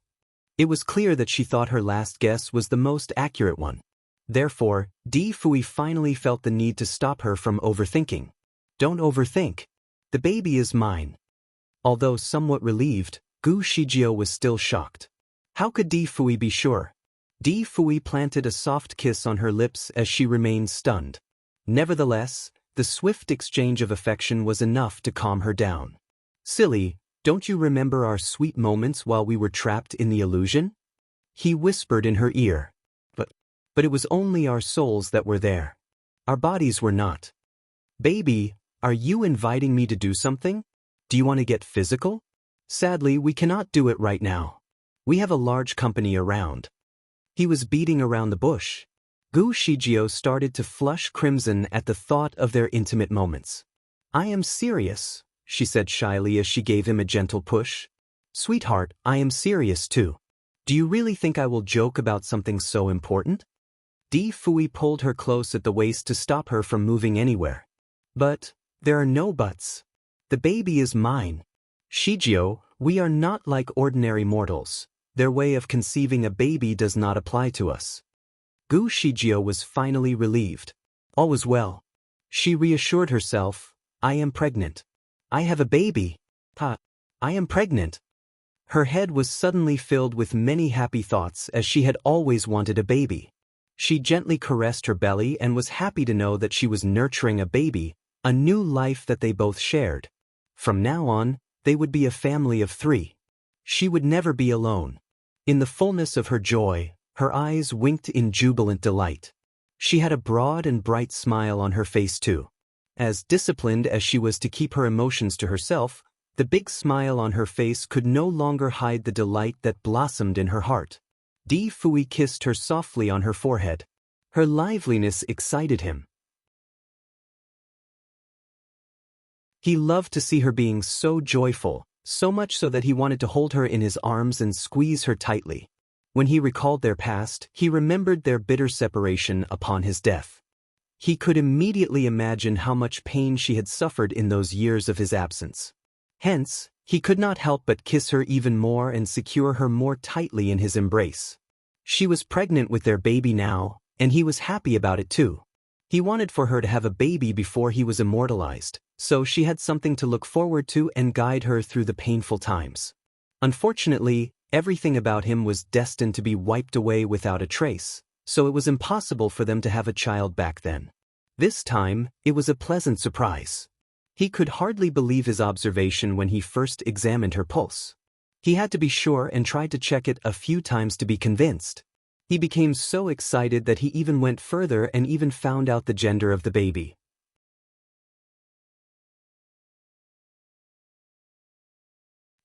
It was clear that she thought her last guess was the most accurate one. Therefore, Di Fui finally felt the need to stop her from overthinking. Don't overthink. The baby is mine. Although somewhat relieved, Gu Shijio was still shocked. How could Di Fui be sure? Di Fui planted a soft kiss on her lips as she remained stunned. Nevertheless, the swift exchange of affection was enough to calm her down. Silly, don't you remember our sweet moments while we were trapped in the illusion? He whispered in her ear. But it was only our souls that were there. Our bodies were not. Baby, are you inviting me to do something? Do you want to get physical? Sadly, we cannot do it right now. We have a large company around. He was beating around the bush. Gu Shijio started to flush crimson at the thought of their intimate moments. I am serious, she said shyly as she gave him a gentle push. Sweetheart, I am serious too. Do you really think I will joke about something so important? Di Fui pulled her close at the waist to stop her from moving anywhere. But, there are no buts. The baby is mine. Shijio, we are not like ordinary mortals. Their way of conceiving a baby does not apply to us. Gu Shijio was finally relieved. All was well. She reassured herself, I am pregnant. I have a baby. Ha! I am pregnant. Her head was suddenly filled with many happy thoughts as she had always wanted a baby. She gently caressed her belly and was happy to know that she was nurturing a baby, a new life that they both shared. From now on, they would be a family of 3. She would never be alone. In the fullness of her joy, her eyes winked in jubilant delight. She had a broad and bright smile on her face too. As disciplined as she was to keep her emotions to herself, the big smile on her face could no longer hide the delight that blossomed in her heart. Di Fui kissed her softly on her forehead. Her liveliness excited him. He loved to see her being so joyful, so much so that he wanted to hold her in his arms and squeeze her tightly. When he recalled their past, he remembered their bitter separation upon his death. He could immediately imagine how much pain she had suffered in those years of his absence. Hence, he could not help but kiss her even more and secure her more tightly in his embrace. She was pregnant with their baby now, and he was happy about it too. He wanted for her to have a baby before he was immortalized, so she had something to look forward to and guide her through the painful times. Unfortunately, everything about him was destined to be wiped away without a trace, so it was impossible for them to have a child back then. This time, it was a pleasant surprise. He could hardly believe his observation when he first examined her pulse. He had to be sure and tried to check it a few times to be convinced. He became so excited that he even went further and even found out the gender of the baby.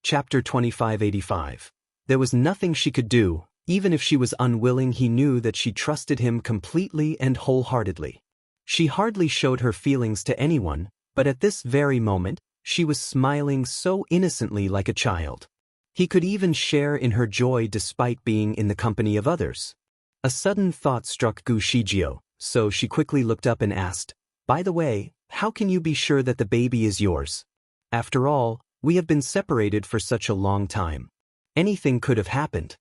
Chapter 2585. There was nothing she could do, even if she was unwilling. He knew that she trusted him completely and wholeheartedly. She hardly showed her feelings to anyone, but at this very moment, she was smiling so innocently like a child. He could even share in her joy despite being in the company of others. A sudden thought struck Gu Shijio, so she quickly looked up and asked, By the way, how can you be sure that the baby is yours? After all, we have been separated for such a long time. Anything could have happened.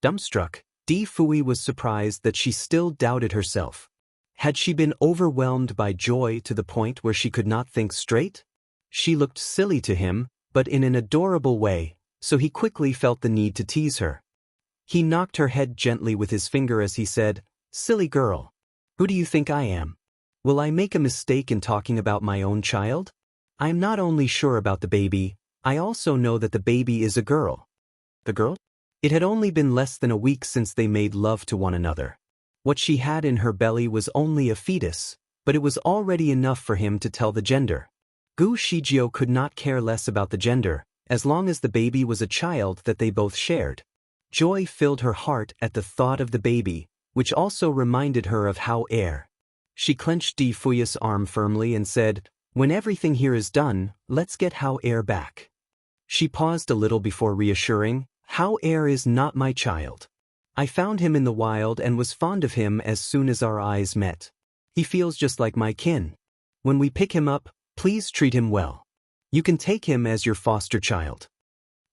Dumbstruck, Di Fui was surprised that she still doubted herself. Had she been overwhelmed by joy to the point where she could not think straight? She looked silly to him, but in an adorable way, so he quickly felt the need to tease her. He knocked her head gently with his finger as he said, Silly girl. Who do you think I am? Will I make a mistake in talking about my own child? I am not only sure about the baby, I also know that the baby is a girl. The girl? It had only been less than a week since they made love to one another. What she had in her belly was only a fetus, but it was already enough for him to tell the gender. Gu Shijio could not care less about the gender, as long as the baby was a child that they both shared. Joy filled her heart at the thought of the baby, which also reminded her of Hao Er. She clenched Di Fui's arm firmly and said, When everything here is done, let's get Hao Er back. She paused a little before reassuring, Hao Er is not my child. I found him in the wild and was fond of him as soon as our eyes met. He feels just like my kin. When we pick him up, please treat him well. You can take him as your foster child.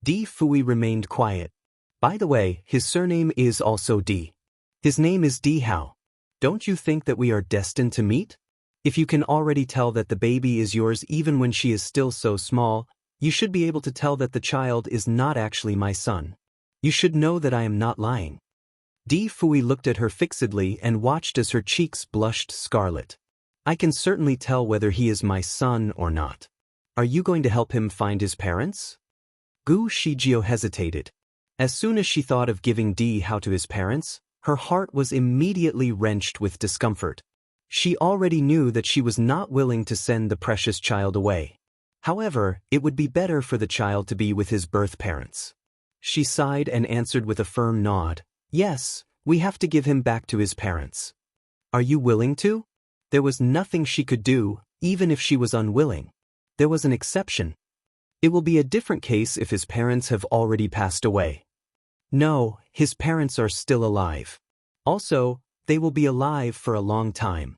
Di Fui remained quiet. By the way, his surname is also Di. His name is Di Hao. Don't you think that we are destined to meet? If you can already tell that the baby is yours even when she is still so small, you should be able to tell that the child is not actually my son. You should know that I am not lying. Di Fui looked at her fixedly and watched as her cheeks blushed scarlet. I can certainly tell whether he is my son or not. Are you going to help him find his parents? Gu Shijio hesitated. As soon as she thought of giving Di Hao to his parents, her heart was immediately wrenched with discomfort. She already knew that she was not willing to send the precious child away. However, it would be better for the child to be with his birth parents. She sighed and answered with a firm nod, Yes, we have to give him back to his parents. Are you willing to? There was nothing she could do, even if she was unwilling. There was an exception. It will be a different case if his parents have already passed away. No, his parents are still alive. Also, they will be alive for a long time.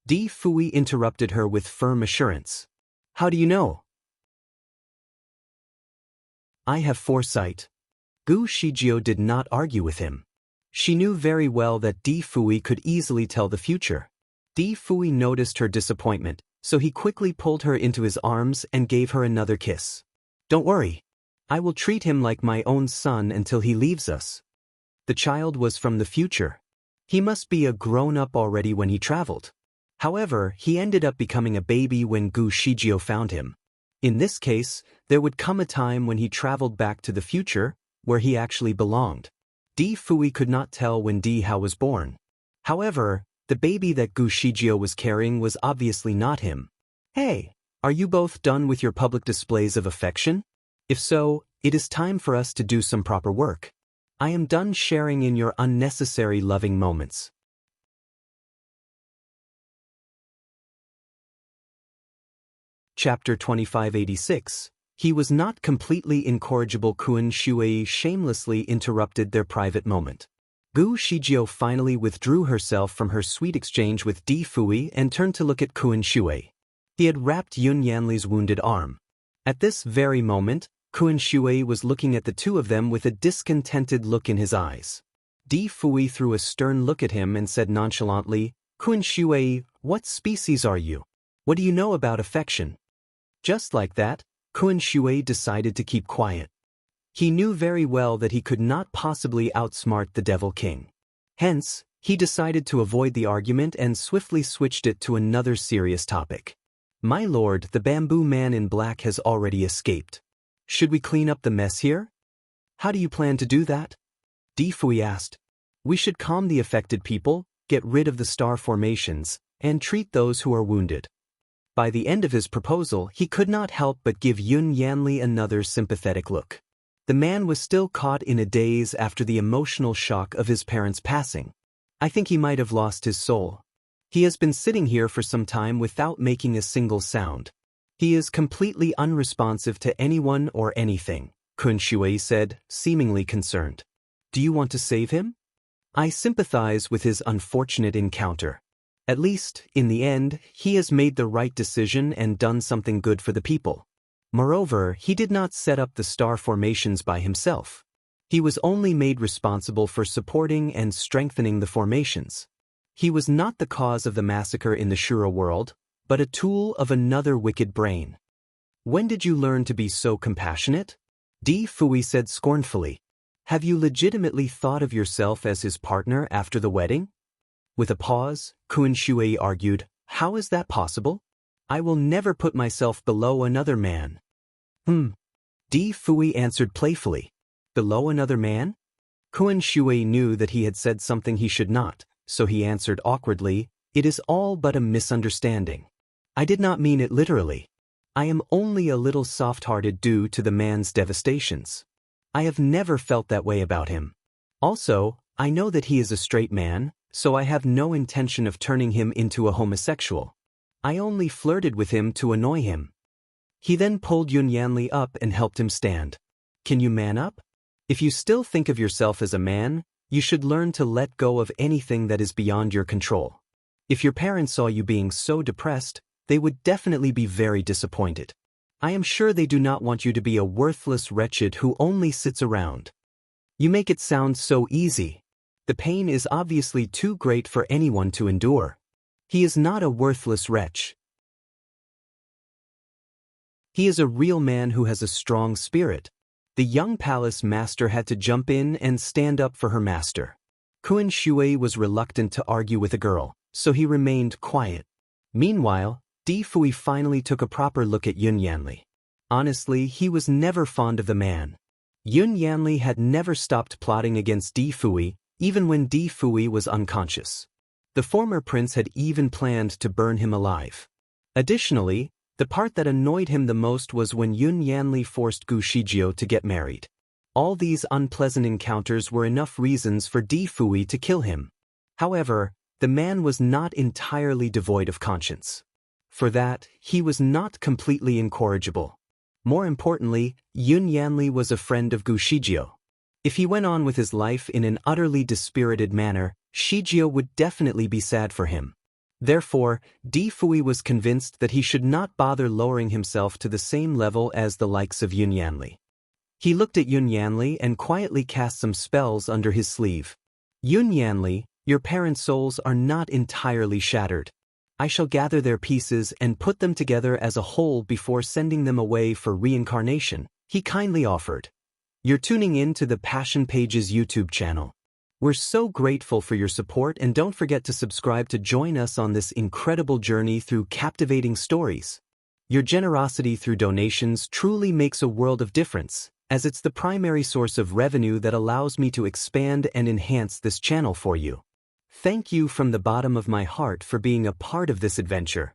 Di Fui interrupted her with firm assurance. How do you know? I have foresight. Gu Shijio did not argue with him. She knew very well that Di Fui could easily tell the future. Di Fui noticed her disappointment, so he quickly pulled her into his arms and gave her another kiss. Don't worry. I will treat him like my own son until he leaves us. The child was from the future. He must be a grown-up already when he traveled. However, he ended up becoming a baby when Gu Shijio found him. In this case, there would come a time when he traveled back to the future, where he actually belonged. Di Fui could not tell when Di Hao was born. However, the baby that Gu Shijio was carrying was obviously not him. Hey, are you both done with your public displays of affection? If so, it is time for us to do some proper work. I am done sharing in your unnecessary loving moments. Chapter 2586. He was not completely incorrigible. Kun Shuei shamelessly interrupted their private moment. Gu Shijio finally withdrew herself from her sweet exchange with Di Fui and turned to look at Kun Shuei. He had wrapped Yun Yanli's wounded arm. At this very moment, Kun Shuei was looking at the two of them with a discontented look in his eyes. Di Fui threw a stern look at him and said nonchalantly, Kun Shuei, what species are you? What do you know about affection? Just like that, Kun Shuei decided to keep quiet. He knew very well that he could not possibly outsmart the Devil King. Hence, he decided to avoid the argument and swiftly switched it to another serious topic. My lord, the bamboo man in black has already escaped. Should we clean up the mess here? How do you plan to do that? Di Fui asked. We should calm the affected people, get rid of the star formations, and treat those who are wounded. By the end of his proposal, he could not help but give Yun Yanli another sympathetic look. The man was still caught in a daze after the emotional shock of his parents' passing. I think he might have lost his soul. He has been sitting here for some time without making a single sound. He is completely unresponsive to anyone or anything, Kun Shuei said, seemingly concerned. Do you want to save him? I sympathize with his unfortunate encounter. At least, in the end, he has made the right decision and done something good for the people. Moreover, he did not set up the star formations by himself. He was only made responsible for supporting and strengthening the formations. He was not the cause of the massacre in the Shura world, but a tool of another wicked brain. When did you learn to be so compassionate? Di Fui said scornfully. Have you legitimately thought of yourself as his partner after the wedding? With a pause, Kun Shuei argued, how is that possible? I will never put myself below another man. Di Fui answered playfully. Below another man? Kun Shuei knew that he had said something he should not, so he answered awkwardly, it is all but a misunderstanding. I did not mean it literally. I am only a little soft-hearted due to the man's devastations. I have never felt that way about him. Also, I know that he is a straight man, so I have no intention of turning him into a homosexual. I only flirted with him to annoy him. He then pulled Yun Yanli up and helped him stand. Can you man up? If you still think of yourself as a man, you should learn to let go of anything that is beyond your control. If your parents saw you being so depressed, they would definitely be very disappointed. I am sure they do not want you to be a worthless wretched who only sits around. You make it sound so easy. The pain is obviously too great for anyone to endure. He is not a worthless wretch. He is a real man who has a strong spirit. The young palace master had to jump in and stand up for her master. Kun Shuei was reluctant to argue with a girl, so he remained quiet. Meanwhile, Di Fui finally took a proper look at Yun Yanli. Honestly, he was never fond of the man. Yun Yanli had never stopped plotting against Di Fui, even when Di Fui was unconscious. The former prince had even planned to burn him alive. Additionally, the part that annoyed him the most was when Yun Yanli forced Gu Shijio to get married. All these unpleasant encounters were enough reasons for Di Fui to kill him. However, the man was not entirely devoid of conscience. For that, he was not completely incorrigible. More importantly, Yun Yanli was a friend of Gu Shijio. If he went on with his life in an utterly dispirited manner, Shijio would definitely be sad for him. Therefore, Di Fui was convinced that he should not bother lowering himself to the same level as the likes of Yun Yanli. He looked at Yun Yanli and quietly cast some spells under his sleeve. Yun Yanli, your parents' souls are not entirely shattered. I shall gather their pieces and put them together as a whole before sending them away for reincarnation, he kindly offered. You're tuning in to the Passion Pages YouTube channel. We're so grateful for your support, and don't forget to subscribe to join us on this incredible journey through captivating stories. Your generosity through donations truly makes a world of difference, as it's the primary source of revenue that allows me to expand and enhance this channel for you. Thank you from the bottom of my heart for being a part of this adventure.